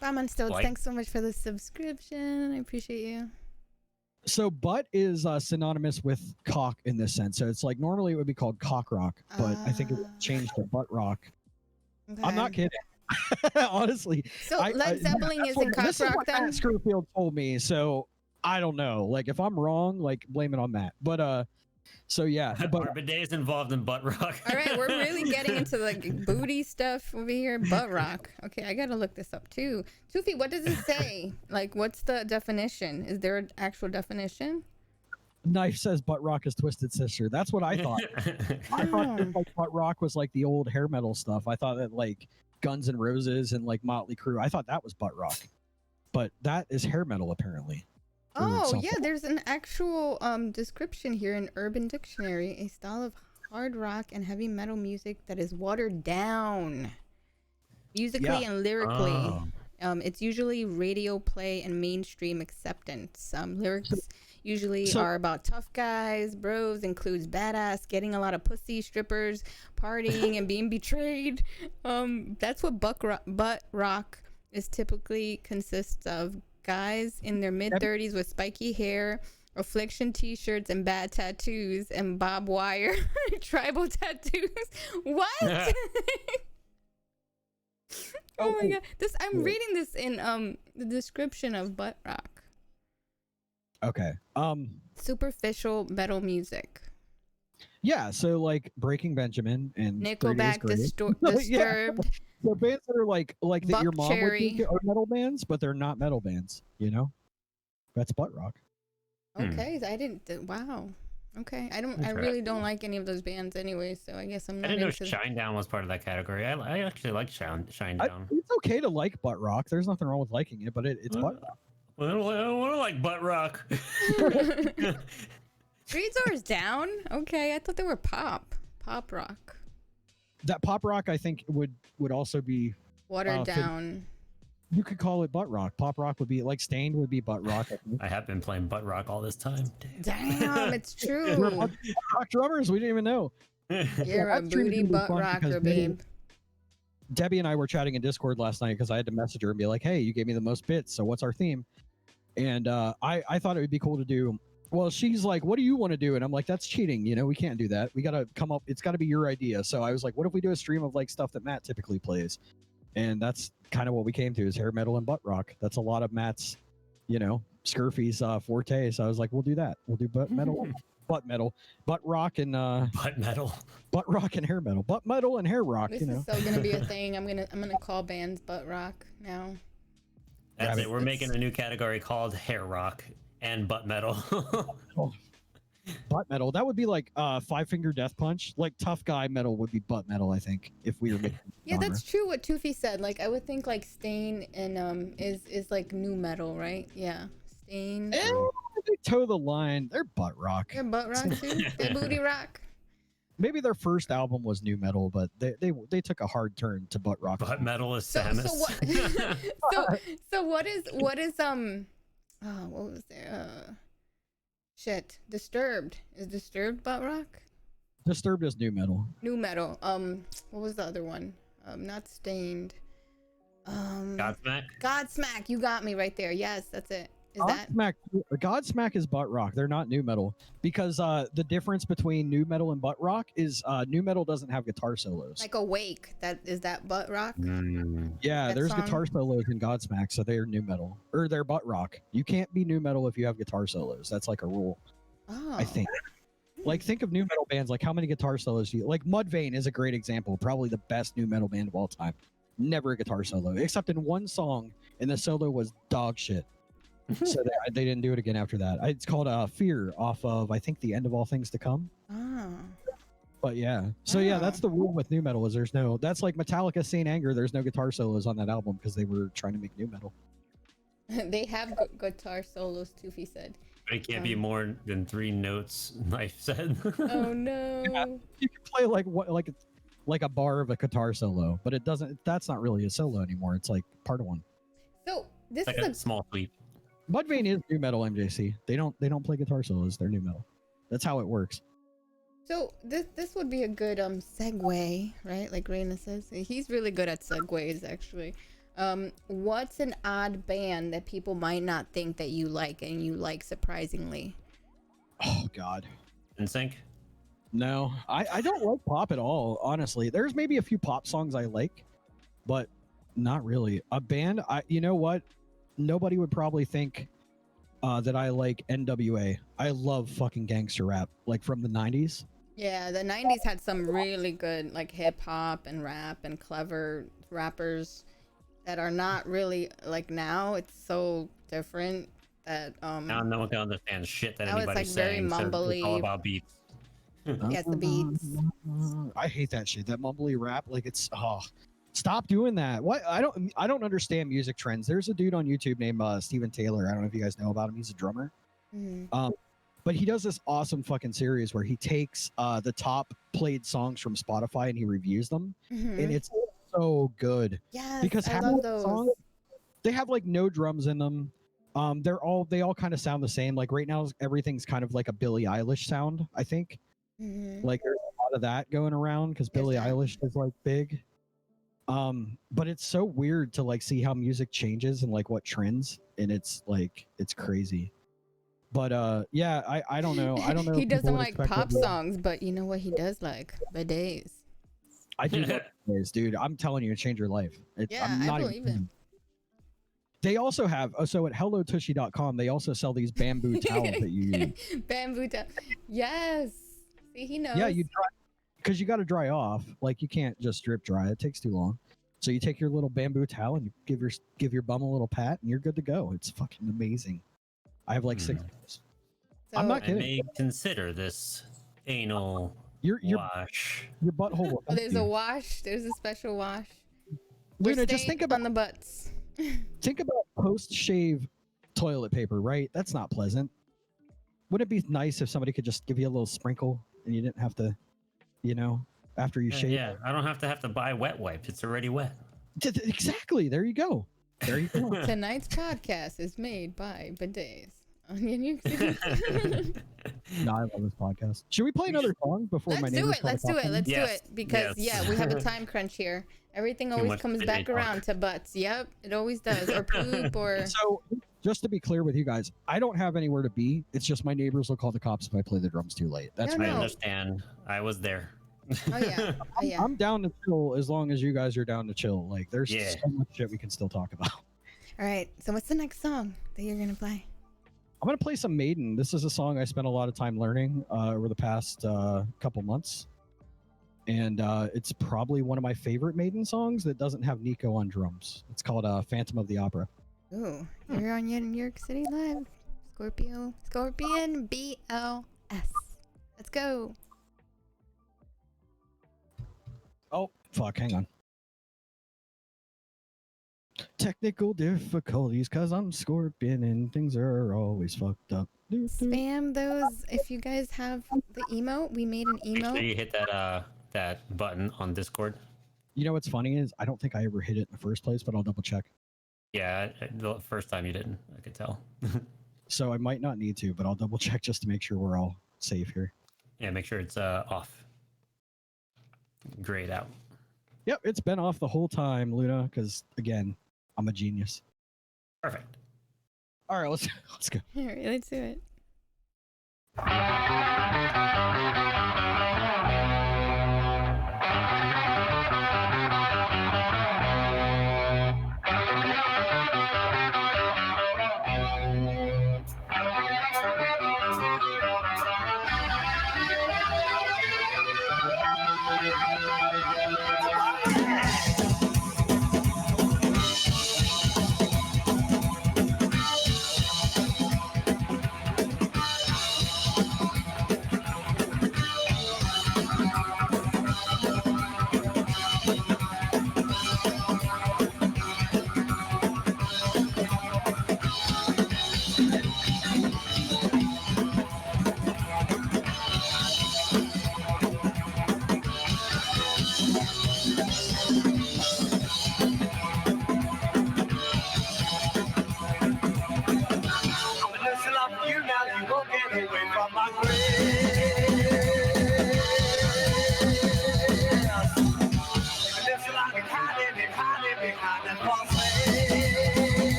Bauman Stones, thanks so much for the subscription. I appreciate you. So butt is synonymous with cock in this sense. So it's like normally it would be called cock rock, but I think it would change to butt rock. Okay. I'm not kidding. Honestly. So Led Zeppelin isn't cock rock then? Matt Screwfield told me, so I don't know. Like if I'm wrong, like blame it on Matt. But so yeah. But bidet is involved in butt rock. All right, we're really getting into like booty stuff over here. Butt rock. Okay, I gotta look this up too. Tufi, what does it say? Like, what's the definition? Is there an actual definition? Knife says butt rock is Twisted Sister. That's what I thought. I thought that, like, butt rock was like the old hair metal stuff. I thought that like Guns N' Roses and like Motley Crue. I thought that was butt rock, but that is hair metal apparently. Oh yeah, there's an actual description here in Urban Dictionary: a style of hard rock and heavy metal music that is watered down musically and lyrically. It's usually radio play and mainstream acceptance. Lyrics usually are about tough guys, bros, includes badass, getting a lot of pussy, strippers, partying, and being betrayed. That's what butt rock is typically consists of. guys in their mid-30s with spiky hair, affliction t-shirts, and bad tattoos, and barbed wire tribal tattoos. What? Oh my god! I'm reading this in the description of butt rock. Okay. Superficial metal music. Yeah, so like Breaking Benjamin and Nickelback, Disturbed. Yeah. So bands that are like that your mom would Buckcherry. think are metal bands, but they're not metal bands. You know, that's butt rock. Okay, I didn't. Wow. Okay, I really don't like any of those bands anyway, so I guess I'm I not didn't know into. Shinedown was part of that category. I actually like Shinedown. It's okay to like butt rock. There's nothing wrong with liking it, but it's butt rock. Well, I don't like butt rock. Three Doors Down. Okay, I thought they were pop rock, That pop rock, I think, would also be. watered down. You could call it butt rock. Pop rock would be like Stained would be butt rock. I think. I have been playing butt rock all this time. Damn, it's We're true. butt rock drummers. We didn't even know. You're a That's really booty butt fun rocker, because babe. Debbie and I were chatting in Discord last night because I had to message her and be like, "Hey, you gave me the most bits, so what's our theme?" And I thought it would be cool to do. Well, she's like, "What do you want to do?" And I'm like, "That's cheating. You know, we can't do that. We got to come up. It's got to be your idea." So I was like, "What if we do a stream of like stuff that Matt typically plays?" And that's kind of what we came to is hair metal and butt rock. That's a lot of Matt's, Scurfy's forte. So I was like, "We'll do that. We'll do butt metal, butt rock, and Butt metal. butt rock and hair metal, butt metal and hair rock." This is so gonna be a thing. I'm gonna call bands butt rock now. That's Yeah, it. We're making a new category called hair rock and butt metal. Butt metal. That would be like Five Finger Death Punch. Like tough guy metal would be butt metal, I think, if we were making Yeah, genre. that's true. What Toofy said. Like I would think like Stain and is like new metal, right? Yeah, Stain. They toe the line. They're butt rock. They're butt rock too. They're booty rock. Maybe their first album was new metal, but they took a hard turn to butt rock. Butt metal is So Samus. so what is what was there? Shit. Disturbed. Is Disturbed butt rock? Disturbed is new metal. New metal. What was the other one? Not Stained. Godsmack. Godsmack. You got me right there. Yes, that's it. Is that Godsmack is butt rock. They're not new metal because the difference between new metal and butt rock is new metal doesn't have guitar solos. like Awake? That butt rock? Yeah, that there's song? guitar solos in Godsmack, so they're new metal or they're butt rock. You can't be new metal if you have guitar solos. That's like a rule, Oh. I think. Like think of new metal bands. Like how many guitar solos do you like? Mudvayne is a great example. Probably the best new metal band of all time. Never a guitar solo, except in one song, and the solo was dog shit. So they didn't do it again after that. It's called Fear off of I think The End of All Things to Come. Oh. But yeah, so yeah, that's the rule with new metal is there's no. That's like Metallica, Saint Anger. There's no guitar solos on that album because they were trying to make new metal. They have guitar solos, Toofy said. But it can't be more than 3 notes. Knife said. Oh no. You can play like a bar of a guitar solo, but it doesn't. That's not really a solo anymore. It's like part of one. So this Like is a small sweep. Mudvayne is new metal, MJC. They don't play guitar solos. They're new metal. That's how it works. So this would be a good segue, right? Like Raina says, he's really good at segues actually. What's an odd band that people might not think that you like and you like surprisingly? Oh God. NSYNC. No, I don't like pop at all, honestly. There's maybe a few pop songs I like, but not really. A band, you know what? Nobody would probably think that I like NWA. I love fucking gangster rap, like from the 90s. Yeah, the 90s had some really good like hip hop and rap and clever rappers that are not really like now. It's so different that Now no one can understand shit that Now it's, anybody's like, very saying. So mumbly. it's all about beats. yes, the beats. I hate that shit. That mumbly rap, like it's stop doing that. What I don't understand music trends. There's a dude on YouTube named Steven Taylor. I don't know if you guys know about him. He's a drummer. Mhm. But he does this awesome fucking series where he takes the top played songs from Spotify and he reviews them, Mhm. and it's so good Yes, because I half love of the those. songs they have like no drums in them. They all kind of sound the same. Like right now, everything's kind of like a Billie Eilish sound. I think Mhm. like there's a lot of that going around because There's Billie that. Eilish is like big. But it's so weird to like see how music changes and like what trends, and it's crazy. But yeah, I don't know. I don't know. He if people doesn't would like expect pop it to- songs, but you know what he does like? Bidets. I do love bidets, dude. I'm telling you, it changed your life. Yeah, I'm not I believe it. They also have so at hellotushy.com they also sell these bamboo towels that you use. Bamboo towel. Yes. See, he knows. Yeah, you dry because you got to dry off. Like you can't just drip dry; it takes too long. So you take your little bamboo towel and you give your bum a little pat, and you're good to go. It's fucking amazing. I have like 6 of those. I'm not I kidding. may consider this anal Your wash. your butthole. Will Oh, there's a you. wash. There's a special wash. Luna, We're just staying think about on the butts. post shave toilet paper, right? That's not pleasant. Wouldn't it be nice if somebody could just give you a little sprinkle and you didn't have to, after you shave? Yeah, I don't have to buy wet wipe. It's already wet. Exactly. There you go. There you go. Tonight's podcast is made by bidets on YenYorkCity. No, I love this podcast. Should we play another song before my Let's do neighbors it. call Let's the do cops it. on Let's me? do Yes. it because Yes. yeah, we have a time crunch here. Everything always much comes bidet back talk. around to butts. Yep, it always does. Or poop or So, just to be clear with you guys, I don't have anywhere to be. It's just my neighbors will call the cops if I play the drums too late. That's No, I no. understand. I was there. oh yeah, oh yeah. I'm down to chill as long as you guys are down to chill. Like, there's Yeah. so much shit we can still talk about. All right. So what's the next song that you're gonna play? I'm gonna play some Maiden. This is a song I spent a lot of time learning over the past couple months, and it's probably one of my favorite Maiden songs that doesn't have Nico on drums. It's called "Phantom of the Opera." Ooh, you're on YenYorkCity Live. SkorpionBLS. Let's go. Oh fuck! Hang on. Technical difficulties, cause I'm Scorpion and things are always fucked up. Spam those if you guys have the emote. We made an Make sure emote. you hit that button on Discord. You know what's funny is I don't think I ever hit it in the first place, but I'll double check. Yeah, the first time you didn't, I could tell. So I might not need to, but I'll double check just to make sure we're all safe here. Yeah, make sure it's off. Grayed out. Yep, it's been off the whole time, Luna, because again, I'm a genius. Perfect. All right, let's go. All right, let's do it.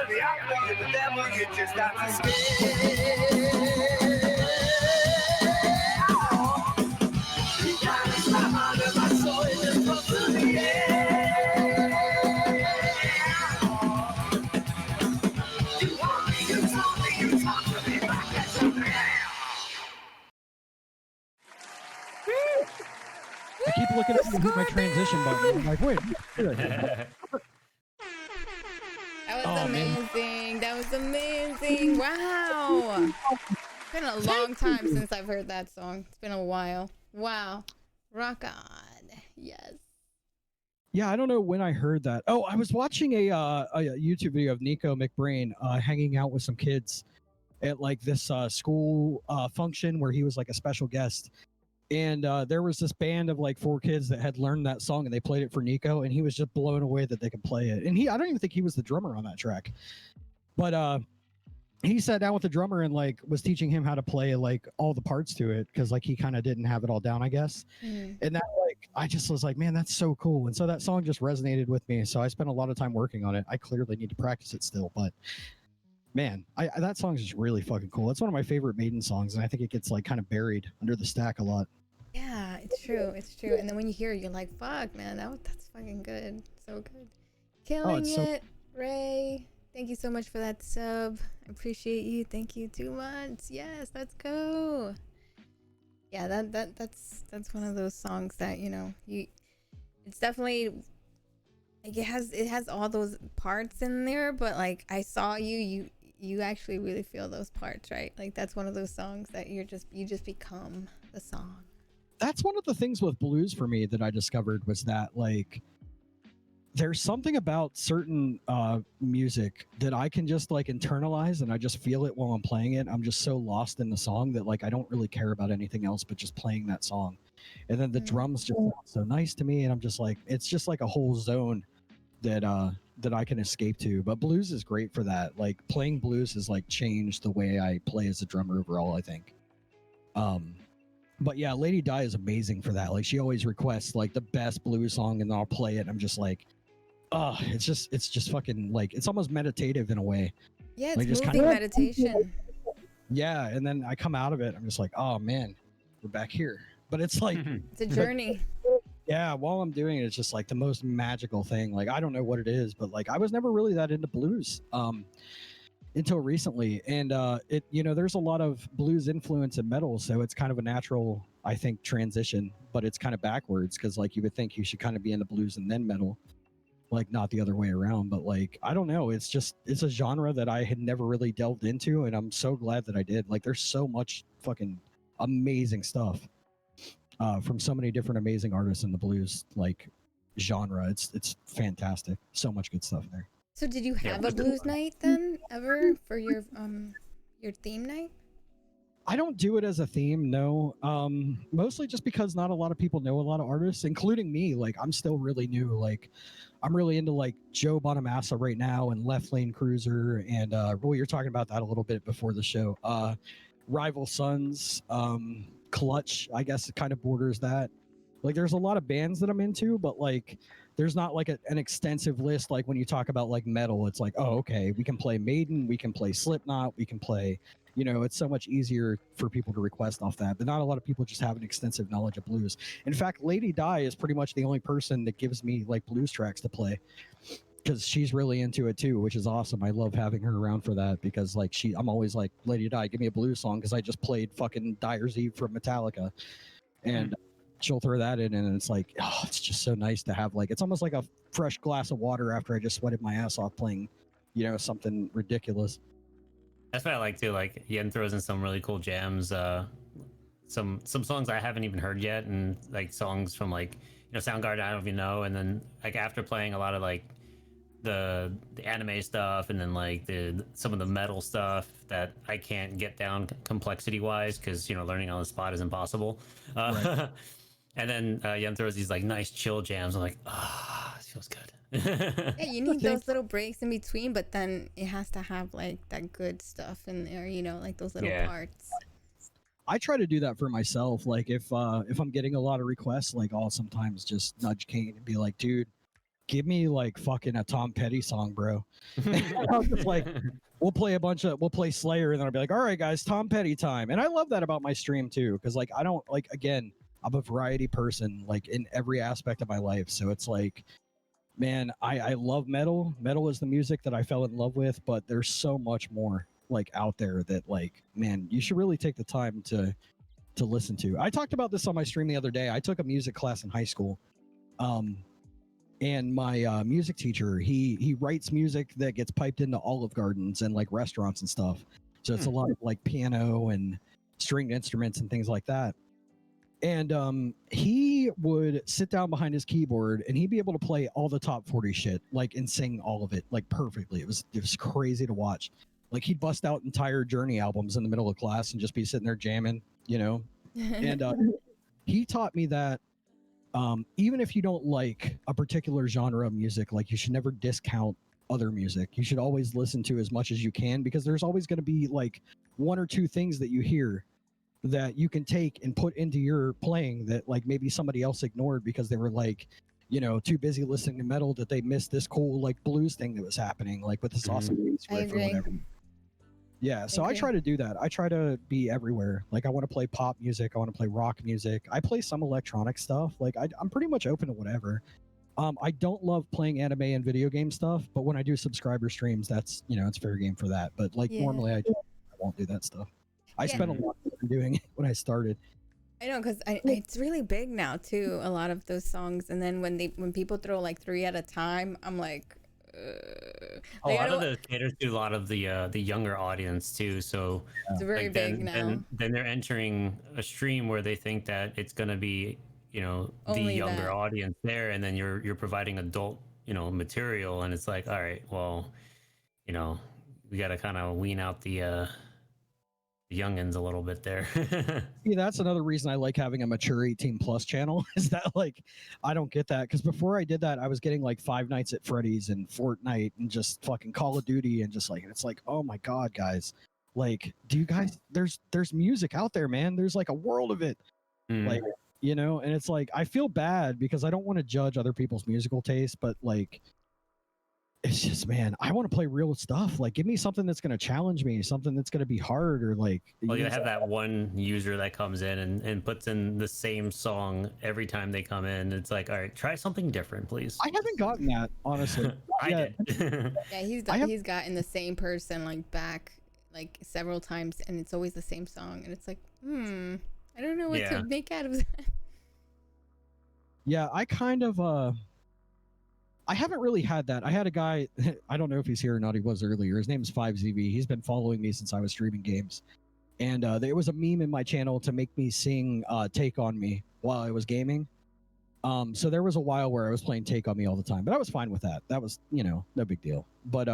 of the apple, you're the devil, you just got to stay. You gotta stop under my soul, it just goes to the air. You want me, you told me, you talk to me like that's something. I keep looking at my transition button. I'm like, wait. That was amazing. That was amazing. Wow. It's been a long time since I've heard that song. It's been a while. Wow. Rock on. Yes. Yeah, I don't know when I heard that. Oh, I was watching a YouTube video of Nico McBrain hanging out with some kids at like this school function where he was like a special guest. And there was this band of like 4 kids that had learned that song and they played it for Nico, and he was just blown away that they could play it. And I don't even think he was the drummer on that track. But he sat down with the drummer and like was teaching him how to play like all the parts to it, because like he kind of didn't have it all down, I guess. And that like I just was like, man, that's so cool. And so that song just resonated with me. So I spent a lot of time working on it. I clearly need to practice it still, but man, that song is just really fucking cool. It's one of my favorite Maiden songs, and I think it gets like kind of buried under the stack a lot. Yeah, it's true. It's true. And then when you hear it, you're like, fuck, man, that's fucking good. So good. Killing it, Ray. Thank you so much for that sub. I appreciate you. Thank you 2 months. Yes, let's go. Yeah, that's one of those songs that, you know, it's definitely like it has all those parts in there, but like I saw you actually really feel those parts, right? Like that's one of those songs that you just become the song. That's one of the things with blues for me that I discovered, was that like there's something about certain music that I can just like internalize, and I just feel it while I'm playing it. I'm just so lost in the song that like I don't really care about anything else but just playing that song. And then the drums just sound so nice to me, and I'm just like, it's just like a whole zone that I can escape to. But blues is great for that. Like playing blues has like changed the way I play as a drummer overall, I think. But yeah, Lady Di is amazing for that. Like she always requests like the best blues song, and then I'll play it. I'm just like, oh, it's just fucking like, it's almost meditative in a way. Yeah, it's like, just moving meditation. Yeah, and then I come out of it, I'm just like, oh man, we're back here. But it's like it's a journey. Yeah, while I'm doing it, it's just like the most magical thing. Like I don't know what it is, but like I was never really that into blues until recently. And it, you know, there's a lot of blues influence in metal, so it's kind of a natural, I think, transition, but it's kind of backwards, because like you would think you should kind of be into blues and then metal, like not the other way around. But like I don't know, it's a genre that I had never really delved into, and I'm so glad that I did. Like there's so much fucking amazing stuff from so many different amazing artists in the blues like genre. It's fantastic. So much good stuff there. So did you have a blues night then ever for your theme night? I don't do it as a theme, no. Mostly just because not a lot of people know a lot of artists, including me. Like I'm still really new. Like I'm really into like Joe Bonamassa right now, and Left Lane Cruiser, and Roy, you're talking about that a little bit before the show. Rival Sons, Clutch, I guess it kind of borders that. Like there's a lot of bands that I'm into, but like there's not like an extensive list. Like when you talk about like metal, it's like, oh, okay, we can play Maiden, we can play Slipknot, we can play, you know, it's so much easier for people to request off that. But not a lot of people just have an extensive knowledge of blues. In fact, Lady Di is pretty much the only person that gives me like blues tracks to play, because she's really into it too, which is awesome. I love having her around for that, because like I'm always like, Lady Di, give me a blues song, because I just played fucking Dyer's Eve from Metallica, and she'll throw that in, and it's like, oh, it's just so nice to have, like, it's almost like a fresh glass of water after I just sweated my ass off playing, you know, something ridiculous. That's what I like too. Like Yen throws in some really cool jams, some songs I haven't even heard yet, and like songs from like, you know, Soundgarden I don't even know, and then like after playing a lot of like the anime stuff, and then like some of the metal stuff that I can't get down complexity wise, because you know learning on the spot is impossible. Right. And then Yen throws these like nice chill jams. I'm like, it feels good. Yeah, you need those little breaks in between, but then it has to have like that good stuff in there, you know, like those little parts. I try to do that for myself. Like if I'm getting a lot of requests, like I'll sometimes just nudge Kane and be like, dude, give me like fucking a Tom Petty song, bro. I was just like, we'll play Slayer, and then I'll be like, all right, guys, Tom Petty time. And I love that about my stream too, because like I don't like, again, I'm a variety person, like in every aspect of my life. So it's like, man, I love metal. Metal is the music that I fell in love with, but there's so much more like out there that like, man, you should really take the time to listen to. I talked about this on my stream the other day. I took a music class in high school. And my music teacher, he writes music that gets piped into Olive Gardens and like restaurants and stuff. So it's a lot of like piano and stringed instruments and things like that. And he would sit down behind his keyboard and he'd be able to play all the top 40 shit, like, and sing all of it like perfectly. It was crazy to watch. Like he'd bust out entire Journey albums in the middle of class and just be sitting there jamming, you know. And he taught me that even if you don't like a particular genre of music, like you should never discount other music. You should always listen to as much as you can, because there's always going to be like one or two things that you hear that you can take and put into your playing that like maybe somebody else ignored because they were like, you know, too busy listening to metal that they missed this cool like blues thing that was happening, like with this awesome bass riff or whatever. Yeah, so I try to do that. I try to be everywhere. Like I want to play pop music, I want to play rock music. I play some electronic stuff. Like I'm pretty much open to whatever. I don't love playing anime and video game stuff, but when I do subscriber streams, that's, you know, it's fair game for that. But like normally I won't do that stuff. I spent a lot of time doing it when I started. I know, because it's really big now too, a lot of those songs. And then when people throw like 3 at a time, I'm like, a lot of those caters to a lot of the younger audience too. So it's very like, big now. Then they're entering a stream where they think that it's gonna be, you know, only the younger audience there, and then you're providing adult, you know, material, and it's like, all right, well, you know, we got to kind of wean out the youngins a little bit there. See, that's another reason I like having a mature 18 plus channel, is that like I don't get that, because before I did that I was getting like Five Nights at Freddy's and Fortnite and just fucking Call of Duty, and just like, it's like, oh my god, guys, like, do you guys, there's music out there, man, there's like a world of it. Like, you know, and it's like I feel bad because I don't want to judge other people's musical taste, but like it's just, man, I want to play real stuff. Like, give me something that's going to challenge me, something that's going to be hard, or like. Well, you have that one user that comes in and puts in the same song every time they come in. It's like, all right, try something different, please. I haven't gotten that, honestly. I did. Yeah, he's gotten the same person like back like several times, and it's always the same song, and it's like, I don't know what to make out of that. Yeah, I kind of I haven't really had that. I had a guy, I don't know if he's here or not, he was earlier. His name is 5ZV. He's been following me since I was streaming games. And there was a meme in my channel to make me sing Take On Me while I was gaming. So there was a while where I was playing Take On Me all the time, but I was fine with that. That was, you know, no big deal. But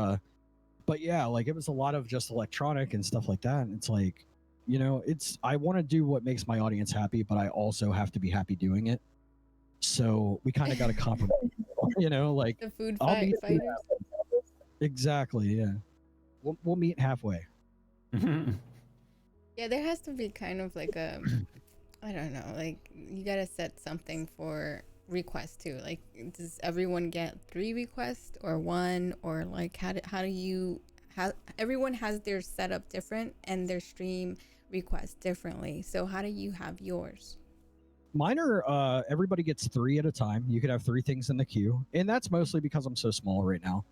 yeah, like it was a lot of just electronic and stuff like that. And it's like, you know, I want to do what makes my audience happy, but I also have to be happy doing it. So we kind of got to compromise, you know, like the food fighters. Exactly. Yeah. We'll meet halfway. Yeah. There has to be kind of like a, I don't know, like you got to set something for requests too. Like, does everyone get 3 requests or 1, or like, how everyone has their setup different and their stream requests differently. So how do you have yours? Mine are everybody gets 3 at a time. You could have 3 things in the queue, and that's mostly because I'm so small right now.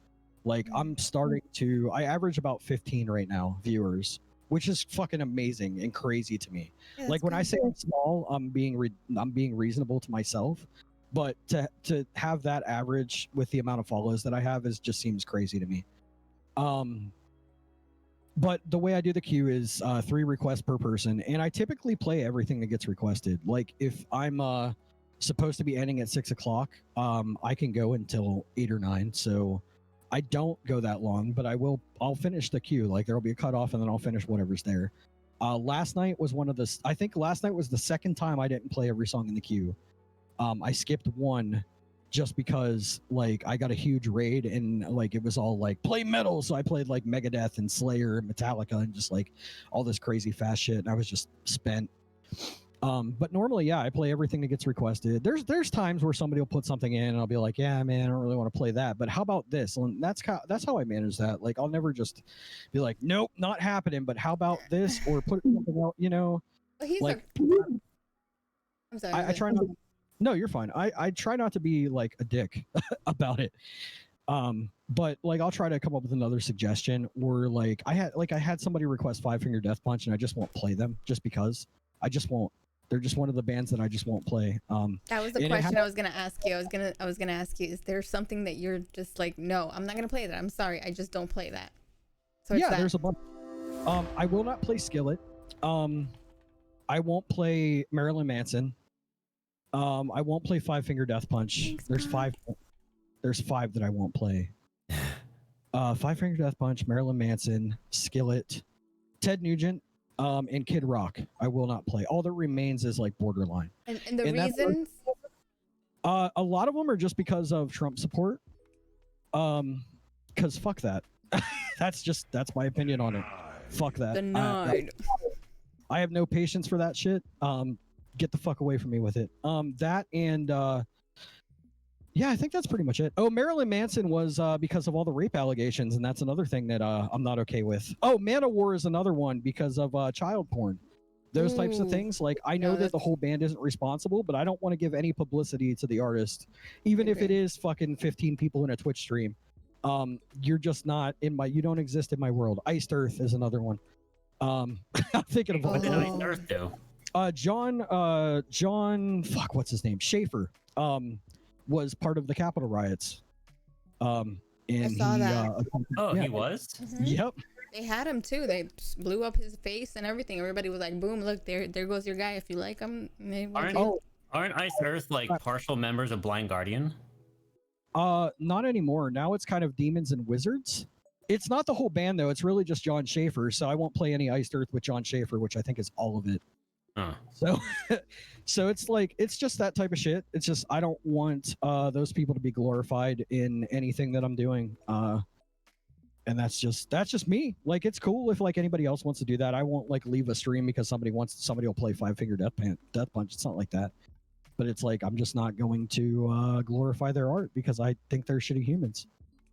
Like I'm starting to, I average about 15 right now viewers, which is fucking amazing and crazy to me. Yeah, like when I say I'm small, I'm being reasonable to myself, but to have that average with the amount of follows that I have just seems crazy to me. But the way I do the queue is 3 requests per person, and I typically play everything that gets requested. Like if I'm supposed to be ending at 6 o'clock, I can go until 8 or 9. So I don't go that long, but I'll finish the queue. Like there'll be a cutoff, and then I'll finish whatever's there. Last night was I think last night was the second time I didn't play every song in the queue. I skipped 1. Just because like I got a huge raid and like it was all like play metal, so I played like Megadeth and Slayer and Metallica and just like all this crazy fast shit, and I was just spent. But normally, yeah, I play everything that gets requested. There's times where somebody will put something in, and I'll be like, yeah, man, I don't really want to play that. But how about this? And that's how I manage that. Like, I'll never just be like, nope, not happening. But how about this? Or put something out, you know? Well, he's Like, I'm sorry. I try not. No, you're fine. I try not to be like a dick about it. But like I'll try to come up with another suggestion, or like I had somebody request Five Finger Death Punch, and I just won't play them just because I just won't. They're just one of the bands that I just won't play. That was the question I was gonna ask you. I was gonna ask you, is there something that you're just like, no, I'm not gonna play that. I'm sorry, I just don't play that. So yeah, there's a bunch. I will not play Skillet. I won't play Marilyn Manson. I won't play Five Finger Death Punch. Thanks, There's Mom. five that I won't play. Five Finger Death Punch, Marilyn Manson, Skillet, Ted Nugent, and Kid Rock. I will not play. All that remains is like Borderline. And the And that's- reasons? A lot of them are just because of Trump support. Because fuck that. That's my opinion on it. Fuck that. Denied. I have no patience for that shit. Get the fuck away from me with it. That and yeah, I think that's pretty much it. Oh, Marilyn Manson was because of all the rape allegations, and that's another thing that I'm not okay with. Oh, Manowar is another one because of child porn. Those types of Ooh. things. Like I know No, that the that's- whole band isn't responsible, but I don't want to give any publicity to the artist, even if it Okay. is fucking 15 people in a Twitch stream. You're just not in my. You don't exist in my world. Iced Earth is another one. I'm thinking of all What did Oh. Ice Earth do? John, fuck, what's his name? Schaefer, was part of the Capitol riots. And saw he, that. Oh, yeah. he was? Mhm. Yep. They had him too. They blew up his face and everything. Everybody was like, "Boom! Look, there goes your guy. If you like him, maybe." Aren't Ice Earth like partial members of Blind Guardian? Not anymore. Now it's kind of Demons and Wizards. It's not the whole band though. It's really just John Schaefer. So I won't play any Iced Earth with John Schaefer, which I think is all of it. Huh. So, so it's like it's just that type of shit. It's just I don't want those people to be glorified in anything that I'm doing. And that's just me. Like it's cool if like anybody else wants to do that. I won't like leave a stream because somebody will play Five Finger Death Punch. It's not like that. But it's like I'm just not going to glorify their art because I think they're shitty humans.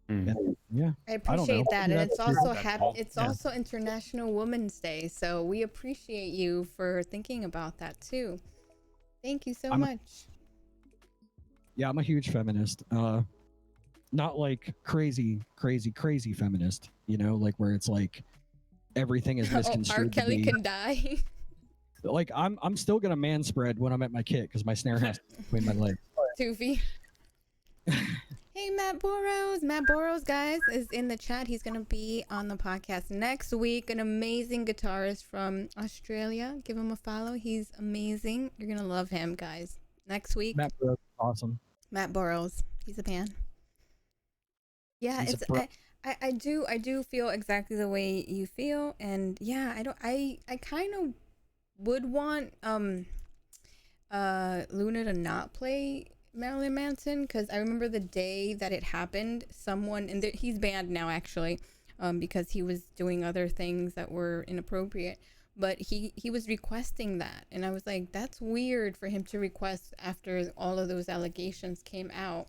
Hmm. And, yeah. I don't know. appreciate that, and That's it's also That's cool. it's Yeah. also International Women's Day, so we appreciate you for thinking about that too. Thank you so I'm- much. Yeah, I'm a huge feminist. Not like crazy feminist, you know, like where it's like everything is Oh, R. misconstrued. to Kelly be- can die. Like I'm still gonna man spread when I'm at my kit because my snare has to be between my legs. Toofy. Hey, Matt Boros. Matt Boros, guys, is in the chat. He's going to be on the podcast next week. An amazing guitarist from Australia. Give him a follow. He's amazing. You're going to love him, guys. Next week, Matt Burrows is awesome. Matt Boros. He's a fan. Yeah, He's a it's pro. I do feel exactly the way you feel, and yeah, I kind of would want Luna to not play Marilyn Manson, because I remember the day that it happened, someone, and he's banned now actually, because he was doing other things that were inappropriate, but he was requesting that, and I was like, that's weird for him to request after all of those allegations came out.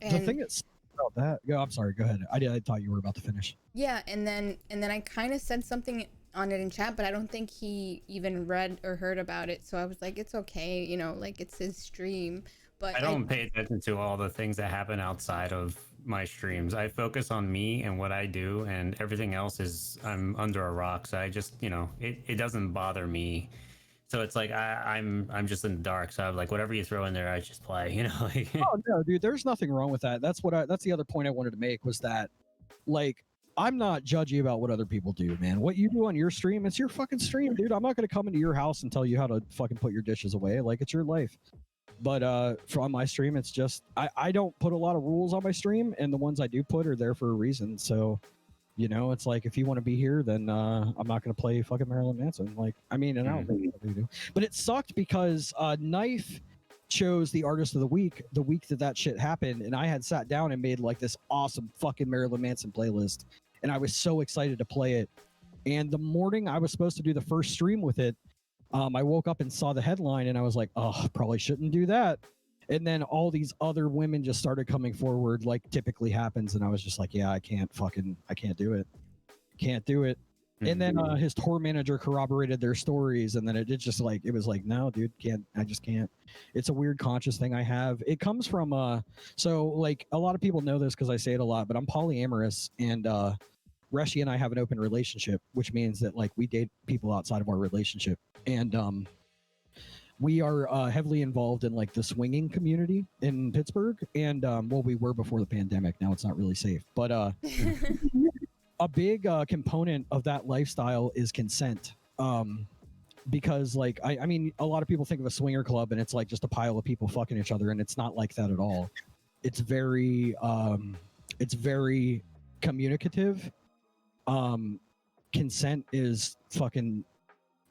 The thing that's about that. Go. I'm sorry. Go ahead. I thought you were about to finish. Yeah, and then I kind of said something on it in chat, but I don't think he even read or heard about it, so I was like, it's okay, you know, like it's his stream. But I don't pay attention to all the things that happen outside of my streams. I focus on me and what I do, and everything else is I'm under a rock. So I just, you know, it doesn't bother me. So it's like I'm just in the dark. So I'm like, whatever you throw in there, I just play. You know, like, Oh no, dude. There's nothing wrong with that. That's the other point I wanted to make was that, like, I'm not judgy about what other people do, man. What you do on your stream, it's your fucking stream, dude. I'm not gonna come into your house and tell you how to fucking put your dishes away. Like, it's your life. But from my stream, it's just I don't put a lot of rules on my stream, and the ones I do put are there for a reason. So, you know, it's like if you want to be here, then I'm not gonna play fucking Marilyn Manson. Like, I mean, and I don't think you do. But it sucked because Knife chose the artist of the week that shit happened, and I had sat down and made like this awesome fucking Marilyn Manson playlist, and I was so excited to play it. And the morning I was supposed to do the first stream with it, I woke up and saw the headline and I was like, oh, probably shouldn't do that. And then all these other women just started coming forward, like typically happens. And I was just like, yeah, I can't do it. Can't do it. And then his tour manager corroborated their stories. And then it just like, it was like, no, dude, I just can't. It's a weird conscious thing I have. It comes from, so like a lot of people know this because I say it a lot, but I'm polyamorous, and Reshi and I have an open relationship, which means that like we date people outside of our relationship. And we are heavily involved in like the swinging community in Pittsburgh. And well, we were before the pandemic. Now it's not really safe. But a big component of that lifestyle is consent. Because like, I mean, a lot of people think of a swinger club and it's like just a pile of people fucking each other. And it's not like that at all. It's very communicative. Consent is fucking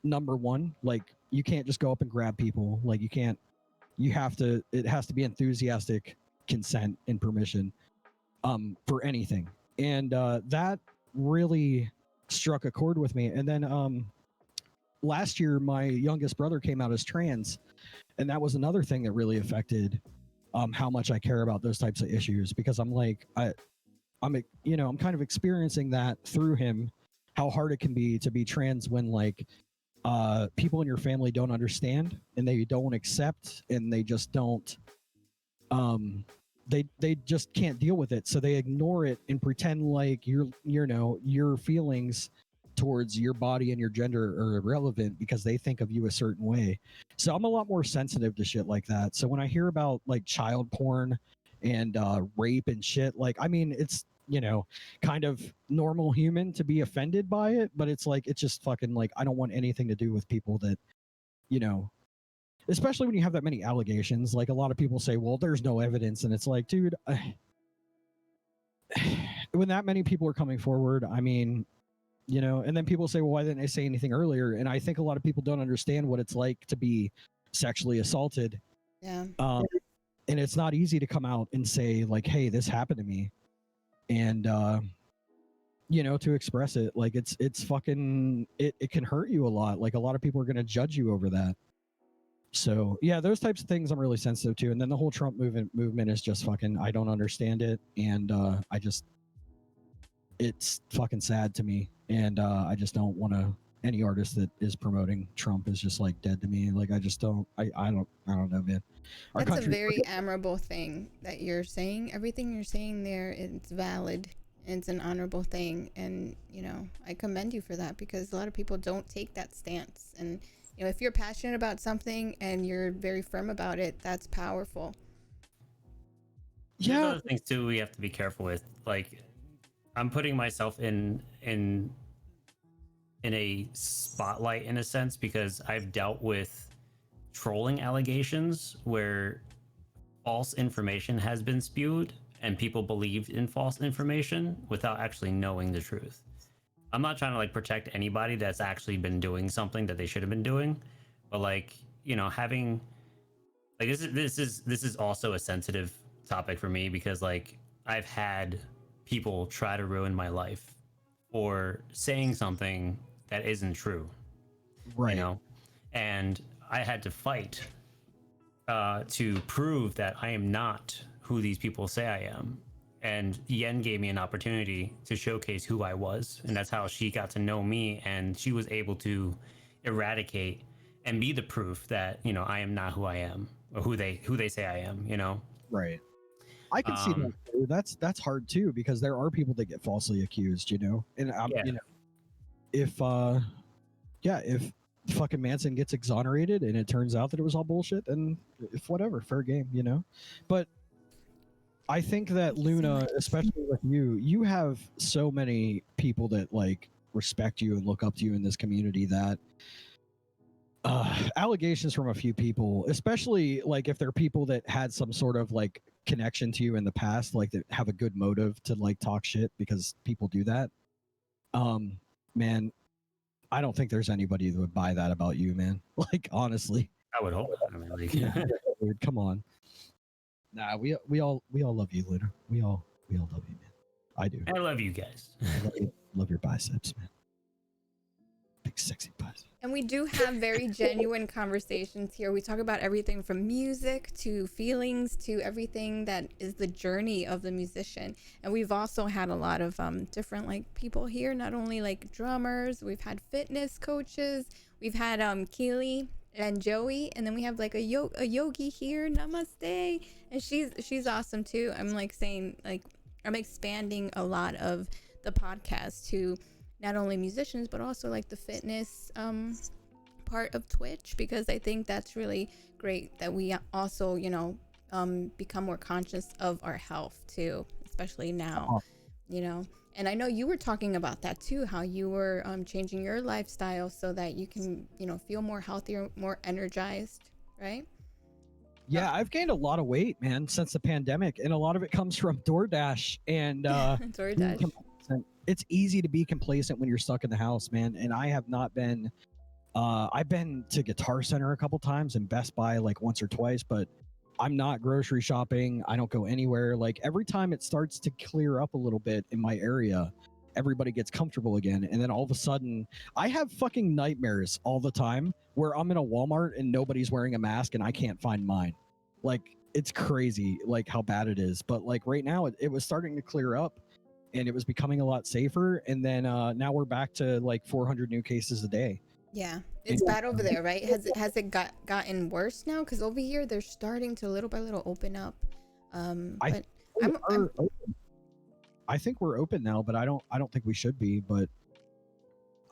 number one. Like, you can't just go up and grab people. Like, it has to be enthusiastic consent and permission for anything. And that really struck a chord with me. And then last year my youngest brother came out as trans, and that was another thing that really affected how much I care about those types of issues, because I'm like, I'm kind of experiencing that through him, how hard it can be to be trans when like people in your family don't understand and they don't accept, and they just don't they just can't deal with it, so they ignore it and pretend like your feelings towards your body and your gender are irrelevant because they think of you a certain way. So I'm a lot more sensitive to shit like that. So when I hear about like child porn and rape and shit, like, I mean, it's kind of normal human to be offended by it, but it's like, it's just fucking like, I don't want anything to do with people that, especially when you have that many allegations. Like, a lot of people say, well, there's no evidence, and it's like, dude, when that many people are coming forward, I mean, and then people say, well, why didn't I say anything earlier? And I think a lot of people don't understand what it's like to be sexually assaulted. Yeah. And it's not easy to come out and say like, hey, this happened to me. And, to express it, like, it's fucking, it can hurt you a lot. Like, a lot of people are going to judge you over that. So yeah, those types of things I'm really sensitive to. And then the whole Trump movement is just fucking, I don't understand it. And it's fucking sad to me. And I just don't want to, any artist that is promoting Trump is just like dead to me. Like, I just don't, I don't know, man. That's a very admirable thing that you're saying. Everything you're saying there, it's valid. It's an honorable thing. And, I commend you for that, because a lot of people don't take that stance. And, if you're passionate about something and you're very firm about it, that's powerful. Yeah. There's other things too we have to be careful with. Like, I'm putting myself in a spotlight in a sense, because I've dealt with trolling allegations where false information has been spewed and people believed in false information without actually knowing the truth. I'm not trying to like protect anybody that's actually been doing something that they should have been doing, but like, having like, this is also a sensitive topic for me, because like, I've had people try to ruin my life for saying something that isn't true, right? And I had to fight to prove that I am not who these people say I am. And Yen gave me an opportunity to showcase who I was, and that's how she got to know me, and she was able to eradicate and be the proof that I am not who I am, or who they say I am. Right. I can see that too. That's hard too, because there are people that get falsely accused, and if fucking Manson gets exonerated and it turns out that it was all bullshit, then if whatever, fair game, But I think that Luna, especially with you have so many people that like respect you and look up to you in this community that allegations from a few people, especially like if they're people that had some sort of like connection to you in the past, like that have a good motive to like talk shit, because people do that. Man, I don't think there's anybody that would buy that about you, man. Like, honestly, I would hope. I mean, like, dude, come on. Nah, we all love you, Luna. We all love you, man. I do. I love you guys. Love your biceps, man. big sexy butt. And we do have very genuine conversations here. We talk about everything from music to feelings to everything that is the journey of the musician. And we've also had a lot of different like people here, not only like drummers, we've had fitness coaches, we've had Keely and Joey, and then we have like a yogi here, namaste, and she's awesome too. I'm like saying like I'm expanding a lot of the podcast to not only musicians but also like the fitness part of Twitch, because I think that's really great that we also, you know, become more conscious of our health too, especially now, you know. And I know you were talking about that too, how you were changing your lifestyle so that you can, you know, feel more healthier, more energized, right? Yeah, I've gained a lot of weight, man, since the pandemic, and a lot of it comes from DoorDash and DoorDash. it's easy to be complacent when you're stuck in the house, man. And I have not been. I've been to Guitar Center a couple times and Best Buy like once or twice, but I'm not grocery shopping. I don't go anywhere. Like every time it starts to clear up a little bit in my area, everybody gets comfortable again, and then all of a sudden, I have fucking nightmares all the time where I'm in a Walmart and nobody's wearing a mask and I can't find mine. Like it's crazy, like how bad it is. But like right now, it was starting to clear up. And it was becoming a lot safer, and then now we're back to like 400 new cases a day. Yeah, it's bad over there, right? Has it gotten worse now? Because over here they're starting to little by little open up. But I think we're open now, but I don't think we should be. But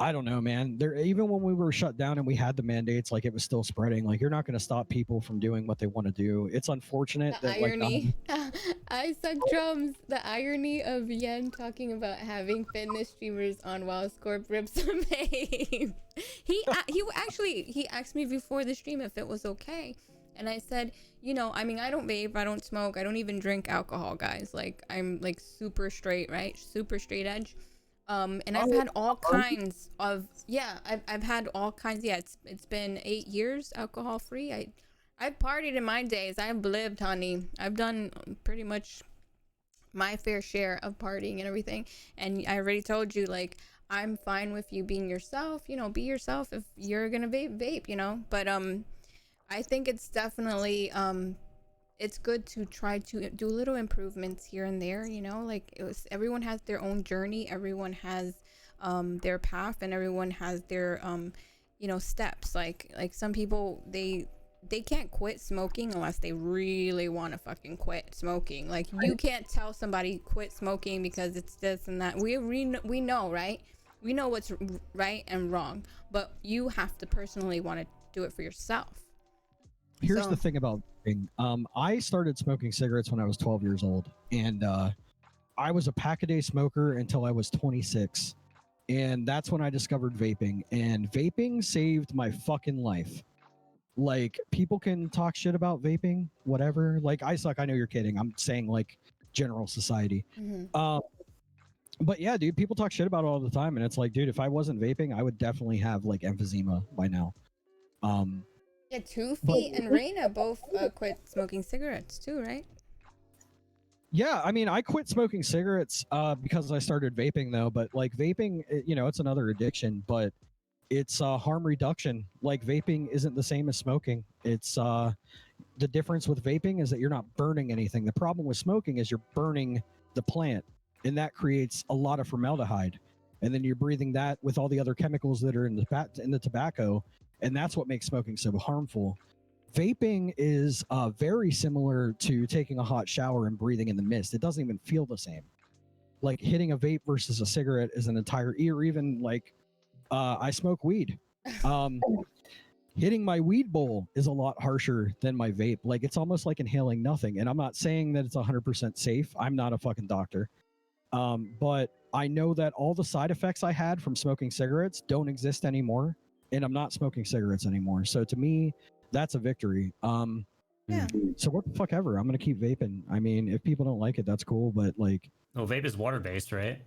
I don't know, man. There, even when we were shut down and we had the mandates, like it was still spreading. Like you're not going to stop people from doing what they want to do. It's unfortunate the that irony. Like, I suck drums. The irony of Yen talking about having fitness streamers on while Scorp rips a vape. He asked me before the stream if it was okay, and I said, you know, I mean, I don't vape, I don't smoke, I don't even drink alcohol, guys. Like I'm like super straight, right? Super straight edge. And I've had all kinds of, I've had all kinds. Yeah, it's been 8 years alcohol free. I've partied in my days. I've lived, honey. I've done pretty much my fair share of partying and everything. And I already told you, like, I'm fine with you being yourself, you know, be yourself. If you're gonna vape, you know. But I think it's definitely it's good to try to do little improvements here and there, you know, like everyone has their own journey, everyone has their path, and everyone has their you know, steps. Like some people, they can't quit smoking unless they really want to fucking quit smoking. Like you can't tell somebody quit smoking because it's this and that. We know, right? We know what's right and wrong, but you have to personally want to do it for yourself. Here's the thing about vaping. I started smoking cigarettes when I was 12 years old, and I was a pack-a-day smoker until I was 26, and that's when I discovered vaping, and vaping saved my fucking life. Like, people can talk shit about vaping, whatever. Like, I suck. I know you're kidding. I'm saying, like, general society. Mm-hmm. But yeah, dude, people talk shit about it all the time, and it's like, dude, if I wasn't vaping, I would definitely have, like, emphysema by now. Yeah, Toofy and Reina both quit smoking cigarettes too, right? Yeah, I mean, I quit smoking cigarettes because I started vaping, though. But like vaping, you know, it's another addiction, but it's harm reduction. Like vaping isn't the same as smoking. It's the difference with vaping is that you're not burning anything. The problem with smoking is you're burning the plant, and that creates a lot of formaldehyde, and then you're breathing that with all the other chemicals that are in the tobacco. And that's what makes smoking so harmful. Vaping is very similar to taking a hot shower and breathing in the mist. It doesn't even feel the same. Like hitting a vape versus a cigarette is an entire, or even like I smoke weed. Hitting my weed bowl is a lot harsher than my vape. Like it's almost like inhaling nothing. And I'm not saying that it's 100% safe. I'm not a fucking doctor. But I know that all the side effects I had from smoking cigarettes don't exist anymore. And I'm not smoking cigarettes anymore. So to me, that's a victory. Yeah. So what the fuck ever. I'm gonna keep vaping. I mean, if people don't like it, that's cool. But like, vape is water based, right?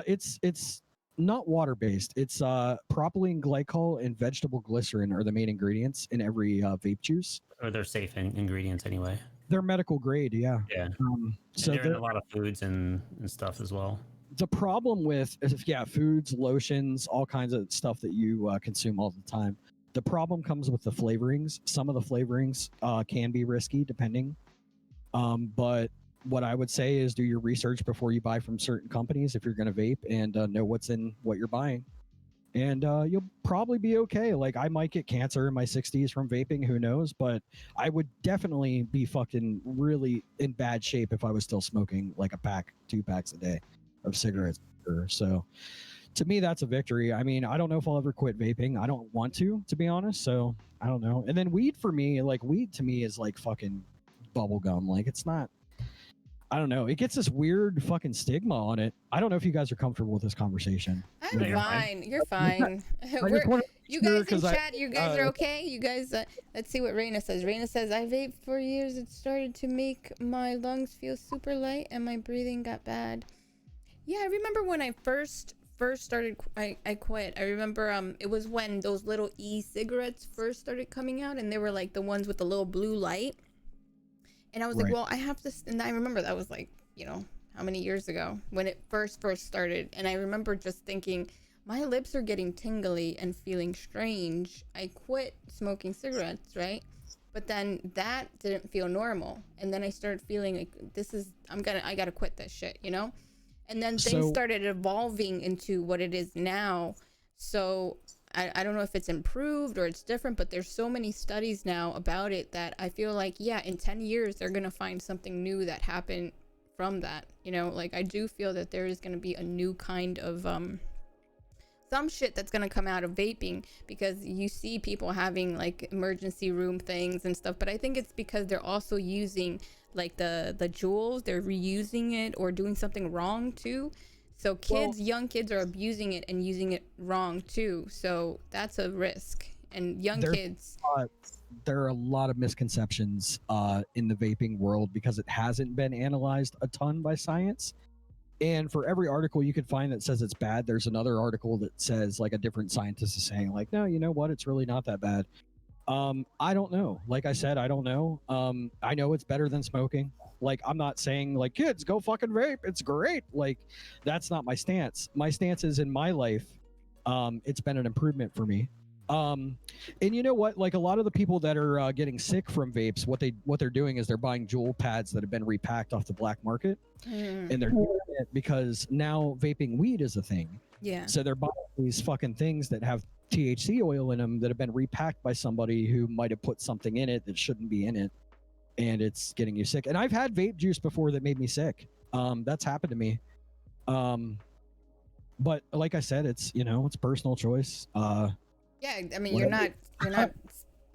It's not water based. It's propylene glycol and vegetable glycerin are the main ingredients in every vape juice. Or they're safe ingredients anyway. They're medical grade, yeah. Yeah. So they're in a lot of foods and stuff as well. the problem with foods, lotions, all kinds of stuff that you consume all the time. The problem comes with the flavorings. Some of the flavorings can be risky depending. But what I would say is do your research before you buy from certain companies if you're going to vape, and know what's in what you're buying. And you'll probably be okay. Like, I might get cancer in my 60s from vaping, who knows? But I would definitely be fucking really in bad shape if I was still smoking like a pack, 2 packs a day of cigarettes. So to me, that's a victory. I mean, I don't know if I'll ever quit vaping. I don't want to be honest. So I don't know. And then weed for me, like, weed to me is like fucking bubble gum. Like, it's not, I don't know. It gets this weird fucking stigma on it. I don't know if you guys are comfortable with this conversation. I'm fine. You're fine. You guys in chat, you guys are okay? You guys, let's see what Raina says. Raina says, I vaped for years. It started to make my lungs feel super light and my breathing got bad. Yeah, I remember when I first started, I quit. I remember it was when those little e-cigarettes first started coming out, and they were like the ones with the little blue light. And I was like, well, I have to, and I remember that was like, you know, how many years ago when it first started. And I remember just thinking, my lips are getting tingly and feeling strange. I quit smoking cigarettes, right? But then that didn't feel normal. And then I started feeling like I gotta quit this shit, you know? And then things started evolving into what it is now. So I don't know if it's improved or it's different, but there's so many studies now about it that I feel like, yeah, in 10 years, they're going to find something new that happened from that. You know, like, I do feel that there is going to be a new kind of, some shit that's going to come out of vaping, because you see people having like emergency room things and stuff, but I think it's because they're also using like the jewels, they're reusing it or doing something wrong too. So young kids are abusing it and using it wrong too. So that's a risk. And kids. There are a lot of misconceptions in the vaping world because it hasn't been analyzed a ton by science. And for every article you could find that says it's bad, there's another article that says, like, a different scientist is saying, like, no, you know what? It's really not that bad. I don't know. Like I said, I don't know. I know it's better than smoking. Like, I'm not saying, like, kids, go fucking vape. It's great. Like, that's not my stance. My stance is, in my life, it's been an improvement for me. And you know what? Like, a lot of the people that are getting sick from vapes, what they're doing is they're buying jewel pads that have been repacked off the black market, and they're doing it because now vaping weed is a thing. Yeah. So they're buying these fucking things that have THC oil in them that have been repacked by somebody who might have put something in it that shouldn't be in it, and it's getting you sick. And I've had vape juice before that made me sick. That's happened to me. But like I said, it's, you know, it's personal choice. Yeah, I mean, you're not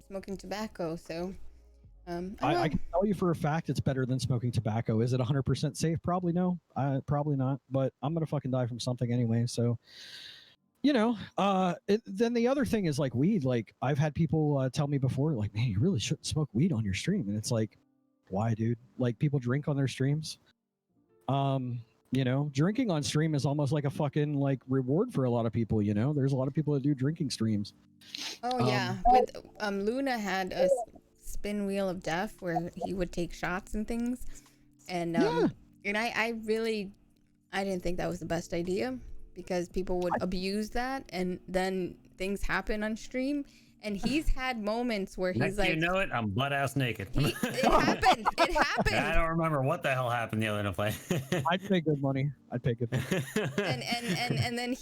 smoking tobacco, so I can tell you for a fact it's better than smoking tobacco. Is it 100% safe? Probably no. Probably not. But I'm gonna fucking die from something anyway. So, you know. Then the other thing is, like, weed. Like, I've had people tell me before, like, man, you really shouldn't smoke weed on your stream. And it's like, why, dude? Like, people drink on their streams. You know, drinking on stream is almost like a fucking, like, reward for a lot of people. You know, there's a lot of people that do drinking streams. Oh yeah, with Luna had a spin wheel of death where he would take shots and things, and I didn't think that was the best idea, because people would abuse that, and then things happen on stream. And he's had moments where he's like, you know it, I'm butt ass naked. It happened. It happened. I don't remember what the hell happened the other night. I'd pay good money. I'd pay good money. And then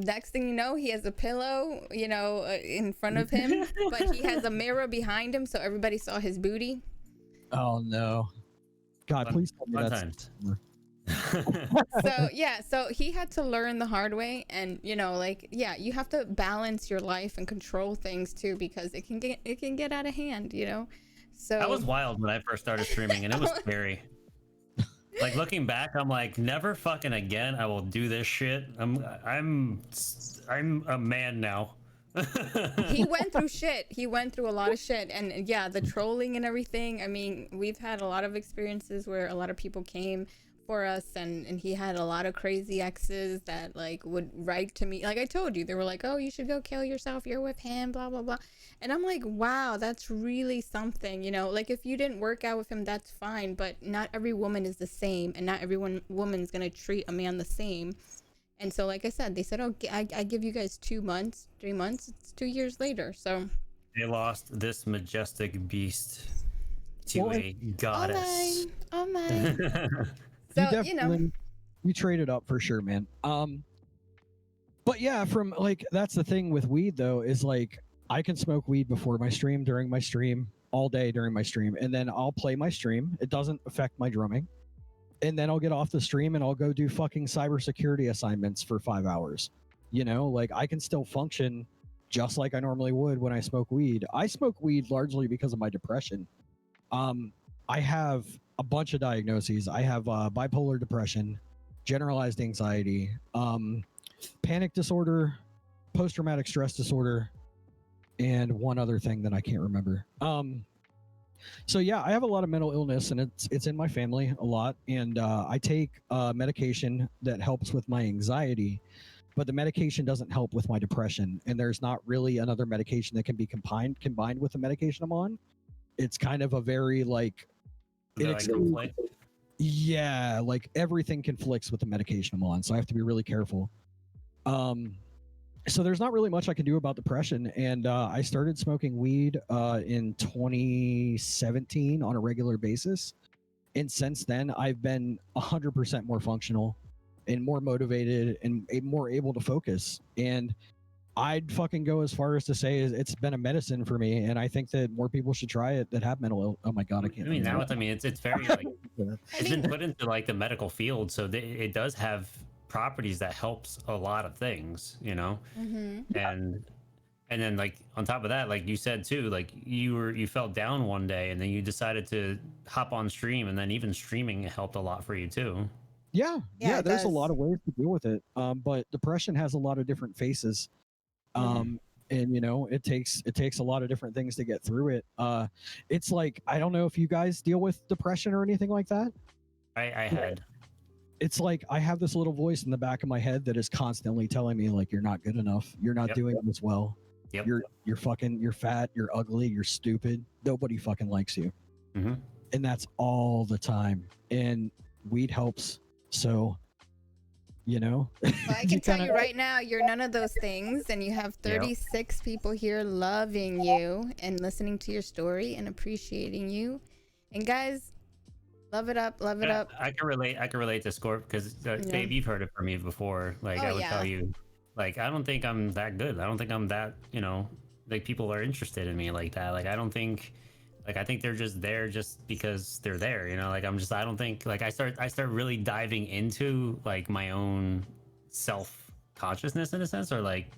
next thing you know, he has a pillow, you know, in front of him, but he has a mirror behind him, so everybody saw his booty. Oh no, God, please tell me that's. So he had to learn the hard way, and, you know, like, yeah, you have to balance your life and control things too, because it can get out of hand, you know. So that was wild when I first started streaming, and it was scary. Like, looking back, I'm like, never fucking again. I will do this shit. I'm a man now. He went through shit. He went through a lot of shit, and yeah, the trolling and everything. I mean, we've had a lot of experiences where a lot of people came for us, and he had a lot of crazy exes that like would write to me, like I told you, they were like, oh, you should go kill yourself, you're with him, blah blah blah. And I'm like, wow, that's really something, you know, like if you didn't work out with him, that's fine, but not every woman is the same, and not every woman's gonna treat a man the same. And so like I said, they said, oh, I give you guys 2 months, 3 months, it's 2 years later. So they lost this majestic beast to Well, a goddess. oh my. You So, definitely you traded up for sure, man. But yeah, from like that's the thing with weed though, is like I can smoke weed before my stream, during my stream, all day during my stream, and then I'll play my stream. It doesn't affect my drumming. And then I'll get off the stream and I'll go do fucking cybersecurity assignments for 5 hours. You know, like I can still function just like I normally would when I smoke weed. I smoke weed largely because of my depression. I have a bunch of diagnoses. I have bipolar depression, generalized anxiety, panic disorder, post-traumatic stress disorder, and one other thing that I can't remember. So yeah, I have a lot of mental illness, and it's in my family a lot. And I take medication that helps with my anxiety, but the medication doesn't help with my depression. And there's not really another medication that can be combined with the medication I'm on. It's kind of a very like, yeah, like everything conflicts with the medication I'm on, so I have to be really careful. So there's not really much I can do about depression, and I started smoking weed in 2017 on a regular basis, and since then I've been 100% more functional and more motivated and more able to focus. And I'd fucking go as far as to say it's been a medicine for me, and I think that more people should try it that have mental. Oh my god, I can't. I mean, it's very like it's been put into like the medical field, so it does have properties that helps a lot of things, you know. Mm-hmm. And then like on top of that, like you said too, like you felt down one day, and then you decided to hop on stream, and then even streaming helped a lot for you too. Yeah, there's does. a lot of ways to deal with it, but depression has a lot of different faces. And you know, it takes a lot of different things to get through it. It's like, I don't know if you guys deal with depression or anything like that. I had. It's like I have this little voice in the back of my head that is constantly telling me like, you're not good enough, you're not doing this well, you're fat, you're ugly, you're stupid, nobody fucking likes you. Mm-hmm. And that's all the time, and weed helps. So you know, well, I can tell you right now, you're none of those things, and you have 36 people here loving you and listening to your story and appreciating you. And guys, love it up. I can relate to Scorp, because Dave, you've heard it from me before. Like I would tell you, like, I don't think I'm that good. I don't think I'm that, you know, like people are interested in me like that. Like I don't think, like I think they're just there just because they're there, you know. Like I don't think, like I start really diving into like my own self consciousness in a sense, or like,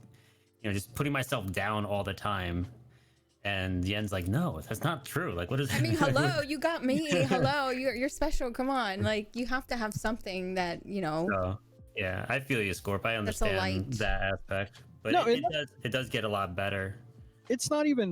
you know, just putting myself down all the time. And Yen's like, no, that's not true. Like, what is? I mean, hello, you got me. Hello, you're special. Come on, like you have to have something that, you know. So, yeah, I feel you, Scorp. I understand that aspect, but no, it does get a lot better. It's not even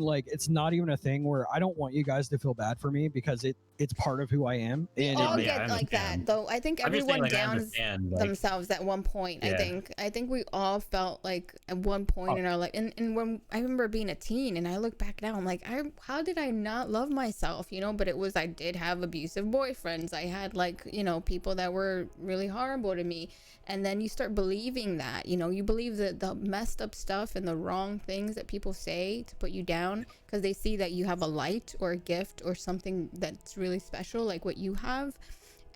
a thing where I don't want you guys to feel bad for me, because it's part of who I am. And all get like that though. I think everyone downs themselves at one point. Yeah. I think we all felt like at one point in our life, and when I remember being a teen and I look back now, I'm like, how did I not love myself, you know? But it was, I did have abusive boyfriends, I had like, you know, people that were really horrible to me. And then you start believing that, you know, you believe that the messed up stuff and the wrong things that people say to put you down, because they see that you have a light or a gift or something that's really special, like what you have.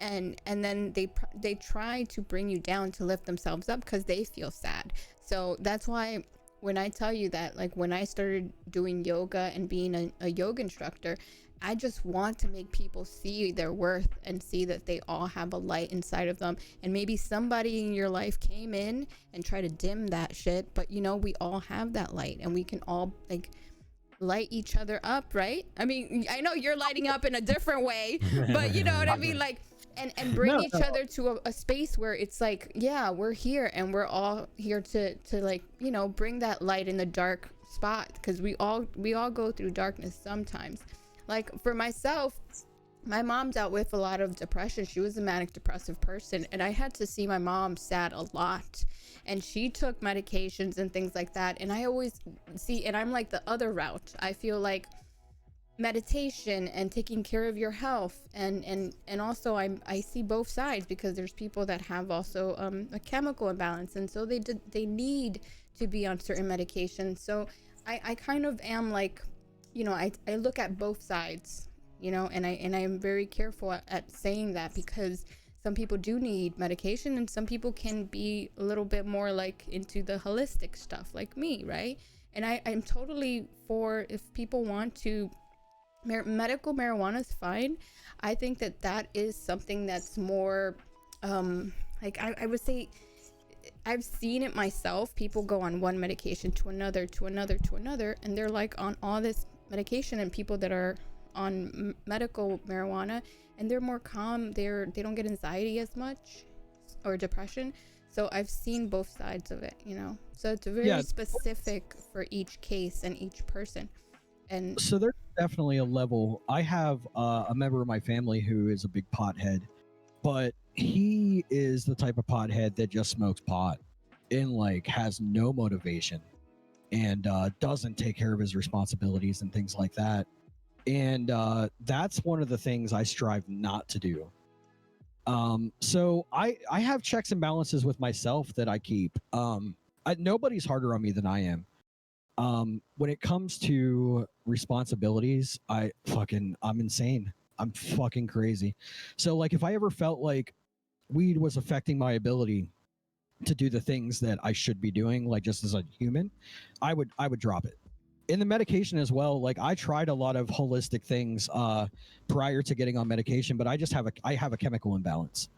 And then they try to bring you down to lift themselves up because they feel sad. So that's why when I tell you that, like when I started doing yoga and being a yoga instructor, I just want to make people see their worth and see that they all have a light inside of them. And maybe somebody in your life came in and tried to dim that shit, but you know, we all have that light, and we can all like light each other up, right? I mean, I know you're lighting up in a different way, but you know what I mean? Like, and bring each other to a space where it's like, yeah, we're here and we're all here to like, you know, bring that light in the dark spot, because we all go through darkness sometimes. Like for myself, my mom dealt with a lot of depression. She was a manic depressive person, and I had to see my mom sad a lot, and she took medications and things like that. And I always see, and I'm like the other route. I feel like meditation and taking care of your health, and also I see both sides, because there's people that have also a chemical imbalance, and so they need to be on certain medications. So I kind of am like, you know, I look at both sides, you know, and I am very careful at saying that, because some people do need medication, and some people can be a little bit more like into the holistic stuff like me, right? And I'm totally for, if people want to, medical marijuana is fine. I think that is something that's more like I would say, I've seen it myself. People go on one medication to another, and they're like on all this medication, and people that are on medical marijuana, and they're more calm, they don't get anxiety as much, or depression. So I've seen both sides of it, you know. So it's very specific for each case and each person. And so there's definitely a level. I have a member of my family who is a big pothead, but he is the type of pothead that just smokes pot and like has no motivation, and doesn't take care of his responsibilities and things like that. And that's one of the things I strive not to do. So I have checks and balances with myself that I keep. Nobody's harder on me than I am. When it comes to responsibilities, I'm insane. I'm fucking crazy. So like, if I ever felt like weed was affecting my ability to do the things that I should be doing, like just as a human, I would drop it. In the medication as well, like I tried a lot of holistic things prior to getting on medication, but I have a chemical imbalance.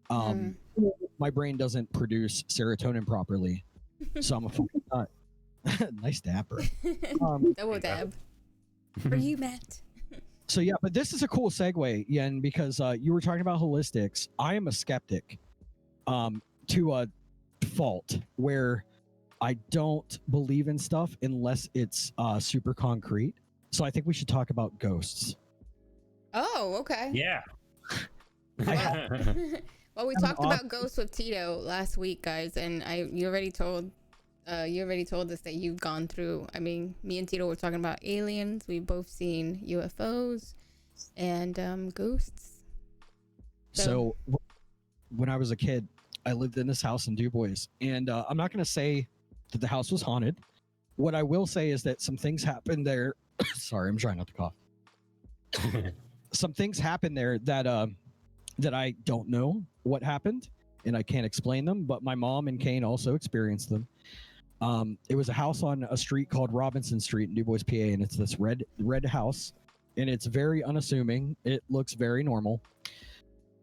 My brain doesn't produce serotonin properly, so I'm a fucking nut. Nice dapper. Double dab for you, Matt. So yeah, but this is a cool segue, Yen, because you were talking about holistics. I am a skeptic to a fault, where I don't believe in stuff unless it's super concrete. So I think we should talk about ghosts. Oh, okay. Yeah. Well, we talked about ghosts with Tito last week, guys, and you already told us that you've gone through. I mean, me and Tito were talking about aliens. We've both seen UFOs and ghosts. So when I was a kid, I lived in this house in Du Bois, and I'm not going to say that the house was haunted. What I will say is that some things happened there. Sorry, I'm trying not to cough. Some things happened there that I don't know what happened, and I can't explain them, but my mom and Kane also experienced them. It was a house on a street called Robinson Street in Du Bois, PA, and it's this red house, and it's very unassuming. It looks very normal.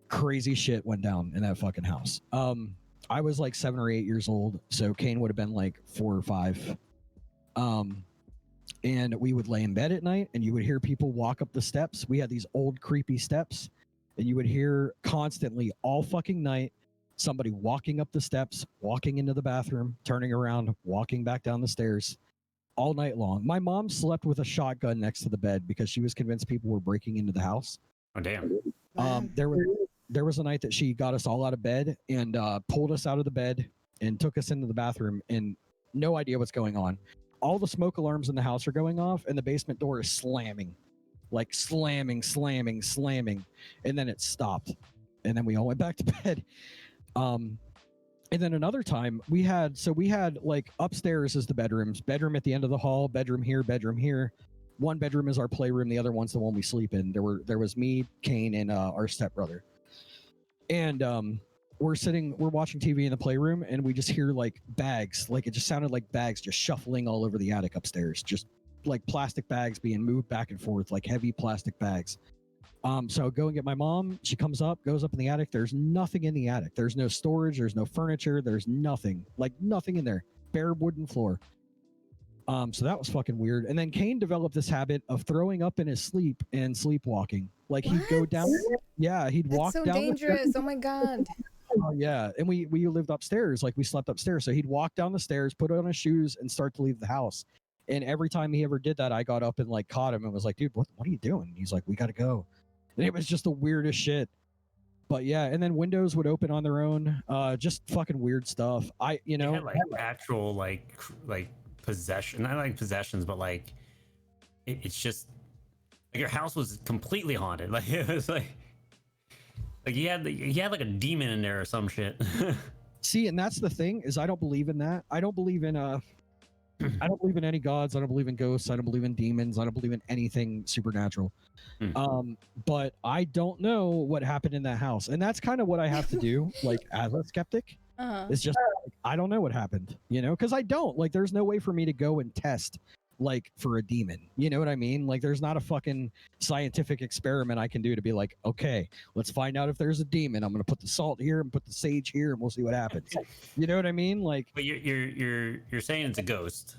Crazy shit went down in that fucking house. I was like 7 or 8 years old, so Kane would have been like 4 or 5. And we would lay in bed at night, and you would hear people walk up the steps. We had these old creepy steps, and you would hear constantly all fucking night somebody walking up the steps, walking into the bathroom, turning around, walking back down the stairs, all night long. My mom slept with a shotgun next to the bed because she was convinced people were breaking into the house. Oh damn. There was a night that she got us all out of bed and pulled us out of the bed and took us into the bathroom, and no idea what's going on. All the smoke alarms in the house are going off, and the basement door is slamming, like slamming, and then it stopped, and then we all went back to bed. And then another time we had like upstairs is the bedrooms, bedroom at the end of the hall, bedroom here. One bedroom is our playroom, the other one's the one we sleep in. There was me, Kane, and our stepbrother. And we're watching TV in the playroom, and we just hear like bags, like it just sounded like bags just shuffling all over the attic upstairs, just like plastic bags being moved back and forth, like heavy plastic bags. So I go and get my mom. She goes up in the attic. There's nothing in the attic. There's no storage. There's no furniture. There's nothing in there. Bare wooden floor. So that was fucking weird. And then Kane developed this habit of throwing up in his sleep and sleepwalking. Like he'd go down. Yeah, he'd walk down. That's so dangerous. Oh my god. Oh yeah, and we lived upstairs. Like we slept upstairs. So he'd walk down the stairs, put on his shoes, and start to leave the house. And every time he ever did that, I got up and like caught him and was like, "Dude, what are you doing?" He's like, "We got to go." and it was just the weirdest shit. But yeah, and then windows would open on their own. Just fucking weird stuff. They had, like actual like possession, not like possessions, but like it's just like your house was completely haunted. Like it was like you had like a demon in there or some shit. See, and that's the thing is I don't believe in that. I don't believe in I don't believe in any gods. I don't believe in ghosts. I don't believe in demons. I don't believe in anything supernatural. But I don't know what happened in that house, and that's kind of what I have to do. Like as a skeptic, it's just like, I don't know what happened, you know, because I don't like. There's no way for me to go and test like for a demon. You know what I mean? Like there's not a fucking scientific experiment I can do to be like, okay, let's find out if there's a demon. I'm gonna put the salt here and put the sage here, and we'll see what happens. You know what I mean? Like, but you're saying it's a ghost.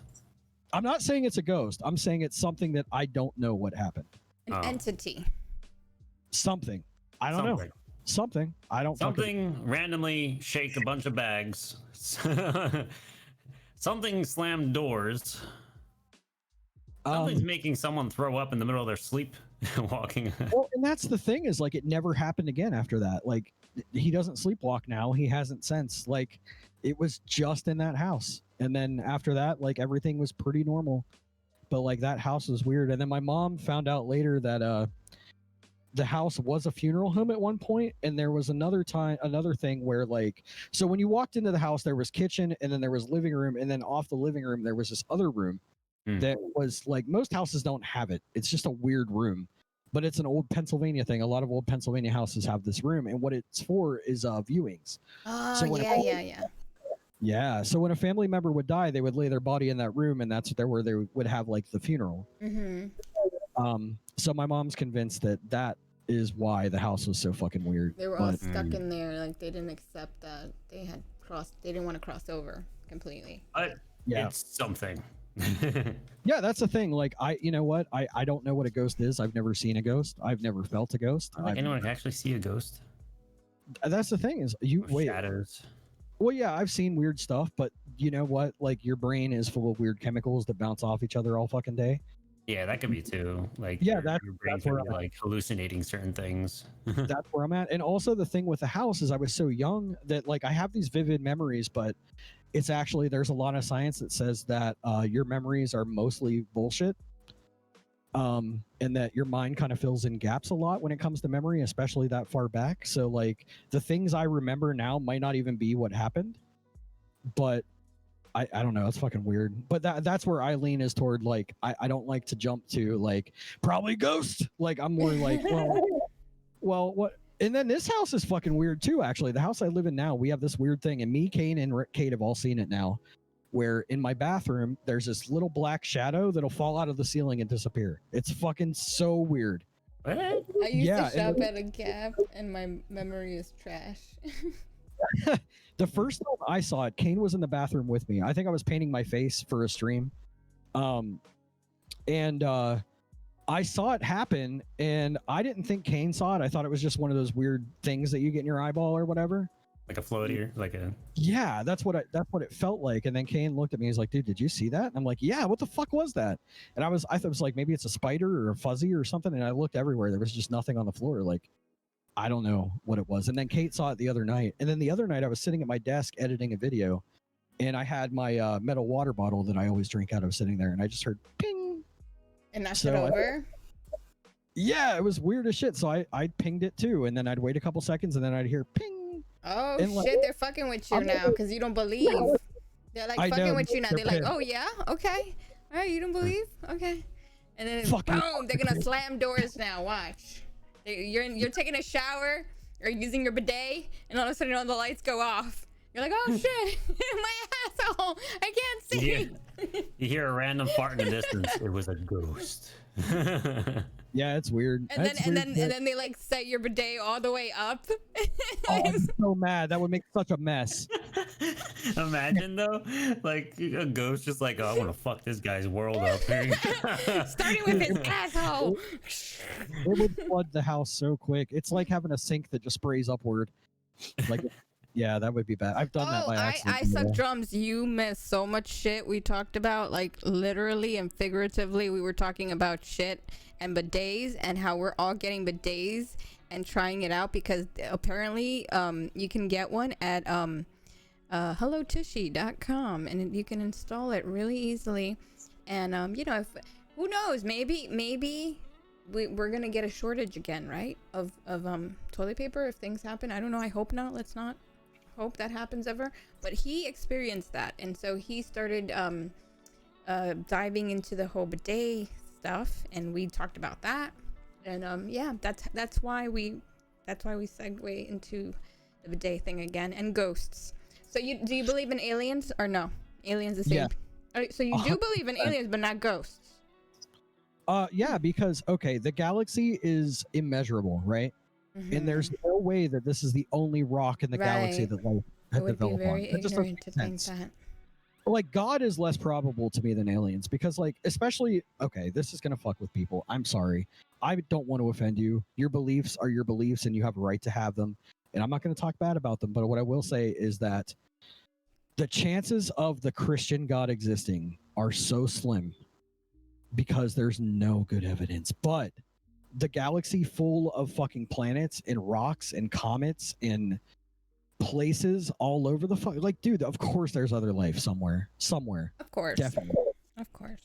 I'm not saying it's a ghost. I'm saying it's something that I don't know what happened. An entity. Something. I don't know. Something. I don't. Something randomly shake a bunch of bags. Something slammed doors. Something's making someone throw up in the middle of their sleep walking. Well, and that's the thing is like it never happened again after that. Like he doesn't sleepwalk now. He hasn't since. Like it was just in that house. And then after that, like everything was pretty normal. But like that house was weird. And then my mom found out later that the house was a funeral home at one point, and there was another thing where like, so when you walked into the house, there was kitchen, and then there was living room, and then off the living room there was this other room that was like, most houses don't have it. It's just a weird room, but it's an old Pennsylvania thing. A lot of old Pennsylvania houses have this room, and what it's for is viewings. Oh, so yeah. Yeah, so when a family member would die, they would lay their body in that room, and that's where they would have like the funeral. So my mom's convinced that is why the house was so fucking weird. They were all stuck in there, like they didn't accept that they didn't want to cross over completely. Yeah, it's something. Yeah, that's the thing. Like you know what? I don't know what a ghost is. I've never seen a ghost. I've never felt a ghost. I don't think anyone can actually see a ghost. That's the thing is shadows. Well, yeah, I've seen weird stuff, but you know what? Like your brain is full of weird chemicals that bounce off each other all fucking day. Yeah, that could be too. Like yeah, your brain could be like hallucinating certain things. That's where I'm at. And also the thing with the house is I was so young that like I have these vivid memories, but it's actually there's a lot of science that says that your memories are mostly bullshit. And that your mind kind of fills in gaps a lot when it comes to memory, especially that far back. So like the things I remember now might not even be what happened, but I don't know. It's fucking weird. But that's where I lean is toward like, I don't like to jump to like probably ghost. Like I'm more like, well, what? And then this house is fucking weird too. Actually, the house I live in now, we have this weird thing, and me, Kane, and Kate have all seen it now. Where in my bathroom, there's this little black shadow that'll fall out of the ceiling and disappear. It's fucking so weird. What? I used to shop at a Gap, and my memory is trash. The first time I saw it, Kane was in the bathroom with me. I think I was painting my face for a stream. And I saw it happen, and I didn't think Kane saw it. I thought it was just one of those weird things that you get in your eyeball or whatever. Like a floaty, like a yeah, that's what it felt like. And then Kane looked at me. He's like, "Dude, did you see that?" And I'm like, "Yeah, what the fuck was that?" And I thought it was like maybe it's a spider or a fuzzy or something. And I looked everywhere. There was just nothing on the floor. Like, I don't know what it was. And then Kate saw it the other night. And then the other night I was sitting at my desk editing a video, and I had my metal water bottle that I always drink out of sitting there, and I just heard ping. And knocked it over. Yeah, it was weird as shit. So I pinged it too, and then I'd wait a couple seconds, and then I'd hear ping. Oh shit, like, they're fucking with you now because you don't believe. They're like fucking with you now. They're like, oh yeah, okay, all right, you don't believe, okay, and then boom, they're gonna slam doors now. Watch, you're taking a shower or using your bidet, and all of a sudden all the lights go off. You're like, oh shit, my asshole, I can't see. You hear a random fart in the distance. It was a ghost. Yeah, it's weird. And then they like set your bidet all the way up. Oh, I'm so mad. That would make such a mess. Imagine though, like a ghost just like, oh, I want to fuck this guy's world up. Starting with his asshole. It would flood the house so quick. It's like having a sink that just sprays upward. Like, Yeah, that would be bad. I've done that by accident. I suck drums. You missed so much shit we talked about, like literally and figuratively. We were talking about shit and bidets and how we're all getting bidets and trying it out because apparently you can get one at hellotushy.com and you can install it really easily. And you know, if who knows, maybe we're gonna get a shortage again, right? Of toilet paper if things happen. I don't know. I hope not. Let's not hope that happens ever. But he experienced that, and so he started diving into the whole bidet stuff, and we talked about that. And yeah, that's why we segue into the bidet thing again and ghosts. So do you believe in aliens or no? Aliens the same. Yeah. All right, so you do believe in aliens, but not ghosts. Yeah, because okay, the galaxy is immeasurable, right? And there's no way that this is the only rock in the galaxy that life had developed on. It just doesn't make sense. That. Like God is less probable to me than aliens because, like, especially okay, this is gonna fuck with people. I'm sorry. I don't want to offend you. Your beliefs are your beliefs, and you have a right to have them. And I'm not going to talk bad about them. But what I will say is that the chances of the Christian God existing are so slim because there's no good evidence. But the galaxy full of fucking planets and rocks and comets and places all over the fuck, like, dude, of course there's other life somewhere. Of course. Definitely. Of course.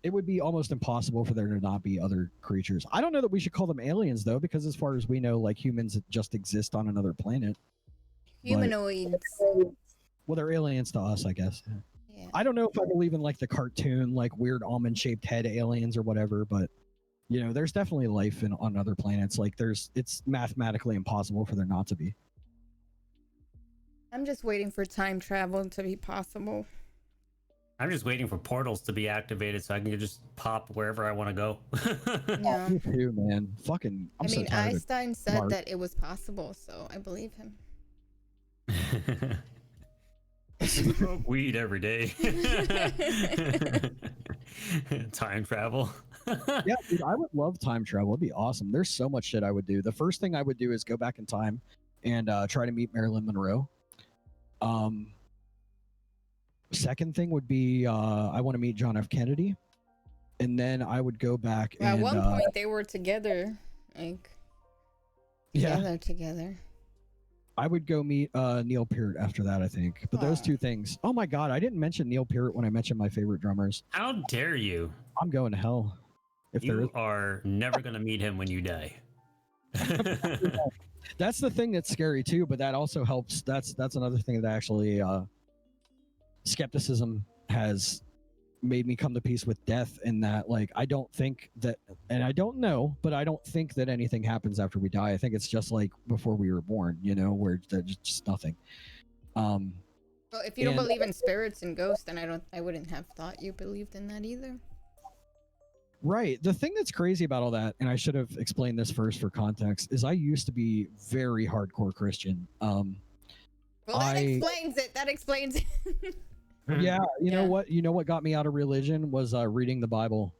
It would be almost impossible for there to not be other creatures. I don't know that we should call them aliens though, because as far as we know, like humans just exist on another planet. Humanoids. Well, they're aliens to us, I guess. Yeah. I don't know if I believe in like the cartoon, like weird almond-shaped head aliens or whatever, but you know, there's definitely life on other planets. Like it's mathematically impossible for there not to be. I'm just waiting for time travel to be possible. I'm just waiting for portals to be activated so I can just pop wherever I want to go. Yeah. Me too, man. Fucking. I mean, so tired of Einstein said Mark. that it was possible, so I believe him. Smoke weed every day. Time travel. Yeah, dude, I would love time travel. It'd be awesome. There's so much shit I would do. The first thing I would do is go back in time and try to meet Marilyn Monroe. Second thing would be I want to meet John F. Kennedy, and then I would go back. Well, and, at one point they were together, like together. I would go meet Neil Peart after that, I think. But those two things. Oh my God, I didn't mention Neil Peart when I mentioned my favorite drummers. How dare you? I'm going to hell. If there is. You are never gonna meet him when you die. That's the thing that's scary too, but that also helps. That's another thing that actually skepticism has made me come to peace with death, in that, like, I don't think that, and I don't know, but I don't think that anything happens after we die. I think it's just like before we were born, you know, where there's just nothing. Well, if you don't believe in spirits and ghosts, then I wouldn't have thought you believed in that either. Right. The thing that's crazy about all that, and I should have explained this first for context, is I used to be very hardcore Christian. Well, that explains it. That explains it. Yeah, you know what? You know what got me out of religion was reading the Bible.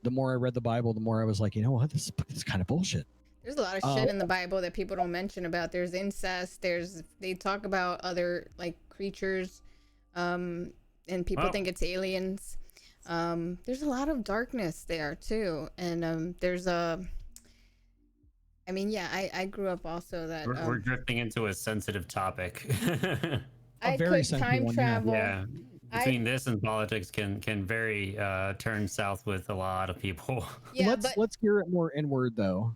The more I read the Bible, the more I was like, you know what? This is kind of bullshit. There's a lot of shit in the Bible that people don't mention about. There's incest. They talk about other like creatures, and people think it's aliens. There's a lot of darkness there too, and there's a. I mean, yeah, I grew up also that we're drifting into a sensitive topic. I could time travel. Yeah, between this and politics can very turn south with a lot of people. Yeah, let's gear it more inward though.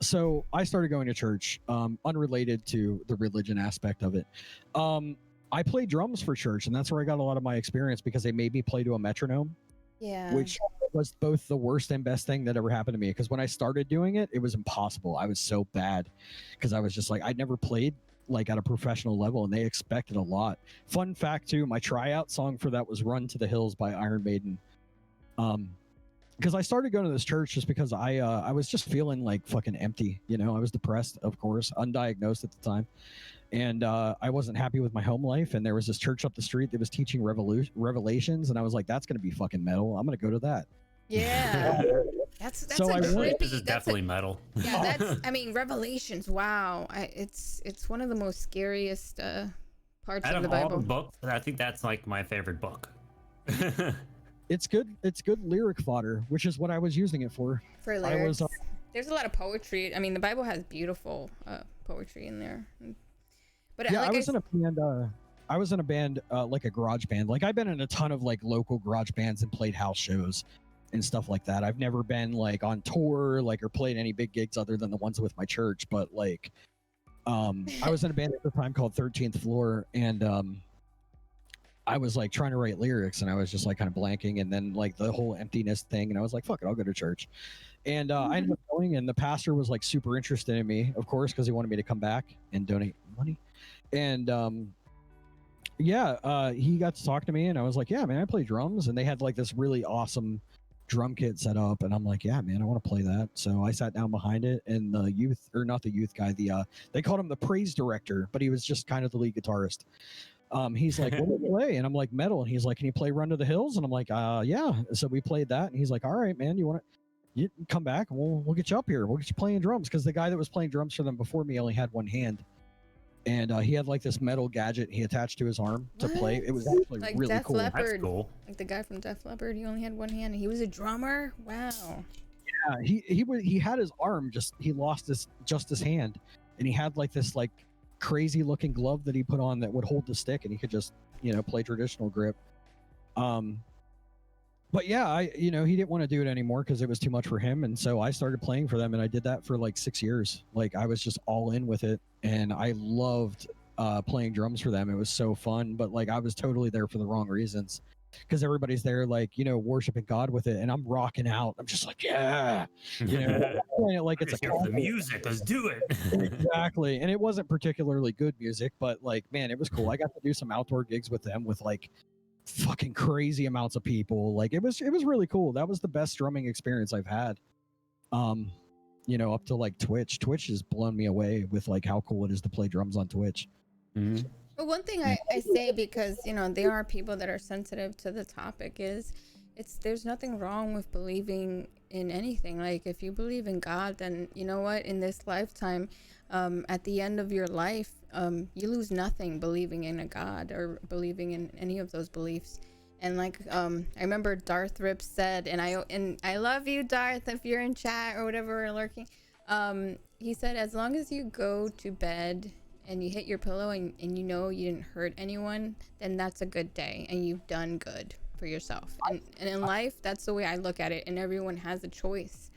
So I started going to church, unrelated to the religion aspect of it. I played drums for church, and that's where I got a lot of my experience because they made me play to a metronome. Yeah. Which was both the worst and best thing that ever happened to me. Because when I started doing it, it was impossible. I was so bad because I was just like, I'd never played like at a professional level, and they expected a lot. Fun fact too, my tryout song for that was "Run to the Hills" by Iron Maiden. Because I started going to this church just because I was just feeling like fucking empty. You know, I was depressed, of course, undiagnosed at the time. And I wasn't happy with my home life. And there was this church up the street that was teaching Revelations. And I was like, that's going to be fucking metal. I'm going to go to that. Yeah. That's So a I really- trippy. This is That's a, definitely metal. yeah, that's. I mean, Revelations. Wow, it's one of the most scariest parts Out of the of all the Bible. books, I think that's like my favorite book. It's good. It's good lyric fodder, which is what I was using it for. For I lyrics. was, There's a lot of poetry. I mean, the Bible has beautiful poetry in there. But Yeah, like I was in a band. I was in a band, like a garage band. Like I've been in a ton of like local garage bands and played house shows and stuff like that. I've never been like on tour, like or played any big gigs other than the ones with my church. But like, I was in a band at the time called 13th Floor, and I was like trying to write lyrics, and I was just like kind of blanking, and then like the whole emptiness thing, and I was like, "Fuck it, I'll go to church." And I ended up going, and the pastor was like super interested in me, of course, because he wanted me to come back and donate money. And he got to talk to me, and I was like, "Yeah, man, I play drums." And they had like this really awesome drum kit set up, and I'm like, "Yeah, man, I want to play that." So I sat down behind it, and the youth, or not the youth guy, they called him the praise director, but he was just kind of the lead guitarist. He's like, "What do you play?" And I'm like, "Metal." And he's like, "Can you play Run to the Hills?" And I'm like, "Yeah." So we played that, and he's like, "All right, man, you come back, and we'll get you up here. We'll get you playing drums." Because the guy that was playing drums for them before me only had one hand, and he had like this metal gadget he attached to his arm to play. It was actually Like really Def cool. Leppard. That's cool. Like the guy from Def Leppard, he only had one hand. And he was a drummer. Wow. Yeah, he had his arm, he lost his hand, and he had like this like crazy looking glove that he put on that would hold the stick, and he could just play traditional grip. But yeah, he didn't want to do it anymore because it was too much for him, and so I started playing for them, and I did that for like 6 years. Like I was just all in with it, and I loved playing drums for them. It was so fun, but like I was totally there for the wrong reasons, because everybody's there like worshiping God with it, and I'm rocking out. I'm just like, yeah, playing it like it's a Here for the music. Let's do it. exactly. And it wasn't particularly good music, but like, man, it was cool. I got to do some outdoor gigs with them with like fucking crazy amounts of people. Like it was really cool. That was the best drumming experience I've had. Up to like Twitch has blown me away with like how cool it is to play drums on Twitch. Mhm. But one thing I say, because there are people that are sensitive to the topic, is there's nothing wrong with believing in anything. Like if you believe in God, then you know what, in this lifetime, at the end of your life, you lose nothing believing in a God or believing in any of those beliefs. And like I remember Darth Rip said, and I love you, Darth, if you're in chat or whatever, or lurking. He said, as long as you go to bed and you hit your pillow and you didn't hurt anyone, then that's a good day and you've done good for yourself. And in life, that's the way I look at it, and everyone has a choice.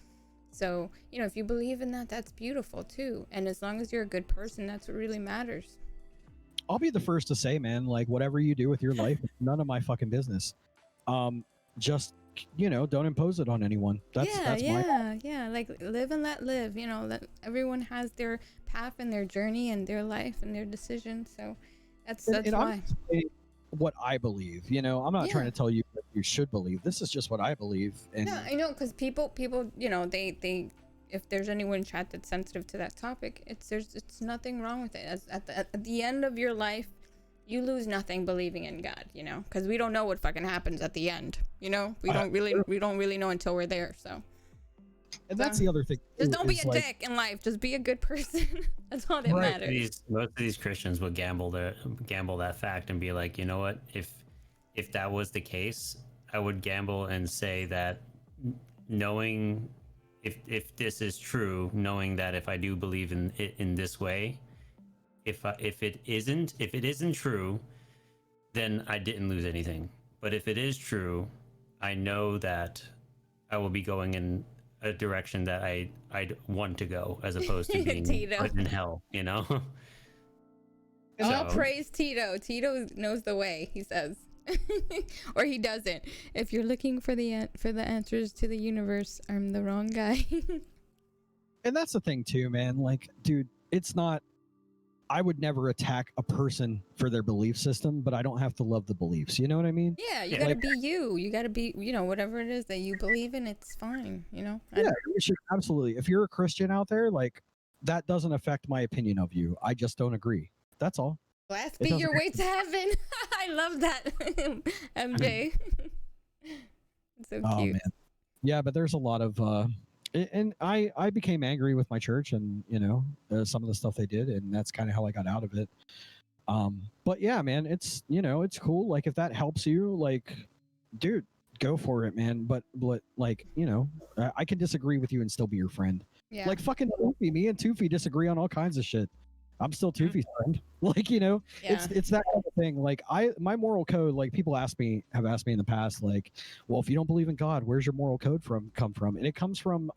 So if you believe in that, that's beautiful too. And as long as you're a good person, that's what really matters. I'll be the first to say, man, like whatever you do with your life, it's none of my fucking business. Just don't impose it on anyone. That's yeah. Like live and let live. That everyone has their path and their journey and their life and their decisions. So that's why. What I believe, I'm not trying to tell you what you should believe. This is just what I believe. And yeah, I know, because people, they if there's anyone in chat that's sensitive to that topic, it's nothing wrong with it. At the end of your life, you lose nothing believing in God, because we don't know what fucking happens at the end. We don't really know until we're there. So, and that's the other thing. Just don't be a dick in life. Just be a good person. That's all that matters. Most of these Christians would gamble that fact and be like, you know what? If that was the case, I would gamble and say that, knowing if this is true, knowing that if I do believe in it in this way, if it isn't true, then I didn't lose anything. But if it is true, I know that I will be going in a direction that I'd want to go, as opposed to being put in hell, All praise Tito. Tito knows the way, he says. Or he doesn't. If you're looking for the answers to the universe, I'm the wrong guy. And that's the thing too, man. Like, dude, it's not, I would never attack a person for their belief system, but I don't have to love the beliefs. You know what I mean? Yeah, you gotta be you. You gotta be, whatever it is that you believe in, it's fine, Yeah, you should, absolutely. If you're a Christian out there, like, that doesn't affect my opinion of you. I just don't agree. That's all. Blast be your way to heaven. I love that, MJ. It's so cute. Man. Yeah, but there's a lot of and I became angry with my church and some of the stuff they did, and that's kind of how I got out of it. But yeah, man, it's it's cool. Like if that helps you, like, dude, go for it, man. But like I can disagree with you and still be your friend. Yeah. Like fucking Toofy, me and Toofy disagree on all kinds of shit. I'm still Toofy's friend. Like Yeah. it's that kind of thing. Like my moral code. Like people have asked me in the past, like, well, if you don't believe in God, where's your moral code come from? And it comes from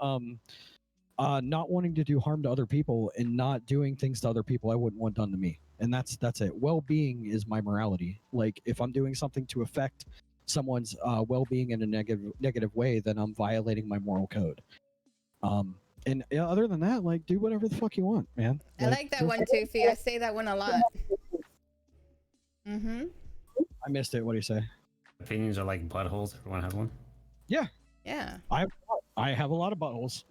not wanting to do harm to other people and not doing things to other people I wouldn't want done to me. And that's it. Well-being is my morality. Like if I'm doing something to affect someone's well-being in a negative way, then I'm violating my moral code. And other than that, like, do whatever the fuck you want, man. I like that one, Toofy. I say that one a lot. Mm-hmm. I missed it. What do you say? Opinions are like buttholes. Everyone has one. Yeah. Yeah. I have a lot of buttholes.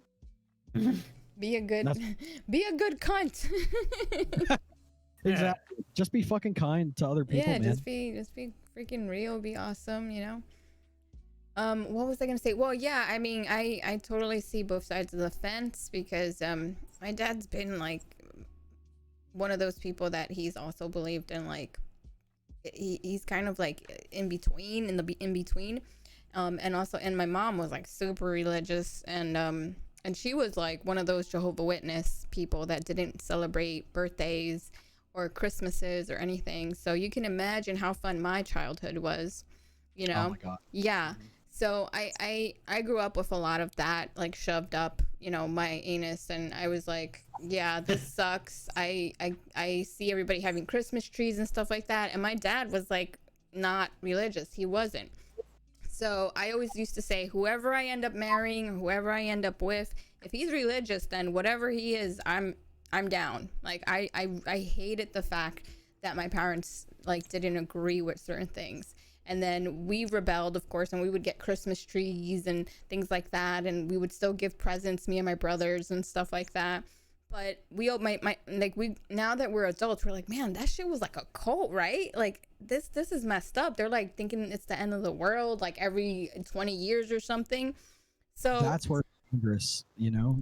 Be a good cunt. Exactly. Just be fucking kind to other people, Yeah, man. just be freaking real, be awesome, What was I gonna say? Well, yeah, I mean, I totally see both sides of the fence because my dad's been like one of those people that he's also believed in, like he's kind of like in between, and my mom was like super religious, and she was like one of those Jehovah's Witness people that didn't celebrate birthdays or Christmases or anything. So you can imagine how fun my childhood was, Oh my god. Yeah. So I grew up with a lot of that like shoved up, my anus, and I was like, yeah, this sucks. I see everybody having Christmas trees and stuff like that, and my dad was like not religious. He wasn't. So I always used to say, whoever I end up marrying or whoever I end up with, if he's religious, then whatever he is, I'm down. Like I hated the fact that my parents like didn't agree with certain things. And then we rebelled, of course, and we would get Christmas trees and things like that, and we would still give presents, me and my brothers and stuff like that. But we now that we're adults, we're like, man, that shit was like a cult, right? Like this is messed up. They're like thinking it's the end of the world, like every 20 years or something. So That's where it's dangerous,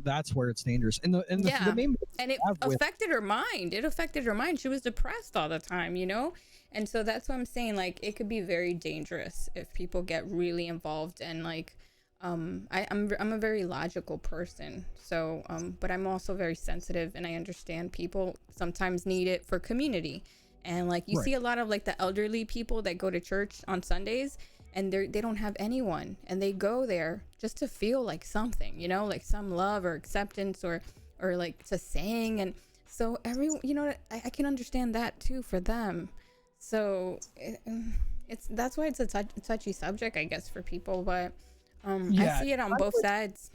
That's where it's dangerous. And the main and it affected her mind. It affected her mind. She was depressed all the time, And so that's what I'm saying. Like, it could be very dangerous if people get really involved. And like, I'm a very logical person. So, but I'm also very sensitive, and I understand people sometimes need it for community. And like, you see a lot of like the elderly people that go to church on Sundays, and they don't have anyone, and they go there just to feel like something, like some love or acceptance or like to sing. And so I can understand that too for them. So that's why it's a touchy subject, I guess, for people. But I see it on both sides.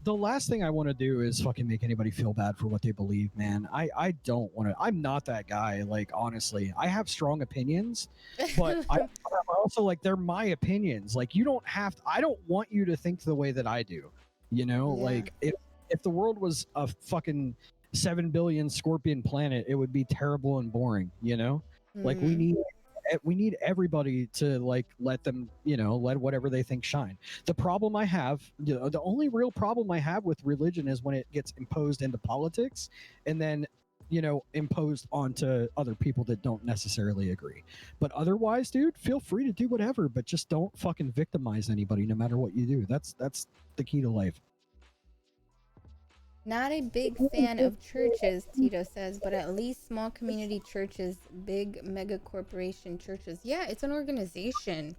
The last thing I want to do is fucking make anybody feel bad for what they believe, man. I don't want to. I'm not that guy. Like, honestly, I have strong opinions, but I'm also like, they're my opinions. Like, you don't have to, I don't want you to think the way that I do. Like if the world was a fucking 7 billion scorpion planet, it would be terrible and boring. Like we need everybody to like let them, let whatever they think shine. The problem I have, the only real problem I have with religion is when it gets imposed into politics and then, imposed onto other people that don't necessarily agree. But otherwise, dude, feel free to do whatever, but just don't fucking victimize anybody no matter what you do. That's the key to life. Not a big fan of churches, Tito says, but at least small community churches, big mega corporation churches. Yeah, it's an organization.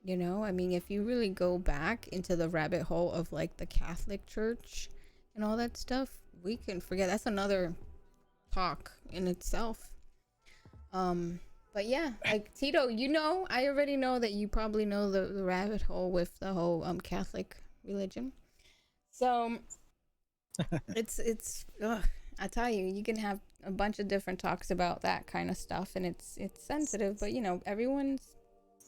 I mean, if you really go back into the rabbit hole of like the Catholic Church and all that stuff, we can forget. That's another talk in itself. But yeah, like Tito, I already know that you probably know the rabbit hole with the whole Catholic religion. So it's I tell you, you can have a bunch of different talks about that kind of stuff, and it's sensitive, but everyone's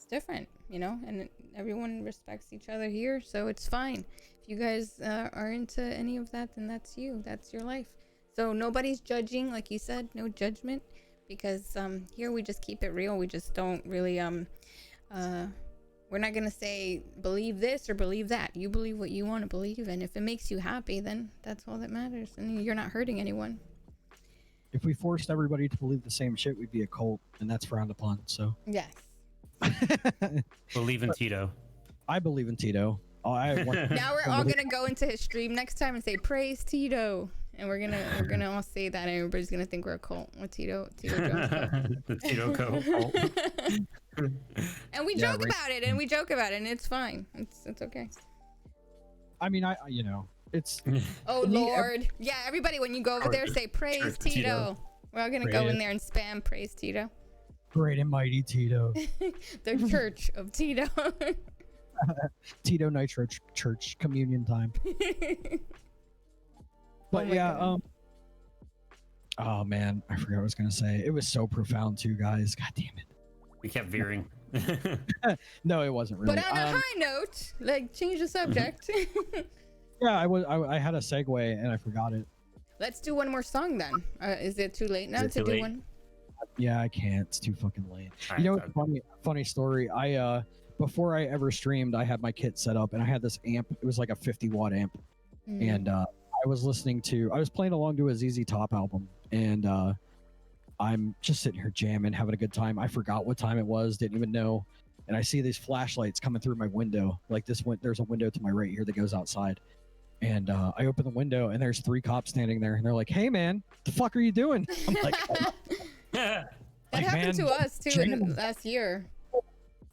different, and everyone respects each other here, so it's fine. If you guys are into any of that, then that's your life. So nobody's judging, like you said, no judgment, because here we just keep it real. We just don't really we're We're not gonna say believe this or believe that. You believe what you want to believe, and if it makes you happy, then that's all that matters, and you're not hurting anyone. If we forced everybody to believe the same shit, we'd be a cult, and that's frowned upon. So Yes. Believe in Tito. I believe in Tito. Now we're all gonna go into his stream next time and say praise Tito, and we're gonna all say that, and everybody's gonna think we're a cult with Tito Jones cult. The Tito cult. And we joke about it, and it's fine. It's okay. I mean, it's. Oh Lord, yeah. Everybody, when you go over there, say praise Tito. We're all gonna go in there and spam praise Tito. Great and mighty Tito. The Church of Tito. Tito Nitro Church communion time. But oh man, I forgot what I was gonna say. It was so profound too, guys. God damn it. We kept veering. No, it wasn't really. But on a high note, like change the subject. Yeah, I had a segue and I forgot it. Let's do one more song then. Is it too late now to do one? Yeah, I can't. It's too fucking late. All You know, right, what's funny story. I before I ever streamed, I had my kit set up and I had this amp. It was like a 50-watt amp, and I was playing along to a ZZ Top album, and I'm just sitting here jamming, having a good time. I forgot what time it was, didn't even know, and I see these flashlights coming through my window. Like there's a window to my right here that goes outside, and I open the window and there's 3 cops standing there, and they're like, "Hey man, the fuck are you doing?" I'm like, that happened to us too in last year.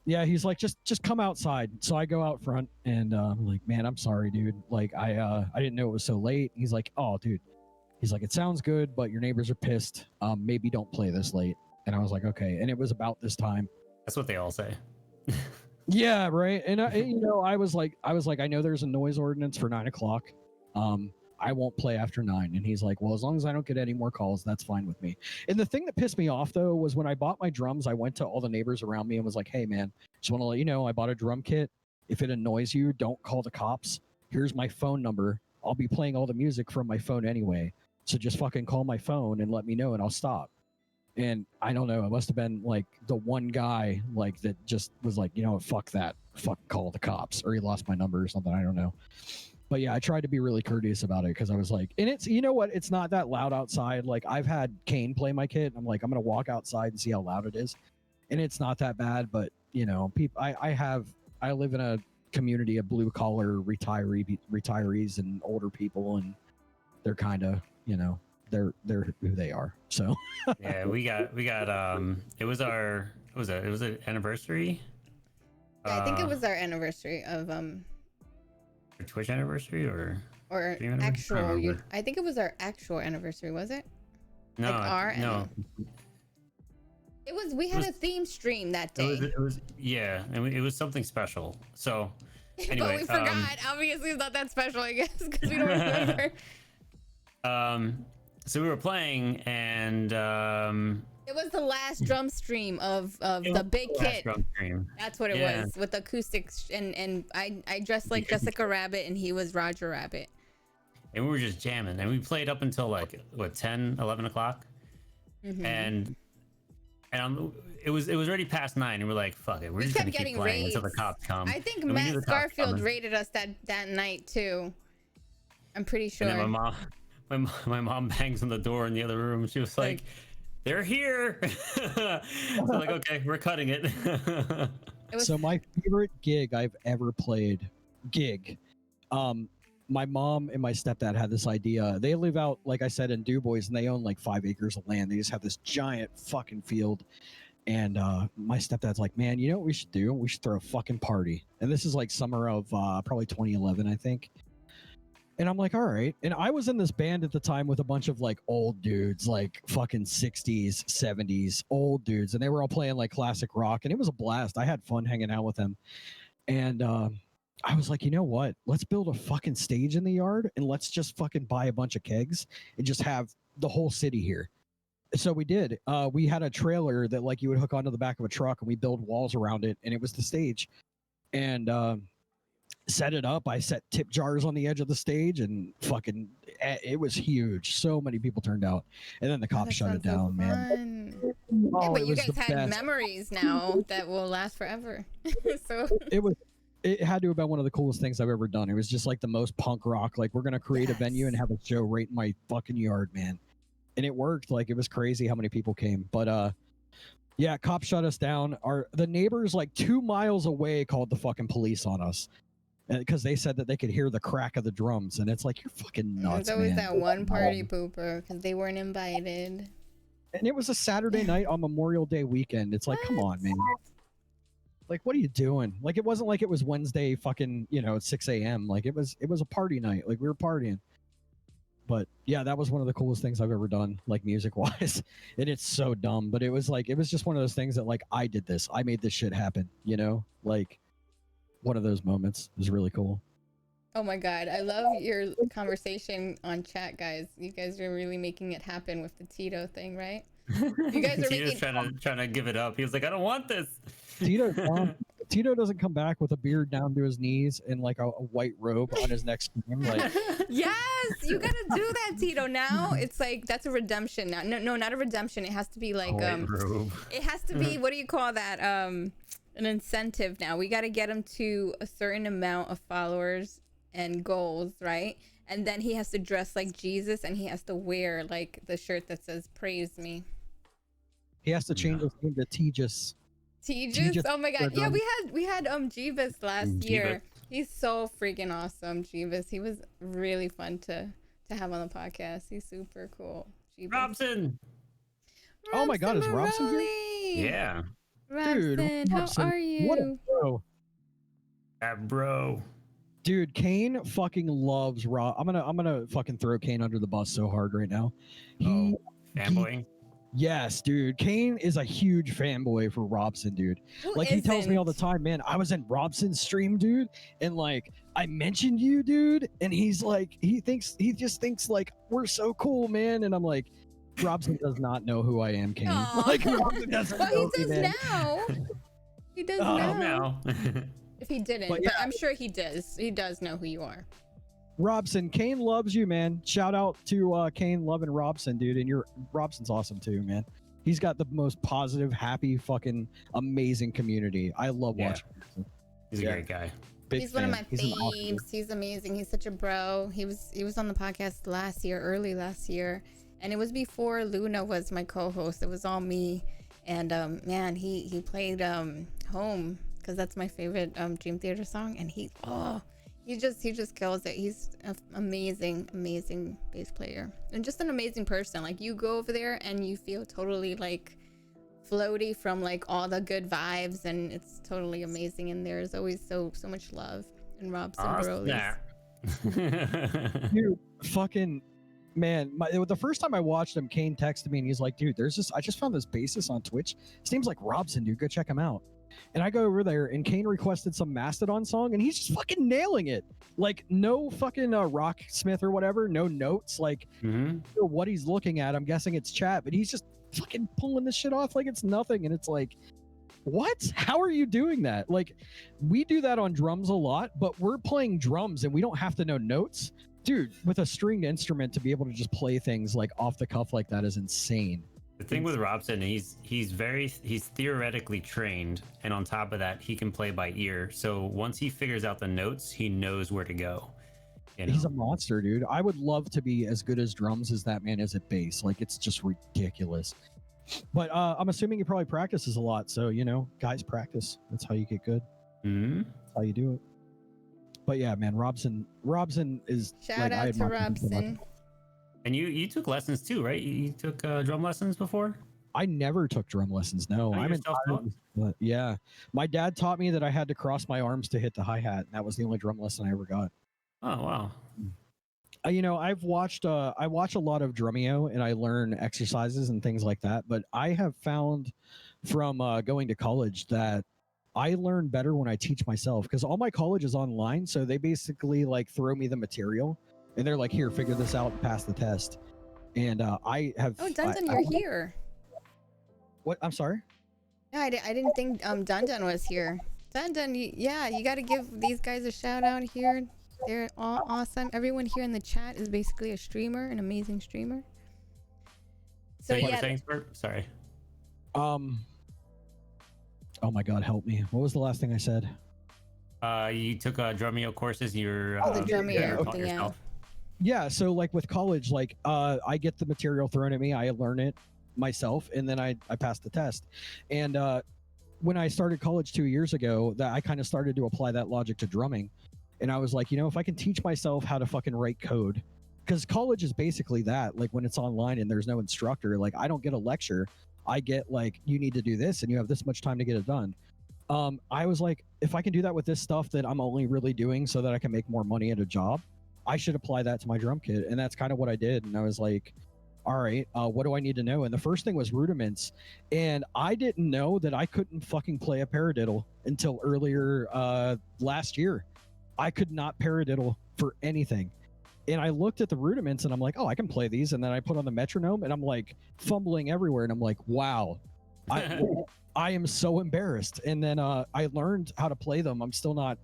Yeah, he's like, just come outside. So I go out front, and I'm like, man, I'm sorry, dude. Like, I didn't know it was so late. He's like, oh, dude. He's like, it sounds good, but your neighbors are pissed. Maybe don't play this late. And I was like, okay. And it was about this time. That's what they all say. Yeah, right. And I was like, I know there's a noise ordinance for 9 o'clock. I won't play after 9. And he's like, well, as long as I don't get any more calls, that's fine with me. And the thing that pissed me off, though, was when I bought my drums, I went to all the neighbors around me and was like, hey, man, just want to let you know, I bought a drum kit. If it annoys you, don't call the cops. Here's my phone number. I'll be playing all the music from my phone anyway. So just fucking call my phone and let me know and I'll stop. And I don't know, it must have been like the one guy like that just was like, fuck that. Fuck call the cops. Or he lost my number or something. I don't know. But yeah, I tried to be really courteous about it because I was like, and it's, you know what? It's not that loud outside. Like I've had Kane play my kit. I'm like, I'm going to walk outside and see how loud it is. And it's not that bad, but people, I live in a community of blue collar retirees and older people, and they're kind of, they're who they are. So Yeah, we got it was an anniversary. Yeah, I think it was our anniversary of Twitch anniversary or actual. I think it was our actual anniversary. Was it? No, no. It was. We had a theme stream that day. It was yeah, and it was something special. So anyway, but we forgot. Obviously, it's not that special, I guess, because we don't remember. So we were playing, and it was the last drum stream of the big kit. That's what it was, with acoustics, and I dressed like Jessica Rabbit and he was Roger Rabbit. And we were just jamming, and we played up until like 10, 11 o'clock. Mm-hmm. And it was already past 9, and we're like, fuck it, we're just gonna keep playing until the cops come. I think Matt Scarfield raided us that night too. I'm pretty sure. And then my mom bangs on the door in the other room. She was like, they're here. So like, okay, we're cutting it. So my favorite gig I've ever played, my mom and my stepdad had this idea. They live out, like I said, in DuBois, and they own like 5 acres of land. They just have this giant fucking field. And my stepdad's like, man, you know what we should do? We should throw a fucking party. And this is like summer of probably 2011, I think. And I'm like, all right. And I was in this band at the time with a bunch of like old dudes, like fucking 60s, 70s, old dudes. And they were all playing like classic rock. And it was a blast. I had fun hanging out with them. And I was like, you know what? Let's build a fucking stage in the yard and let's just fucking buy a bunch of kegs and just have the whole city here. So we did. We had a trailer that like you would hook onto the back of a truck, and we build walls around it, and it was the stage. And set it up. I set tip jars on the edge of the stage and fucking it was huge. So many people turned out, and then the Oh, cops that shut it sounds so down, man. fun. Oh, Yeah, but it you was guys the had best. memories now that will last forever. So It had to have been one of the coolest things I've ever done. It was just like the most punk rock. Like, we're gonna create a venue and yes. have a show right in my fucking yard, man. And it worked. Like, it was crazy how many people came. But yeah, cops shut us down. The neighbors like 2 miles away called the fucking police on us because they said that they could hear the crack of the drums, and it's like, you're fucking nuts, There's always man. that one party pooper because they weren't invited. And it was a Saturday night on Memorial Day weekend. It's like, come on, man. Like, what are you doing? Like, it wasn't like it was Wednesday fucking, at 6 a.m. Like, it was a party night. Like, we were partying. But yeah, that was one of the coolest things I've ever done, like, music wise. And it's so dumb, but it was just one of those things that, like, I did this. I made this shit happen, Like, one of those moments. It was really cool. Oh my god, I love your conversation on chat, guys. You guys are really making it happen with the Tito thing, right? You guys are Tito's trying to give it up. He was like, I don't want this. Tito doesn't come back with a beard down to his knees and like a white robe on his next stream. Like, yes, you gotta do that, Tito. Now it's like that's a redemption. Now, no, not a redemption. It has to be like it has to be, what do you call that? An incentive. Now we gotta get him to a certain amount of followers and goals, right? And then he has to dress like Jesus, and he has to wear like the shirt that says "Praise Me." he has to change his name to Tejas. Tejas? Oh my god. Yeah, we had Jeebus last year. He's so freaking awesome, Jeebus. He was really fun to have on the podcast. He's super cool. Jeebus. Robson. Oh my god, is Robson here? Yeah. Robson, Dude, how Robson, are you? what a bro. Bro. Dude, Kane fucking loves Rob. I'm gonna fucking throw Kane under the bus so hard right now. Fanboying. Yes, dude. Kane is a huge fanboy for Robson, dude. Who He tells me all the isn't? time, man, I was in Robson's stream, dude, and like I mentioned you, dude, and he's like, he just thinks like we're so cool, man, and I'm like, Robson does not know who I am, Kane. Aw. Like, Robson doesn't Well, know he me, does man. now. He does Oh, now. Now. If he didn't, But but yeah. I'm sure he does. He does know who you are. Robson, Kane loves you, man. Shout out to Kane loving Robson, dude, and Robson's awesome too, man. He's got the most positive, happy, fucking amazing community. I love watching Robson. He's a great guy. Big He's one of fan. my He's an awesome dude. faves. He's amazing. He's such a bro. He was on the podcast early last year, and it was before Luna was my co-host. It was all me, and man, he played Home, because that's my favorite Dream Theater song, and he just kills it. He's an amazing bass player and just an amazing person. Like, you go over there and you feel totally like floaty from like all the good vibes, and it's totally amazing. And there's always so much love in Robson Broly's. Dude, fucking man, the first time I watched him, Kane texted me and he's like, dude, I just found this bassist on Twitch. His name's like Robson, dude, go check him out. And I go over there and Kane requested some Mastodon song and he's just fucking nailing it. Like, no fucking Rocksmith or whatever, no notes, like what he's looking at. I'm guessing it's chat, but he's just fucking pulling this shit off like it's nothing. And it's like, what? How are you doing that? Like, we do that on drums a lot, but we're playing drums and we don't have to know notes. Dude, with a stringed instrument to be able to just play things like off the cuff like that is insane. The thing with Robson, he's theoretically trained, and on top of that, he can play by ear. So once he figures out the notes, he knows where to go. He's a monster, dude. I would love to be as good as drums as that man is at bass. Like, it's just ridiculous. But I'm assuming he probably practices a lot. So, guys practice. That's how you get good. That's how you do it. But yeah, man, Robson is Shout out to Robson. And you took lessons too, right? You took drum lessons before? I never took drum lessons. No, I'm entirely, yeah. My dad taught me that I had to cross my arms to hit the hi-hat. And that was the only drum lesson I ever got. Oh, wow. I watch a lot of Drumeo and I learn exercises and things like that. But I have found from going to college that I learn better when I teach myself, because all my college is online. So they basically like throw me the material and they're like, here, figure this out and pass the test. And I have. Oh, Dun, you're here. What? I'm sorry? No, I didn't think Dun was here. Dun, you got to give these guys a shout out here. They're all awesome. Everyone here in the chat is basically a streamer, an amazing streamer. So you were yeah. saying, Squirt? Sorry. Oh my God, help me. What was the last thing I said? You took Drumeo courses. You're the Drumeo taught thing, yourself. Yeah, so like with college, like I get the material thrown at me, I learn it myself, and then I pass the test. And when I started college 2 years ago, that I kind of started to apply that logic to drumming. And I was like, you know, if I can teach myself how to fucking write code, because college is basically that, like when it's online and there's no instructor, like I don't get a lecture. I get like, you need to do this and you have this much time to get it done. I was like, if I can do that with this stuff that I'm only really doing so that I can make more money at a job, I should apply that to my drum kit. And that's kind of what I did. And I was like, all right, what do I need to know? And the first thing was rudiments. And I didn't know that I couldn't fucking play a paradiddle until earlier last year. I could not paradiddle for anything. And I looked at the rudiments and I'm like, oh, I can play these. And then I put on the metronome and I'm like fumbling everywhere. And I'm like, wow, I am so embarrassed. And then I learned how to play them. I'm still not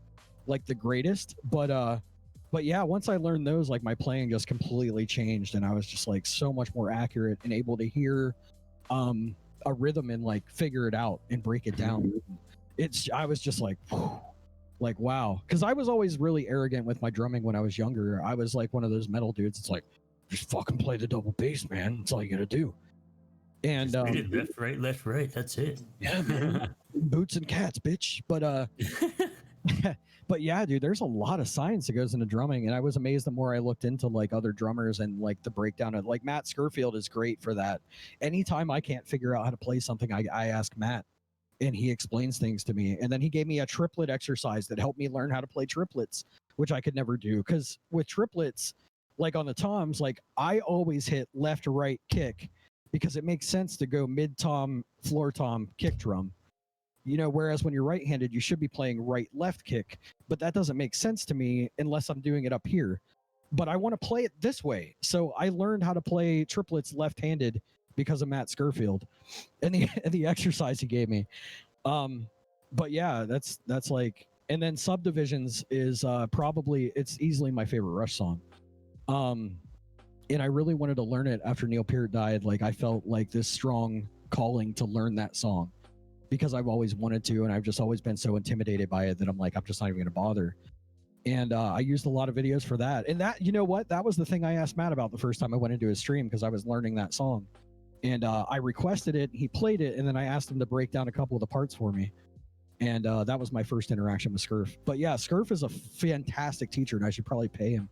like the greatest, but yeah, once I learned those, like my playing just completely changed. And I was just like so much more accurate and able to hear a rhythm and like figure it out and break it down. I was just like, whew, like, wow. Cause I was always really arrogant with my drumming when I was younger. I was like one of those metal dudes. It's like, just fucking play the double bass, man. That's all you gotta do. And left, right. That's it. Yeah, man. Boots and cats, bitch. But but yeah, dude, there's a lot of science that goes into drumming, and I was amazed the more I looked into like other drummers and like the breakdown of like Matt Skurfield is great for that. Anytime I can't figure out how to play something, I ask Matt, and he explains things to me. And then he gave me a triplet exercise that helped me learn how to play triplets, which I could never do, because with triplets, like on the toms, like I always hit left to right kick, because it makes sense to go mid tom, floor tom, kick drum. You know, whereas when you're right-handed, you should be playing right-left kick, but that doesn't make sense to me unless I'm doing it up here. But I want to play it this way. So I learned how to play triplets left-handed because of Matt Skurfield and the exercise he gave me. But yeah, that's like, and then Subdivisions is probably, it's easily my favorite Rush song. And I really wanted to learn it after Neil Peart died. Like I felt like this strong calling to learn that song, because I've always wanted to, and I've just always been so intimidated by it that I'm like, I'm just not even going to bother. And I used a lot of videos for that. And that, you know what? That was the thing I asked Matt about the first time I went into his stream, because I was learning that song. And I requested it, he played it, and then I asked him to break down a couple of the parts for me. And that was my first interaction with Skurf. But yeah, Skurf is a fantastic teacher, and I should probably pay him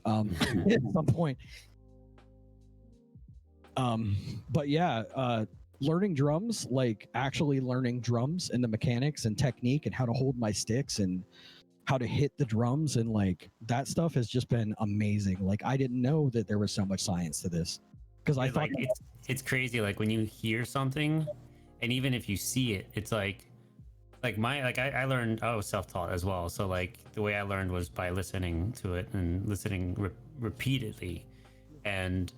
at some point. But yeah, learning drums, like actually learning drums and the mechanics and technique and how to hold my sticks and how to hit the drums and like that stuff has just been amazing. Like I didn't know that there was so much science to this, because I thought like, it's crazy. Like when you hear something, and even if you see it, it's like I learned, I was self-taught as well. So like the way I learned was by listening to it and listening repeatedly. And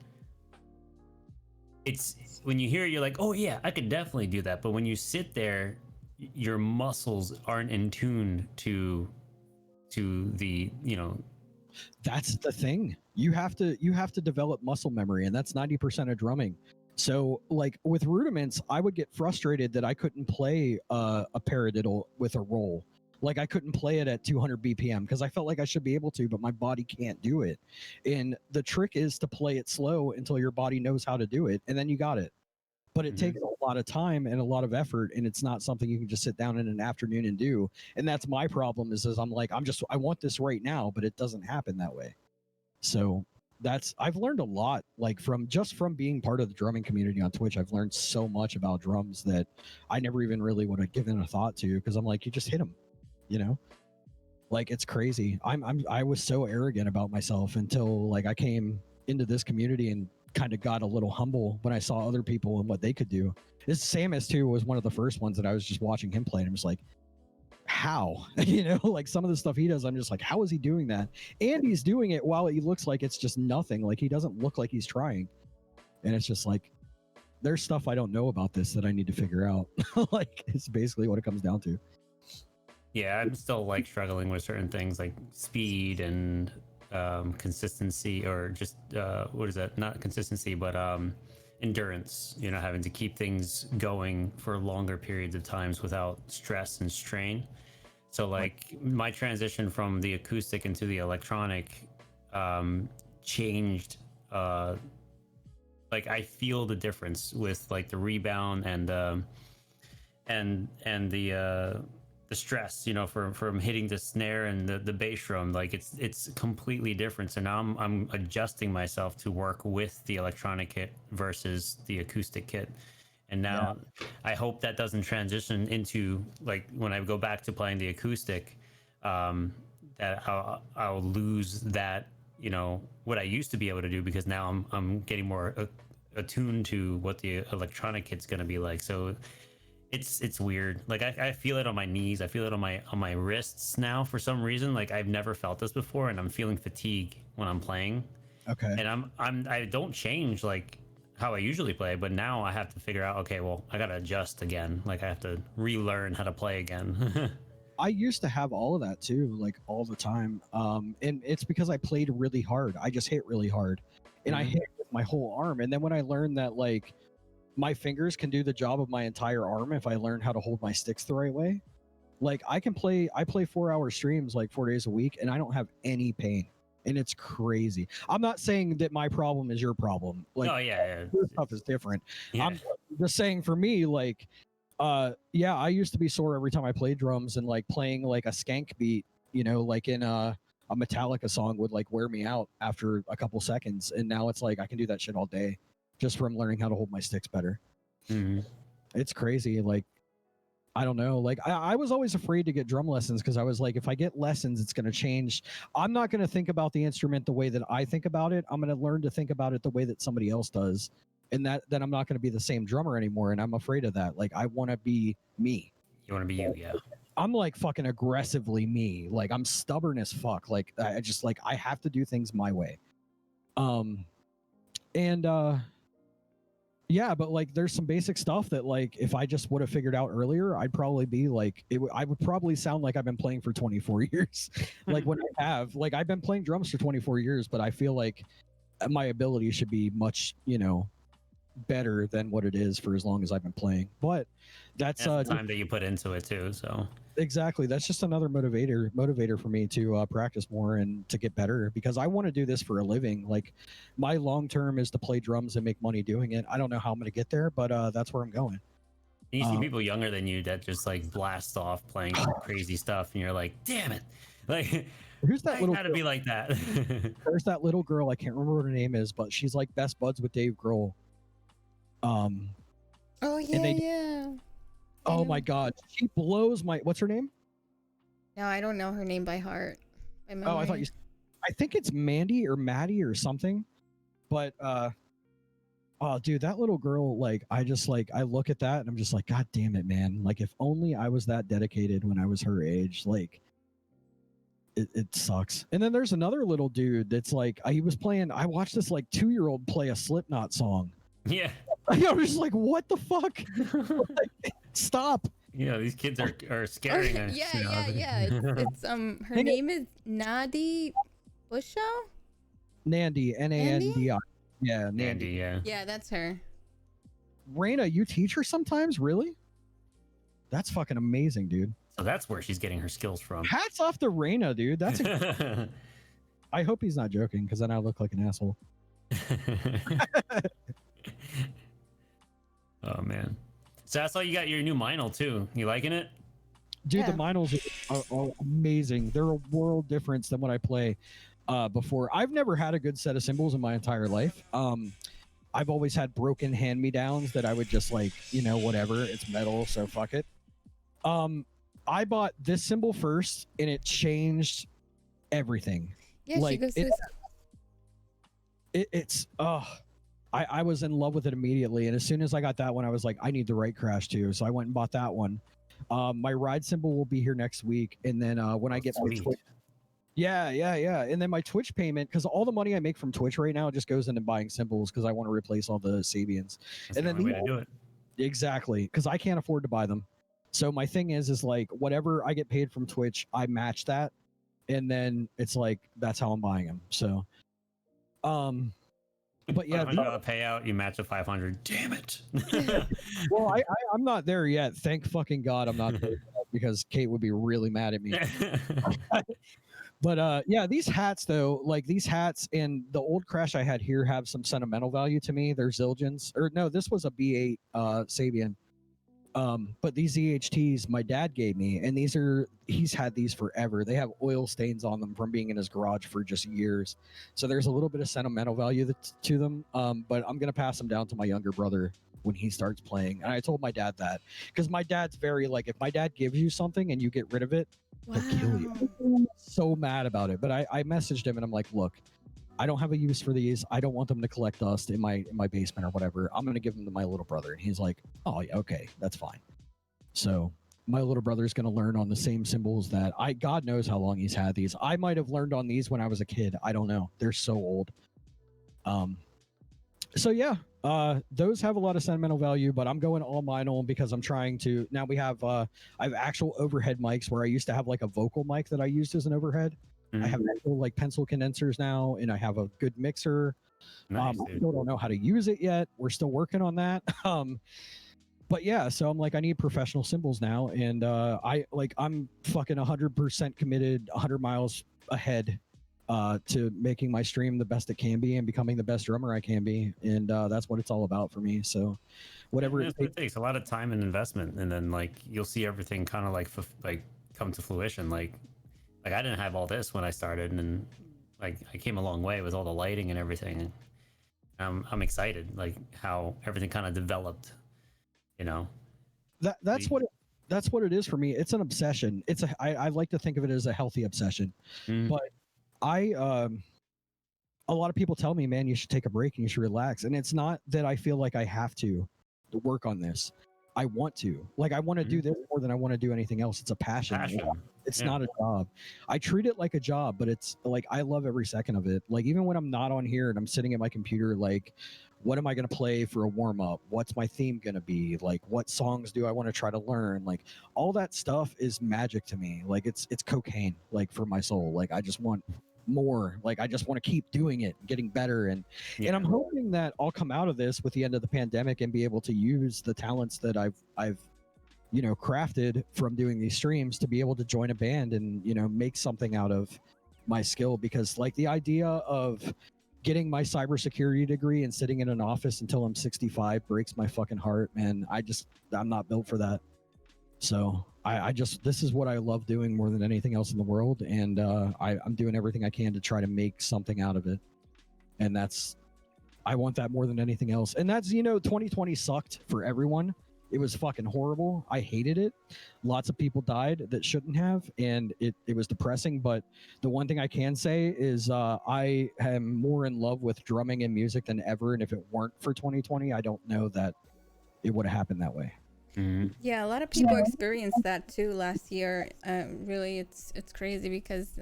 it's when you hear it, you're like, oh yeah, I could definitely do that. But when you sit there, your muscles aren't in tune to the, you know. That's the thing. You have to develop muscle memory, and that's 90% of drumming. So like with rudiments, I would get frustrated that I couldn't play a paradiddle with a roll. Like I couldn't play it at 200 BPM because I felt like I should be able to, but my body can't do it. And the trick is to play it slow until your body knows how to do it, and then you got it. But it takes a lot of time and a lot of effort, and it's not something you can just sit down in an afternoon and do. And that's my problem is I'm like, I want this right now, but it doesn't happen that way. So I've learned a lot, like from being part of the drumming community on Twitch. I've learned so much about drums that I never even really would have given a thought to, because I'm like, you just hit them, you know? Like it's crazy. I was so arrogant about myself until like I came into this community and kind of got a little humble when I saw other people and what they could do. This Samus too was one of the first ones that I was just watching him play, and I'm just like, how? You know, like some of the stuff he does, I'm just like, how is he doing that? And he's doing it while he looks like it's just nothing. Like he doesn't look like he's trying. And it's just like, there's stuff I don't know about this that I need to figure out. Like it's basically what it comes down to. Yeah, I'm still like struggling with certain things like speed and consistency, or just what is that? Not consistency, but endurance. You know, having to keep things going for longer periods of times without stress and strain. So like my transition from the acoustic into the electronic changed. Like I feel the difference with like the rebound and the stress, you know, from hitting the snare and the bass drum. Like it's completely different. So now I'm adjusting myself to work with the electronic kit versus the acoustic kit. And now I hope that doesn't transition into like when I go back to playing the acoustic, that I'll lose that, you know, what I used to be able to do, because now I'm getting more attuned to what the electronic kit's going to be like. So it's weird. Like I feel it on my knees. I feel it on my wrists now for some reason. Like I've never felt this before, and I'm feeling fatigue when I'm playing. Okay. And I don't change like how I usually play, but now I have to figure out, okay, well, I gotta adjust again. Like I have to relearn how to play again. I used to have all of that too, like all the time. And it's because I played really hard. I just hit really hard, and I hit with my whole arm. And then when I learned that like my fingers can do the job of my entire arm if I learn how to hold my sticks the right way, like I play 4-hour streams like 4 days a week, and I don't have any pain. And it's crazy. I'm not saying that my problem is your problem. Like, oh yeah. your stuff is different. Yeah. I'm just saying for me, like, yeah, I used to be sore every time I played drums, and like playing like a skank beat, you know, like in a Metallica song would like wear me out after a couple seconds. And now it's like I can do that shit all day just from learning how to hold my sticks better. It's crazy. Like, I don't know. Like I was always afraid to get drum lessons because I was like, if I get lessons, it's going to change. I'm not going to think about the instrument the way that I think about it. I'm going to learn to think about it the way that somebody else does. And then I'm not going to be the same drummer anymore. And I'm afraid of that. Like I want to be me. You want to be you, yeah. I'm like fucking aggressively me. Like I'm stubborn as fuck. Like I just like, I have to do things my way. Yeah, but like there's some basic stuff that like if I just would have figured out earlier, I'd probably be like I would probably sound like I've been playing for 24 years. Like when I have, like I've been playing drums for 24 years, but I feel like my ability should be much, you know, better than what it is for as long as I've been playing. But that's the time that you put into it too. So exactly, that's just another motivator for me to practice more and to get better, because I want to do this for a living. Like my long term is to play drums and make money doing it. I don't know how I'm going to get there, but that's where I'm going. You see people younger than you that just like blast off playing crazy stuff, and you're like, damn it, like who's that little gotta be like that. There's that little girl, I can't remember what her name is, but she's like best buds with Dave Grohl. Oh yeah. Oh my god, she blows my. What's her name? No, I don't know her name by heart. Oh, I thought you. I think it's Mandy or Maddie or something. But oh, dude, that little girl. Like, I just like I look at that and I'm just like, God damn it, man! Like, if only I was that dedicated when I was her age. Like, it sucks. And then there's another little dude that's like, he was playing. I watched this like 2-year-old play a Slipknot song. Yeah. I was just like, what the fuck? Like, stop. Yeah, these kids are scaring us. Yeah, you know? yeah. It's her name is Nadi Busho? Nandi, Nandi. Yeah, Andy, yeah. Yeah, that's her. Raina, you teach her sometimes? Really? That's fucking amazing, dude. So that's where she's getting her skills from. Hats off to Raina, dude. That's I hope he's not joking, because then I look like an asshole. Oh man. So I saw you got your new Minel too. You liking it? Dude, Yeah. the Minels are amazing. They're a world difference than what I play before. I've never had a good set of cymbals in my entire life. I've always had broken hand-me-downs that I would just like, you know, whatever. It's metal, so fuck it. I bought this cymbal first, and it changed everything. Yeah, Like, she goes it- to It's I was in love with it immediately, and as soon as I got that one, I was like, I need the right crash too, so I went and bought that one. My ride cymbal will be here next week, and then when I get my Sweet. Twitch, yeah, and then my Twitch payment, because all the money I make from Twitch right now just goes into buying cymbals, because I want to replace all the Sabians. That's And the then only way to do it. Exactly, because I can't afford to buy them. So my thing is like whatever I get paid from Twitch, I match that, and then it's like that's how I'm buying them. So, but yeah, $500 payout, you match a 500. Damn it. well, I'm not there yet. Thank fucking God I'm not there yet, because Kate would be really mad at me. But yeah, these hats though, like these hats and the old Crash I had here have some sentimental value to me. They're Zildjians, or no, this was a B8 Sabian. But these EHTs my dad gave me, and he's had these forever. They have oil stains on them from being in his garage for just years. So there's a little bit of sentimental value to them. But I'm gonna pass them down to my younger brother when he starts playing. And I told my dad that, because my dad's very like, if my dad gives you something and you get rid of it, he'll kill you. I'm so mad about it. But I messaged him and I'm like, look, I don't have a use for these. I don't want them to collect dust in my basement or whatever. I'm gonna give them to my little brother. And he's like, oh yeah, okay, that's fine. So my little brother's gonna learn on the same symbols that God knows how long he's had these. I might have learned on these when I was a kid. I don't know. They're so old. So yeah, those have a lot of sentimental value, but I'm going all vinyl because I'm trying to. Now we have I have actual overhead mics, where I used to have like a vocal mic that I used as an overhead. I have actual like pencil condensers now, and I have a good mixer. Nice, I still don't know how to use it yet. We're still working on that. But yeah, so I'm like, I need professional cymbals now, and I'm fucking 100% committed, 100 miles ahead to making my stream the best it can be and becoming the best drummer I can be, and that's what it's all about for me. So whatever it takes a lot of time and investment, and then like you'll see everything kind of like come to fruition. Like I didn't have all this when I started, and like I came a long way with all the lighting and everything. I'm excited, like how everything kind of developed. You know, that's what it is for me. It's an obsession. I like to think of it as a healthy obsession. But a lot of people tell me, man, you should take a break and you should relax. And it's not that I feel like I have to work on this. I want to. Like, I want to do this more than I want to do anything else. It's a passion. It's not a job. I treat it like a job, but it's like I love every second of it. Like, even when I'm not on here and I'm sitting at my computer, like, what am I going to play for a warm-up? What's my theme going to be? Like, what songs do I want to try to learn? Like, all that stuff is magic to me. Like, it's cocaine, like, for my soul. Like, I just want more. Like, I just want to keep doing it, getting better. And I'm hoping that I'll come out of this with the end of the pandemic and be able to use the talents that I've crafted from doing these streams to be able to join a band and, make something out of my skill. Because, like, the idea of getting my cybersecurity degree and sitting in an office until I'm 65 breaks my fucking heart, man. I'm not built for that. So this is what I love doing more than anything else in the world. And I'm doing everything I can to try to make something out of it. And I want that more than anything else. And that's, 2020 sucked for everyone. It was fucking horrible. I hated it. Lots of people died that shouldn't have, and it was depressing. But the one thing I can say is I am more in love with drumming and music than ever. And if it weren't for 2020, I don't know that it would have happened that way. Yeah, a lot of people experienced that too last year. Really, it's crazy because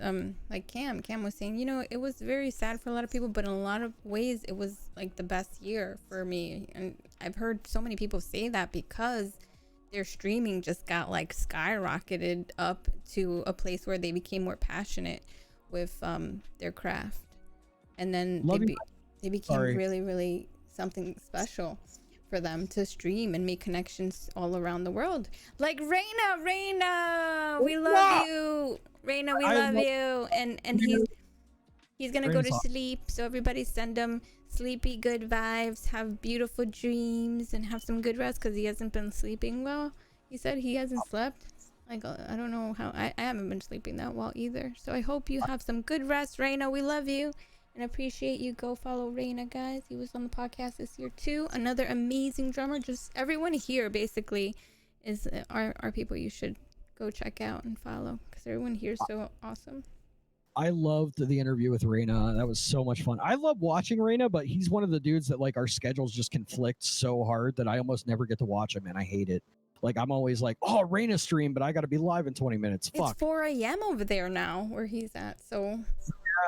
like Cam was saying, it was very sad for a lot of people, but in a lot of ways it was like the best year for me. And I've heard so many people say that because their streaming just got like skyrocketed up to a place where they became more passionate with their craft, and then they became really, really something special for them to stream and make connections all around the world. Like Reina, we love you. Reina, we love you. And he's gonna go to sleep, so everybody send him sleepy good vibes, have beautiful dreams, and have some good rest, because he hasn't been sleeping well. He said he hasn't slept. Like, I don't know how. I haven't been sleeping that well either, so I hope you have some good rest. Reina, we love you and appreciate you. Go follow Reina, guys. He was on the podcast this year too. Another amazing drummer. Just everyone here basically is are people you should go check out and follow, because everyone here is so awesome. I loved the interview with Reina. That was so much fun. I love watching Reina, but he's one of the dudes that, like, our schedules just conflict so hard that I almost never get to watch him, and I hate it. Like, I'm always like, oh, Reina stream, but I got to be live in 20 minutes. Fuck. It's 4 a.m. over there now where he's at, so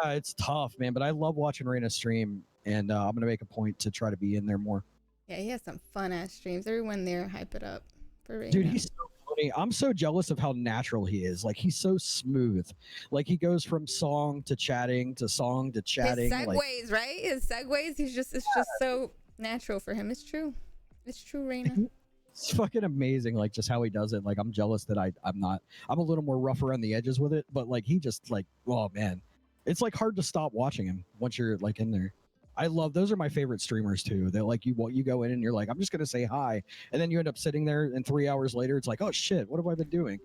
yeah, it's tough, man. But I love watching Reina stream, and I'm gonna make a point to try to be in there more. Yeah, he has some fun ass streams. Everyone there hype it up for Reina. Dude, he's so funny. I'm so jealous of how natural he is. Like he's so smooth. Like he goes from song to chatting to song to chatting. His segues, right? His segues. It's just so natural for him. It's true. It's true, Raina. It's fucking amazing. Like just how he does it. Like I'm jealous that I'm not. I'm a little more rough around the edges with it. But like he just like, oh man, it's like hard to stop watching him once you're like in there. I love those are my favorite streamers too. They're like you go in and you're like, I'm just gonna say hi, and then you end up sitting there, and 3 hours later, it's like, oh shit, what have I been doing?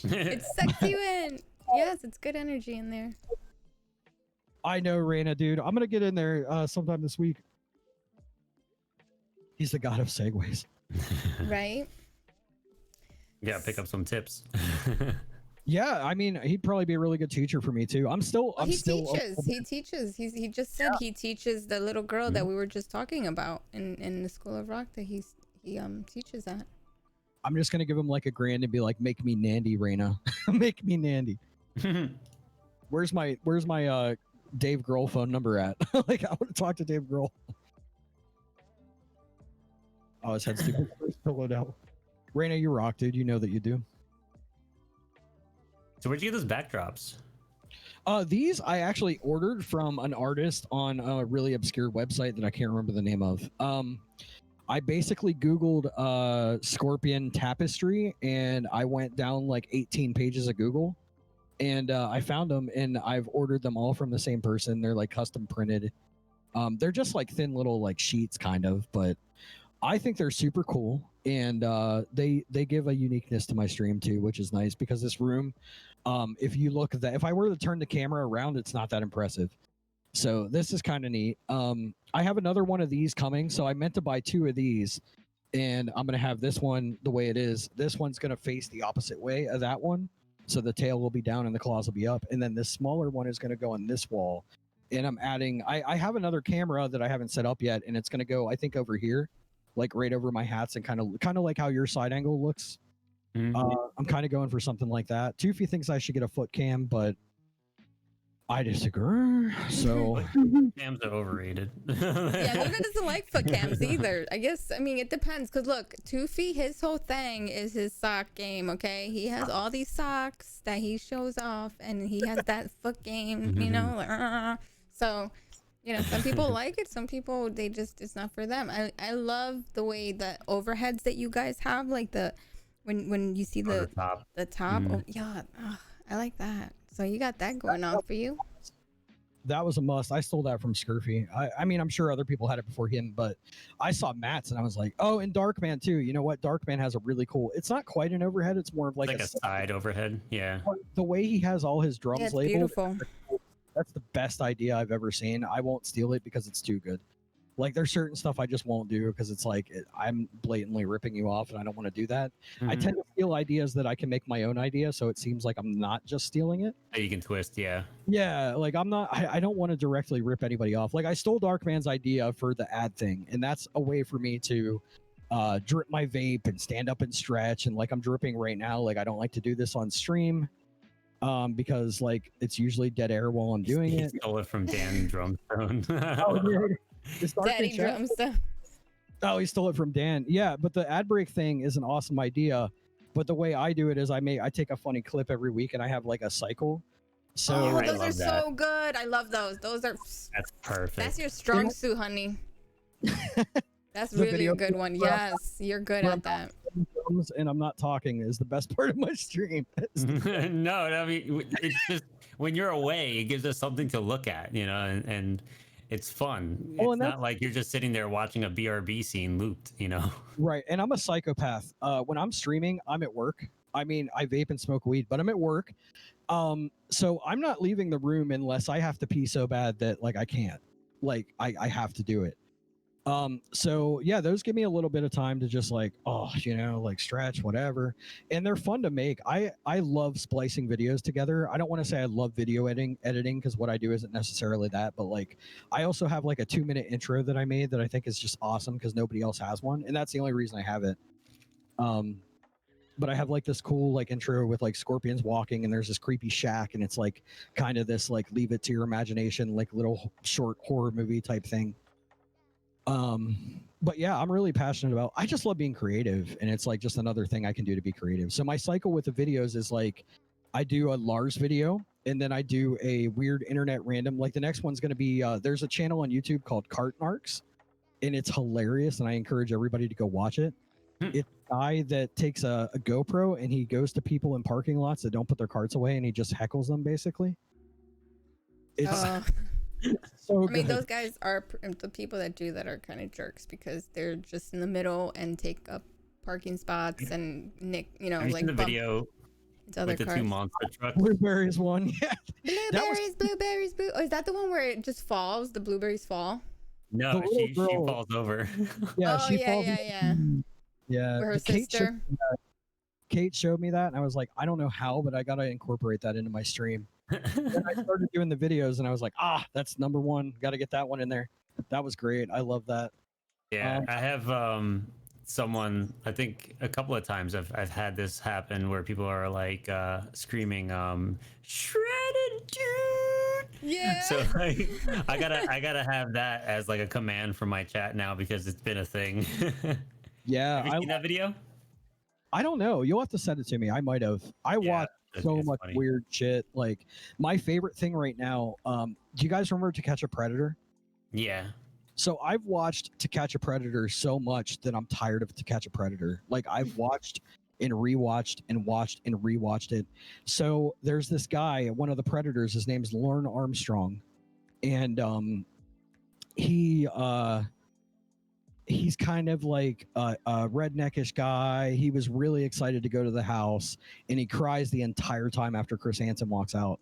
It sucks you in. Yes, it's good energy in there. I know, Raina, dude. I'm gonna get in there sometime this week. He's the god of segues. Right? Yeah, pick up some tips. Yeah, I mean, he'd probably be a really good teacher for me too. He teaches. He teaches. He just said he teaches the little girl that we were just talking about in the School of Rock that he teaches at. I'm just gonna give him like $1,000 and be like, make me Nandy, Raina. Make me Nandy. Where's my Dave Grohl phone number at? Like I want to talk to Dave Grohl. Oh, his head's too pillowed out. Raina, you rock, dude. You know that you do. So where'd you get those backdrops? These I actually ordered from an artist on a really obscure website that I can't remember the name of. I basically Googled Scorpion tapestry, and I went down like 18 pages of Google, and I found them, and I've ordered them all from the same person. They're like custom printed. They're just like thin little like sheets kind of, but I think they're super cool, and they give a uniqueness to my stream too, which is nice because this room, if I were to turn the camera around, it's not that impressive. So this is kind of neat. I have another one of these coming, so I meant to buy 2 of these, and I'm gonna have this one the way it is. This one's gonna face the opposite way of that one, so the tail will be down and the claws will be up, and then this smaller one is gonna go on this wall. And I'm adding. I have another camera that I haven't set up yet, and it's gonna go, I think, over here, like right over my hats, and kind of like how your side angle looks. I'm kind of going for something like that. Toofy thinks I should get a foot cam, but I disagree. So Cams are overrated. Yeah, Luca doesn't like foot cams either. I guess, I mean, it depends. Because look, Toofy, his whole thing is his sock game, okay? He has all these socks that he shows off, and he has that foot game, you know? Like, so, you know, some people like it. Some people, it's not for them. I love the way the overheads that you guys have, like when you see the top. Oh, yeah, I like that. So you got that going on for you. That was a must. I stole that from Scurfy. I mean, I'm sure other people had it before him, but I saw Matt's and I was like, oh, and Darkman too. You know what? Darkman has a really cool, it's not quite an overhead. It's more of like a side overhead. Yeah. The way he has all his drums labeled. Beautiful. That's the best idea I've ever seen. I won't steal it because it's too good. Like there's certain stuff I just won't do because it's like I'm blatantly ripping you off and I don't want to do that. I tend to steal ideas that I can make my own idea, so it seems like I'm not just stealing it. You can twist, yeah. Yeah, like I'm not. I don't want to directly rip anybody off. Like I stole Darkman's idea for the ad thing, and that's a way for me to drip my vape and stand up and stretch. And like I'm dripping right now. Like I don't like to do this on stream because like it's usually dead air while I'm doing it. Stole it from Dan Drumstone. Oh, dude. Daddy Drumstone. Oh, he stole it from Dan. Yeah, but the ad break thing is an awesome idea. But the way I do it is I take a funny clip every week and I have like a cycle. So those are so good. I love those. That's perfect. That's your strong suit, honey. That's really a good one. Yes, you're good at that. And I'm not talking is the best part of my stream. No, I mean it's just when you're away, it gives us something to look at, you know, and it's fun. It's not like you're just sitting there watching a BRB scene looped, you know? Right. And I'm a psychopath. When I'm streaming, I'm at work. I mean, I vape and smoke weed, but I'm at work. So I'm not leaving the room unless I have to pee so bad that like I can't. Like I have to do it. So yeah, those give me a little bit of time to just like, like stretch, whatever. And they're fun to make. I love splicing videos together. I don't want to say I love video editing because what I do isn't necessarily that, but like I also have like a 2-minute intro that I made that I think is just awesome because nobody else has one. And that's the only reason I have it. But I have like this cool like intro with like scorpions walking and there's this creepy shack and it's like kind of this like leave it to your imagination, like little short horror movie type thing. But yeah, I'm really passionate about. I just love being creative, and it's like just another thing I can do to be creative. So my cycle with the videos is like, I do a Lars video, and then I do a weird internet random. Like the next one's going to be there's a channel on YouTube called Cart Narcs, and it's hilarious, and I encourage everybody to go watch it. It's a guy that takes a GoPro and he goes to people in parking lots that don't put their carts away, and he just heckles them basically. It's so I mean, good. those guys are the people that do that are kind of jerks because they're just in the middle and take up parking spots and nick, you know, Have you like seen the bump video into other with the cars. two monster trucks? Blueberries one, yeah. Blueberries, blueberries, blue. Oh, is that the one where it just falls? The blueberries fall? No, The she little girl- falls over. Yeah, Oh, she yeah, falls. yeah. Yeah, With her Kate showed sister. me that. Kate showed me that, and I was like, I don't know how, but I gotta incorporate that into my stream. Then I started doing the videos, and I was like, that's number one. Got to get that one in there. That was great. I love that. Yeah, I have someone. I think a couple of times I've had this happen where people are like screaming, "Shredded dude!" Yeah. So like, I gotta have that as like a command for my chat now because it's been a thing. Yeah, Have you seen that video? I don't know. You'll have to send it to me. I might have. I watch so it's much funny. weird shit. Like my favorite thing right now. Do you guys remember To Catch a Predator? Yeah. So I've watched To Catch a Predator so much that I'm tired of To Catch a Predator. Like I've watched and rewatched and watched and rewatched it. So there's this guy, one of the Predators. His name's Lorne Armstrong, and he's kind of like a redneckish guy. He was really excited to go to the house, and he cries the entire time after Chris Hansen walks out.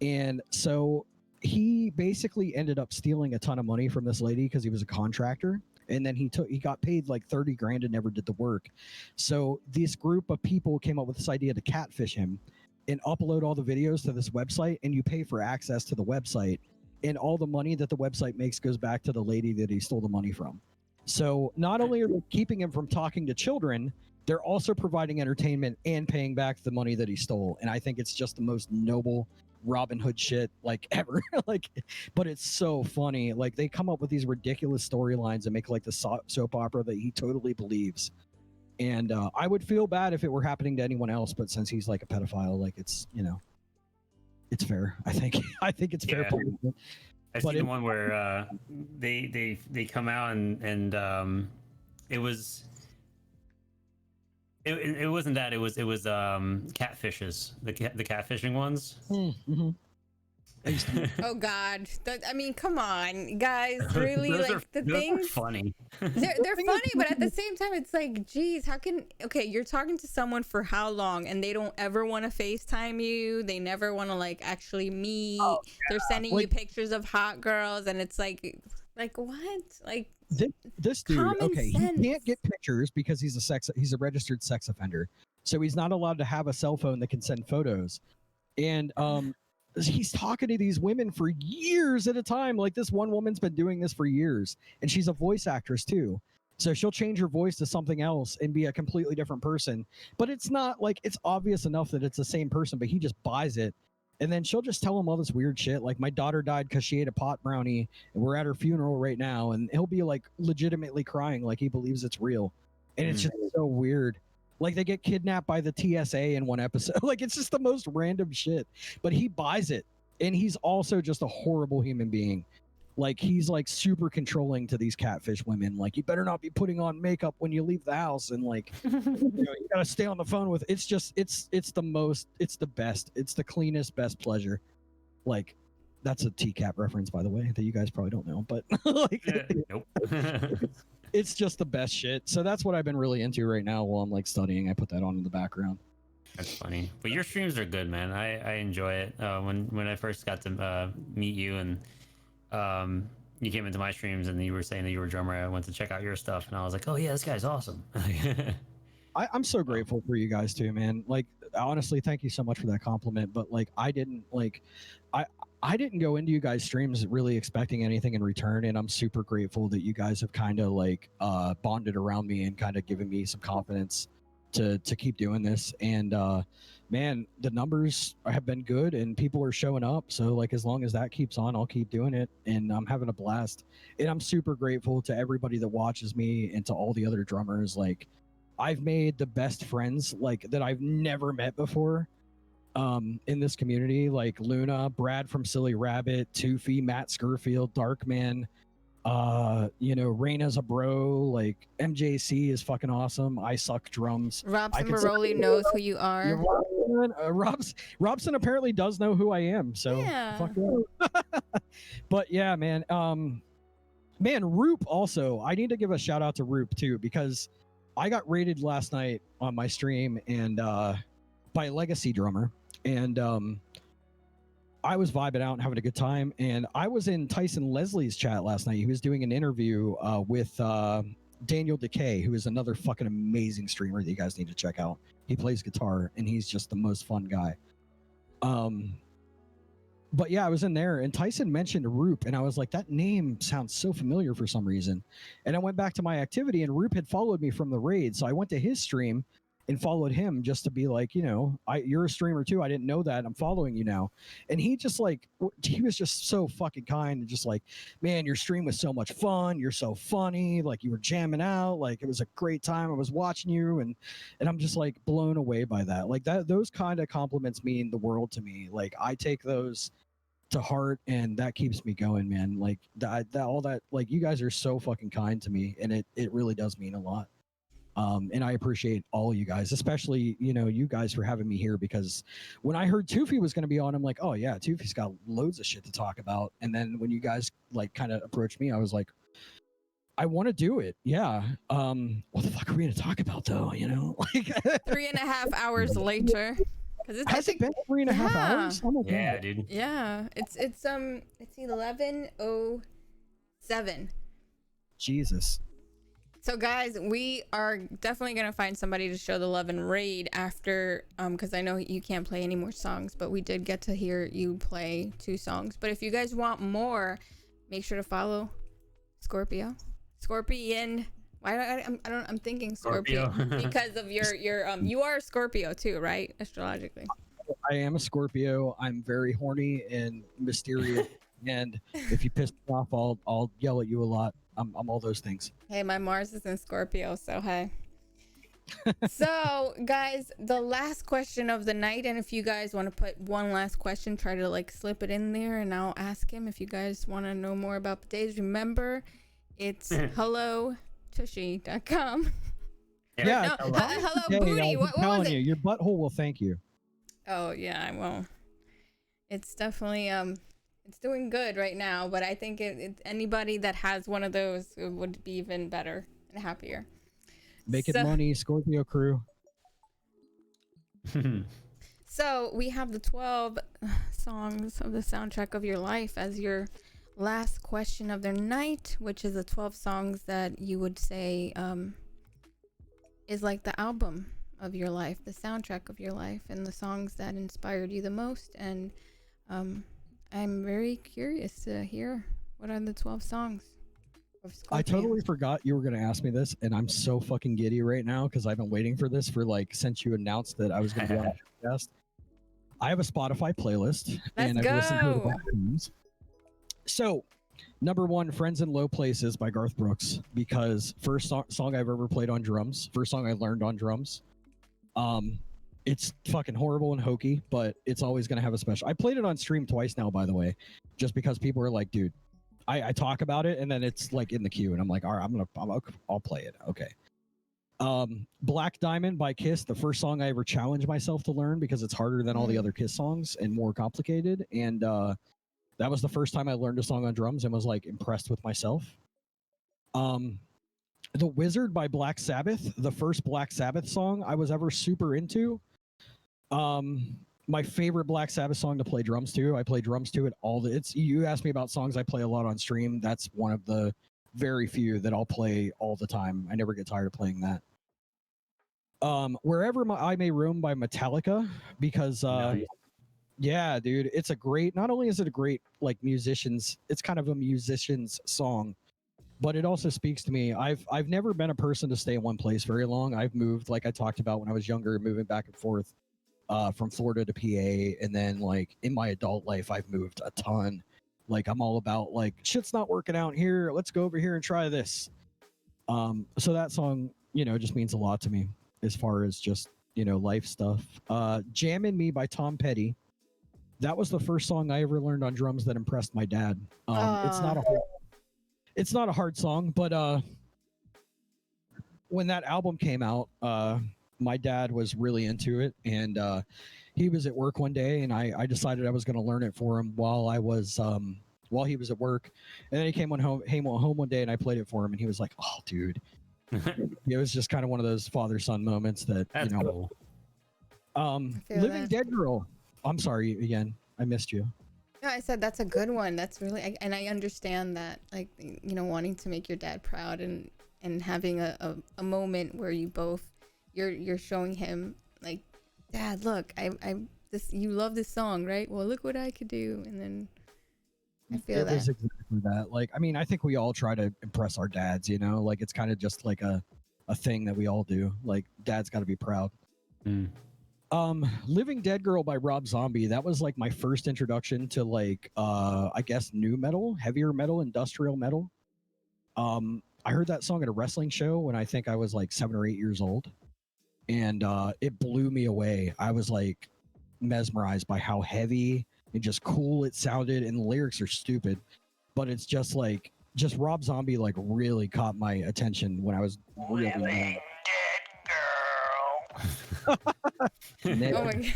And so he basically ended up stealing a ton of money from this lady because he was a contractor, and then he got paid like 30 grand and never did the work. So this group of people came up with this idea to catfish him and upload all the videos to this website, and you pay for access to the website, and all the money that the website makes goes back to the lady that he stole the money from. So not only are they keeping him from talking to children, they're also providing entertainment and paying back the money that he stole. And I think it's just the most noble Robin Hood shit like ever. Like, but it's so funny. Like they come up with these ridiculous storylines and make like the soap opera that he totally believes. And I would feel bad if it were happening to anyone else, but since he's like a pedophile, like it's, you know, it's fair. I think it's fair. Yeah. I've seen the one where they come out and it wasn't that, it was catfishes, the catfishing ones. Mm-hmm. Oh God! I mean, come on, guys! Really, those like the things. Are funny. They're funny, but at the same time, it's like, geez, how can? Okay, you're talking to someone for how long, and they don't ever want to FaceTime you. They never want to like actually meet. Oh, yeah. They're sending you pictures of hot girls, and it's like what? Like this dude. Okay, sense. He can't get pictures because he's a registered sex offender, so he's not allowed to have a cell phone that can send photos, and he's talking to these women for years at a time. Like this one woman's been doing this for years, and she's a voice actress too. So she'll change her voice to something else and be a completely different person. But it's not like, it's obvious enough that it's the same person, but he just buys it. And then she'll just tell him all this weird shit. Like my daughter died because she ate a pot brownie and we're at her funeral right now. And he'll be like legitimately crying like he believes it's real. And it's just so weird. Like they get kidnapped by the TSA in one episode. Like it's just the most random shit. But he buys it. And he's also just a horrible human being. Like he's like super controlling to these catfish women. Like you better not be putting on makeup when you leave the house, and like you gotta stay on the phone with. It's just it's the best. It's the cleanest, best pleasure. Like that's a TCAP reference, by the way, that you guys probably don't know, but like nope. It's just the best shit. So that's what I've been really into right now while I'm like studying. I put that on in the background. That's funny. But your streams are good, man. I enjoy it. When I first got to meet you and you came into my streams and you were saying that you were a drummer, I went to check out your stuff and I was like, oh yeah, this guy's awesome. I'm so grateful for you guys too, man. Like honestly, thank you so much for that compliment. But like I didn't go into you guys' streams really expecting anything in return, and I'm super grateful that you guys have kind of like bonded around me and kind of given me some confidence to keep doing this. And man, the numbers have been good and people are showing up. So like as long as that keeps on, I'll keep doing it, and I'm having a blast. And I'm super grateful to everybody that watches me and to all the other drummers. Like I've made the best friends like that I've never met before in this community, like Luna, Brad from Silly Rabbit, Toofy, Matt Scurfield, Darkman, you know, Raina's a bro, like MJC is fucking awesome. I suck drums. Robson Maroli knows who you are. Robson apparently does know who I am, so Yeah. fuck yeah. But yeah, man, Roop also, I need to give a shout out to Roop too, because I got raided last night on my stream and by Legacy Drummer, and I was vibing out and having a good time. And I was in Tyson Leslie's chat last night. He was doing an interview with Daniel Decay, who is another fucking amazing streamer that you guys need to check out. He plays guitar and he's just the most fun guy. But yeah, I was in there and Tyson mentioned Roop and I was like, that name sounds so familiar for some reason. And I went back to my activity and Roop had followed me from the raid. So I went to his stream and followed him just to be like, you know, you're a streamer too. I didn't know that. I'm following you now. And he just like, he was just so fucking kind and just like, man, your stream was so much fun. You're so funny. Like you were jamming out. Like it was a great time. I was watching you. And I'm just like blown away by that. Like those kind of compliments mean the world to me. Like I take those to heart and that keeps me going, man. Like that all that, like you guys are so fucking kind to me and it really does mean a lot. And I appreciate all you guys, especially, you know, you guys for having me here, because when I heard Toofy was going to be on, I'm like, oh yeah, Toofy's got loads of shit to talk about. And then when you guys like kind of approached me, I was like, I want to do it. Yeah. What the fuck are we going to talk about though? You know, like 3.5 hours later. Has it been 3.5 hours? Oh my Yeah, God. dude. Yeah, it's 11:07. Jesus. So guys, we are definitely gonna find somebody to show the love and raid after, because I know you can't play any more songs, but we did get to hear you play 2 songs. But if you guys want more, make sure to follow Scorpio, Scorpion. I'm thinking Scorpio because of your you are a Scorpio too, right? Astrologically. I am a Scorpio. I'm very horny and mysterious, and if you piss me off, I'll yell at you a lot. I'm all those things. Hey, my Mars is in Scorpio, so hey. So, guys, the last question of the night, and if you guys want to put one last question, try to like slip it in there, and I'll ask him if you guys want to know more about the days. Remember, it's hellotushy.com. Yeah, No, hello booty. I'm What telling was it? you, your butthole will thank you. Oh yeah, I will. It's definitely it's doing good right now, but I think anybody that has one of those would be even better and happier. Making money, Scorpio crew. So we have the 12 songs of the soundtrack of your life as your last question of the night, which is the 12 songs that you would say is like the album of your life, the soundtrack of your life, and the songs that inspired you the most. And I'm very curious to hear what are the 12 songs of Scorpio. I totally forgot you were going to ask me this, and I'm so fucking giddy right now because I've been waiting for this for like since you announced that I was going to be on the podcast. I have a Spotify playlist, and I've listened to it a bunch of times. So, number 1, "Friends in Low Places" by Garth Brooks, because first song I've ever played on drums, first song I learned on drums. It's fucking horrible and hokey, but it's always going to have a special. I played it on stream twice now, by the way, just because people are like, dude, I talk about it and then it's like in the queue and I'm like, all right, I'll play it. Okay. "Black Diamond" by Kiss, the first song I ever challenged myself to learn because it's harder than all the other Kiss songs and more complicated. And, that was the first time I learned a song on drums and was like impressed with myself. "The Wizard" by Black Sabbath, the first Black Sabbath song I was ever super into. My favorite Black Sabbath song to play drums to. I play drums to it you asked me about songs I play a lot on stream. That's one of the very few that I'll play all the time. I never get tired of playing that. "Wherever I May Roam" by Metallica, because Nice. yeah, dude, it's a great, not only is it a great like it's kind of a musician's song, but it also speaks to me. I've never been a person to stay in one place very long. I've moved, like I talked about when I was younger, moving back and forth. from Florida to PA, and then like in my adult life, I've moved a ton. Like I'm all about like shit's not working out here. Let's go over here and try this. So that song, you know, just means a lot to me as far as just, you know, life stuff. Jammin' Me by Tom Petty. That was the first song I ever learned on drums that impressed my dad. It's not a hard song, but when that album came out, my dad was really into it, and he was at work one day, and I decided I was going to learn it for him while he was at work, and then he came home one day, and I played it for him, and he was like, "Oh, dude." It was just kind of one of those father-son moments that That's you know. cool. Living Dead Girl. I'm sorry again. I missed you. No, I said that's a good one. That's really, and I understand that, like, you know, wanting to make your dad proud and having a moment where you both, you're showing him like, Dad, look, I this, you love this song, right? Well, look what I could do, and then I feel that. Is exactly that. Like, I mean, I think we all try to impress our dads. You know, like it's kind of just like a thing that we all do. Like, dad's got to be proud. Mm. Living Dead Girl by Rob Zombie. That was like my first introduction to like I guess new metal, heavier metal, industrial metal. I heard that song at a wrestling show when I think I was like 7 or 8 years old, and it blew me away. I was like mesmerized by how heavy and just cool it sounded, and the lyrics are stupid, but it's just like Rob Zombie like really caught my attention when I was really young. Oh my god.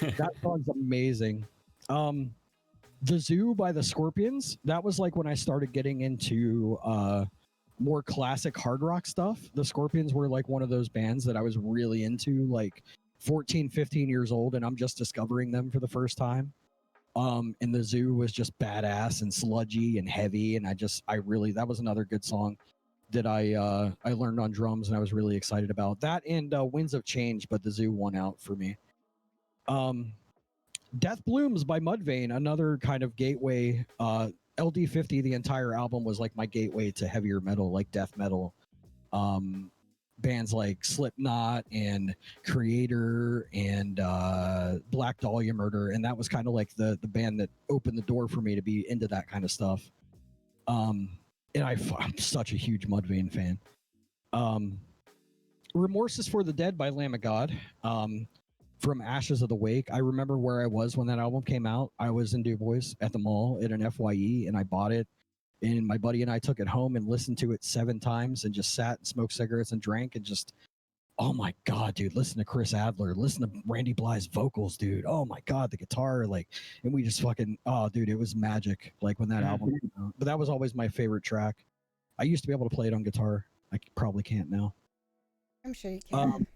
That song's amazing. The Zoo by the Scorpions. That was like when I started getting into more classic hard rock stuff. The Scorpions were like one of those bands that I was really into, like 14, 15 years old, and I'm just discovering them for the first time. And the Zoo was just badass and sludgy and heavy, and that was another good song that I learned on drums, and I was really excited about that. And Winds of Change, but the Zoo won out for me. Death Blooms by Mudvayne, another kind of gateway. LD50, the entire album was like my gateway to heavier metal, like death metal. Bands like Slipknot and Creator and Black Dahlia Murder, and that was kind of like the band that opened the door for me to be into that kind of stuff. And I'm such a huge Mudvayne fan. Remorse for the Dead by Lamb of God. From Ashes of the Wake. I remember where I was when that album came out. I was in DuBois at the mall at an FYE, and I bought it, and my buddy and I took it home and listened to it 7 times and just sat and smoked cigarettes and drank and just, oh my god, dude, listen to Chris Adler, listen to Randy Blythe's vocals, dude. Oh my god, the guitar, like, and we just fucking, oh dude, it was magic, like when that album came out. But that was always my favorite track. I used to be able to play it on guitar. I probably can't now. I'm sure you can.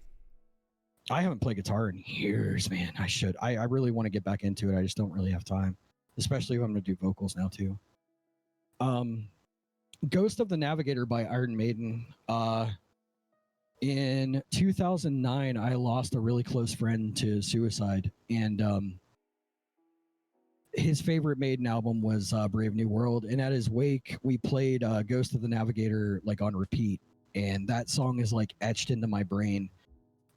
I haven't played guitar in years, man. I should. I really want to get back into it. I just don't really have time, especially when I'm going to do vocals now too. Ghost of the Navigator by Iron Maiden. In 2009, I lost a really close friend to suicide, and his favorite Maiden album was Brave New World. And at his wake, we played Ghost of the Navigator like on repeat, and that song is like etched into my brain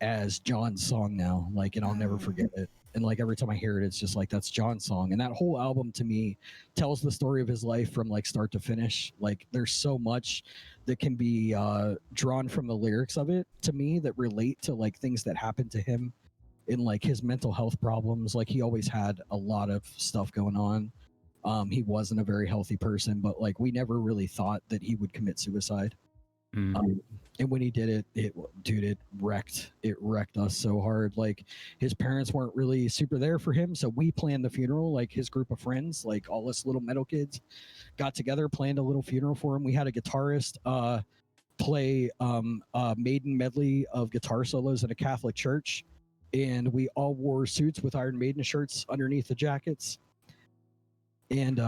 as John's song now, like, and I'll never forget it. And like every time I hear it, it's just like, that's John's song. And that whole album to me tells the story of his life from like start to finish. Like there's so much that can be drawn from the lyrics of it to me that relate to like things that happened to him in like his mental health problems. Like he always had a lot of stuff going on. He wasn't a very healthy person, but like we never really thought that he would commit suicide. And when he did it wrecked us so hard. Like his parents weren't really super there for him, so we planned the funeral. Like his group of friends, like all us little metal kids, got together, planned a little funeral for him. We had a guitarist play a Maiden medley of guitar solos in a Catholic church, and we all wore suits with Iron Maiden shirts underneath the jackets. And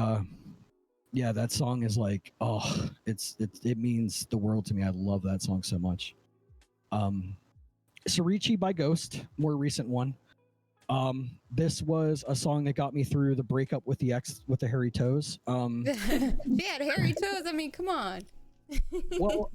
yeah, that song is like, oh, it means the world to me. I love that song so much. Sarichi by Ghost, more recent one. This was a song that got me through the breakup with the ex with the hairy toes. She had hairy toes. I mean, come on. Well,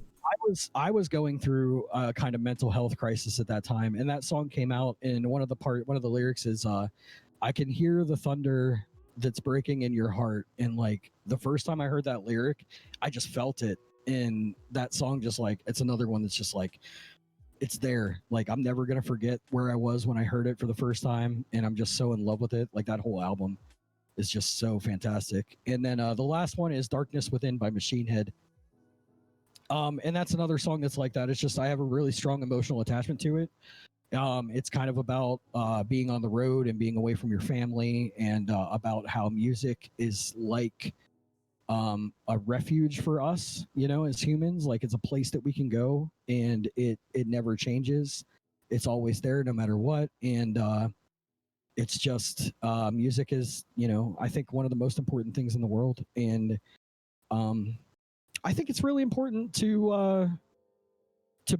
I was going through a kind of mental health crisis at that time, and that song came out, and one of the lyrics is I can hear the thunder that's breaking in your heart. And like the first time I heard that lyric, I just felt it. And that song just like, it's another one that's just like, it's there. Like I'm never going to forget where I was when I heard it for the first time. And I'm just so in love with it. Like that whole album is just so fantastic. And then the last one is Darkness Within by Machine Head. And that's another song that's like that. It's just, I have a really strong emotional attachment to it. It's kind of about being on the road and being away from your family, and about how music is like a refuge for us, you know, as humans. Like it's a place that we can go, and it never changes. It's always there no matter what. And it's just music is, you know, I think one of the most important things in the world. And I think it's really important to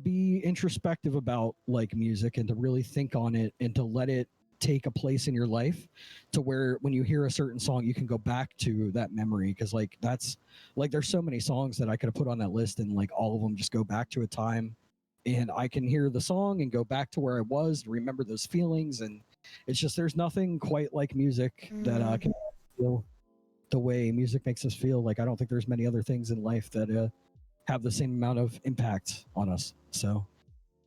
be introspective about like music, and to really think on it, and to let it take a place in your life, to where when you hear a certain song you can go back to that memory. Because like that's like there's so many songs that I could have put on that list, and like all of them just go back to a time, and I can hear the song and go back to where I was and remember those feelings. And it's just, there's nothing quite like music that can feel the way music makes us feel. Like I don't think there's many other things in life that have the same amount of impact on us. So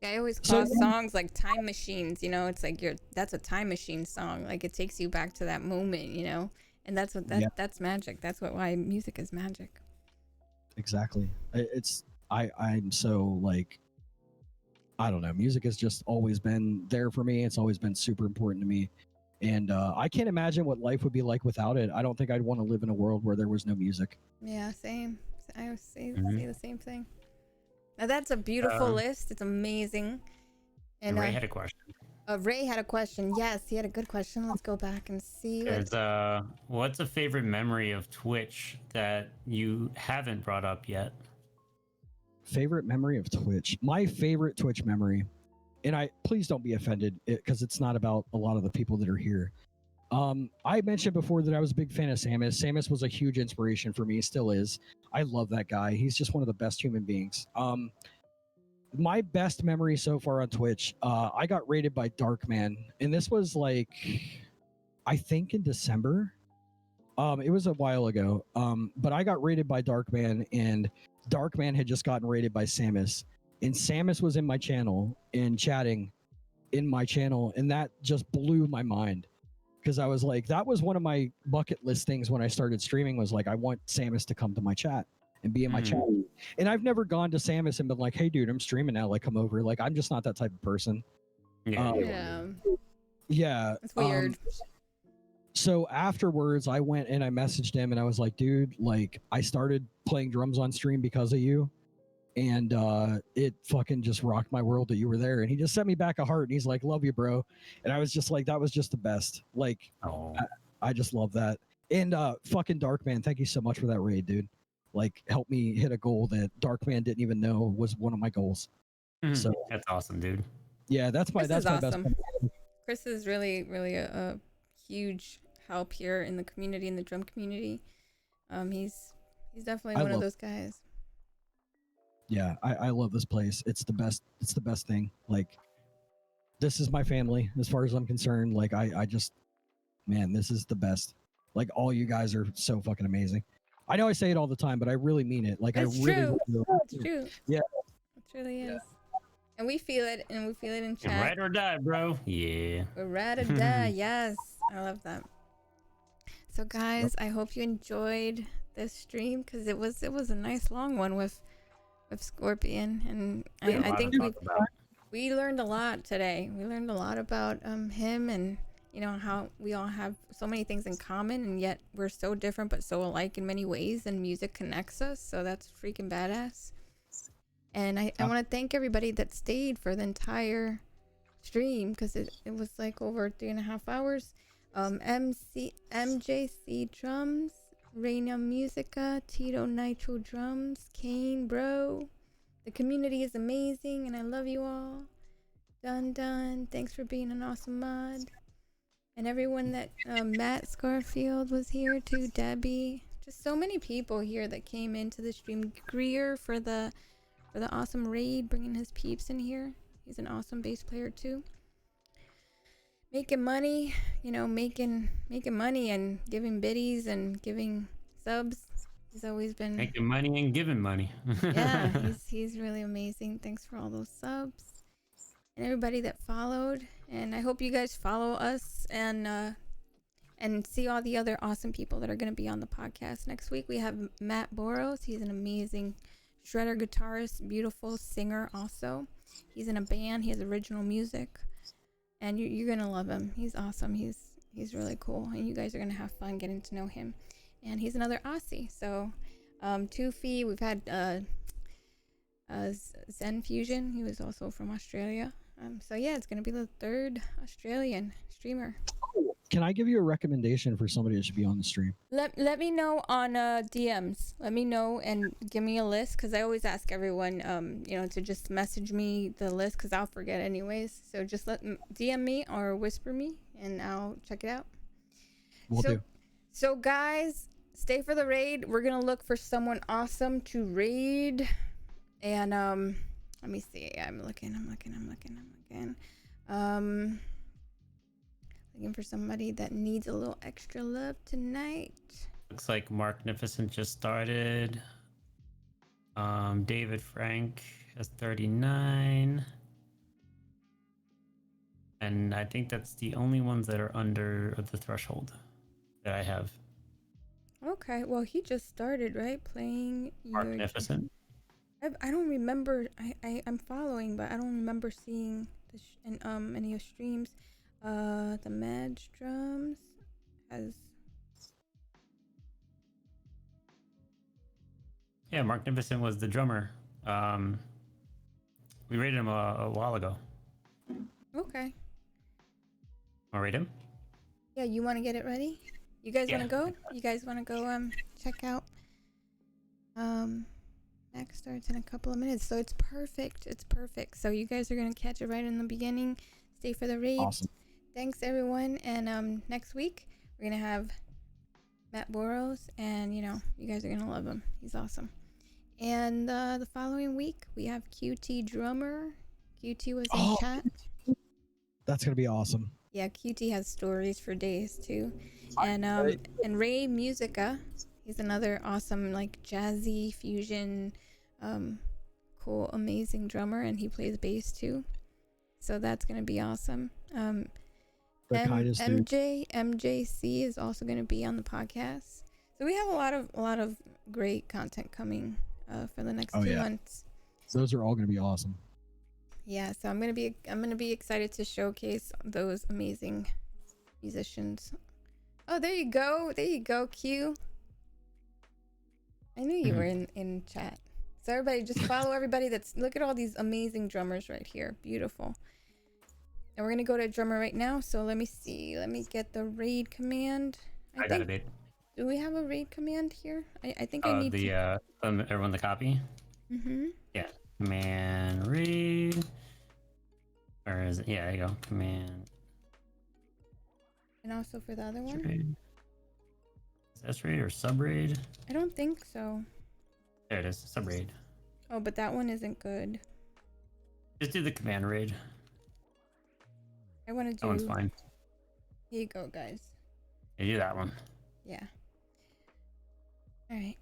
I always call songs like time machines, you know. It's like that's a time machine song. Like it takes you back to that moment, you know. And that's what that's magic. That's why music is magic. Exactly. I'm so like, I don't know, music has just always been there for me. It's always been super important to me. And I can't imagine what life would be like without it. I don't think I'd want to live in a world where there was no music. Yeah, same. I always say the same thing. Now that's a beautiful list. It's amazing. And Ray had a question. Ray had a question. Yes, he had a good question. Let's go back and see. What's a favorite memory of Twitch that you haven't brought up yet? Favorite memory of Twitch. My favorite Twitch memory, and please don't be offended because it's not about a lot of the people that are here. I mentioned before that I was a big fan of Samus. Samus was a huge inspiration for me, still is. I love that guy. He's just one of the best human beings. My best memory so far on Twitch, I got raided by Darkman, and this was like, I think in December. It was a while ago. But I got raided by Darkman, and Darkman had just gotten raided by Samus, and Samus was in my channel and chatting in my channel, and that just blew my mind. Because I was like, that was one of my bucket list things when I started streaming, was like, I want Samus to come to my chat and be in my chat. And I've never gone to Samus and been like, hey dude, I'm streaming now, like come over. Like I'm just not that type of person. Yeah. It's weird. So afterwards I went and I messaged him and I was like, dude, like I started playing drums on stream because of you. And it fucking just rocked my world that you were there. And he just sent me back a heart, and he's like, love you, bro. And I was just like, that was just the best. Like, I just love that. And fucking Darkman, thank you so much for that raid, dude. Like, helped me hit a goal that Darkman didn't even know was one of my goals. So that's awesome, dude. Yeah, that's my awesome. best. Chris is really a huge help here in the community, in the drum community. He's definitely one of those guys. Yeah, I love this place. It's the best. It's the best thing. Like, this is my family as far as I'm concerned. Like, I just, man, this is the best. Like, all you guys are so fucking amazing. I know I say it all the time, but I really mean it. Like, it's really. It's true. Yeah. It really is. And we feel it, and we feel it in chat. Ride or die, bro. Yeah. We're ride or die. Yes, I love that. So, guys, I hope you enjoyed this stream, because it was a nice long one with Skorpion, and I think we learned a lot today. We learned a lot about him, and you know how we all have so many things in common, and yet we're so different but so alike in many ways, and music connects us. So that's freaking badass. And I want to thank everybody that stayed for the entire stream, because it was like over 3.5 hours. MJC Drums, Reina Musica, Tito Nitro Drums, Kane Bro. The community is amazing, and I love you all. Dun, thanks for being an awesome mod. And everyone that Matt Scarfield was here too, Debbie. Just so many people here that came into the stream. Greer for the for the awesome raid, bringing his peeps in here. He's an awesome bass player too. Making money, you know, making money and giving biddies and giving subs. He's always been making money and giving money. yeah, he's really amazing. Thanks for all those subs and everybody that followed. And I hope you guys follow us and see all the other awesome people that are going to be on the podcast next week. We have Matt Boros. He's an amazing shredder guitarist, beautiful singer. Also, he's in a band. He has original music, and you're gonna love him. He's awesome. He's really cool, and you guys are gonna have fun getting to know him. And he's another Aussie. So, Toofy, we've had Zen Fusion. He was also from Australia. So yeah, it's gonna be the third Australian streamer. Can I give you a recommendation for somebody that should be on the stream? Let me know on DMs. Let me know and give me a list, because I always ask everyone, you know, to just message me the list, because I'll forget anyways. So just DM me or whisper me, and I'll check it out. Will do. So guys, stay for the raid. We're gonna look for someone awesome to raid, and let me see. I'm looking. Looking for somebody that needs a little extra love tonight. Looks like Marknificent just started. David Frank has 39. And I think that's the only ones that are under the threshold that I have. Okay, well, he just started, right? Playing Marknificent. I don't remember. I'm following, but I don't remember seeing in any of streams. The Madge drums has. Yeah, Marknificent was the drummer. We rated him a while ago. Okay. Want to rate him? Yeah, you want to get it ready? You guys want to go? You guys want to go check out? Max starts in a couple of minutes, so it's perfect. It's perfect. So you guys are gonna catch it right in the beginning. Stay for the raid. Awesome. Thanks everyone, and next week we're gonna have Matt Boros, and you know, you guys are gonna love him. He's awesome. And the following week we have QT drummer. QT was in chat. That's gonna be awesome. Yeah, QT has stories for days too. And Ray Musica, he's another awesome like jazzy fusion, cool, amazing drummer, and he plays bass too. So that's gonna be awesome. MJC is also gonna be on the podcast. So we have a lot of great content coming for the next 2 months. Those are all gonna be awesome. Yeah, so I'm gonna be excited to showcase those amazing musicians. Oh, there you go, Q. I knew you were in chat. So everybody, just follow everybody. Look at all these amazing drummers right here, beautiful. And we're gonna go to a drummer right now. So let me see. Let me get the raid command. I got it. Do we have a raid command here? I think I need everyone the copy. Yeah. Command raid. Or is it? Yeah, there you go. Command. And also for the other one. Raid. Is that raid or sub raid? I don't think so. There it is. Sub raid. Oh, but that one isn't good. Just do the command raid. I want to do. That one's fine. Here you go, guys. You do that one. Yeah. All right.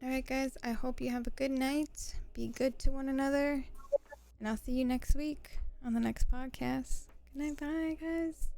All right, guys. I hope you have a good night. Be good to one another. And I'll see you next week on the next podcast. Good night. Bye, guys.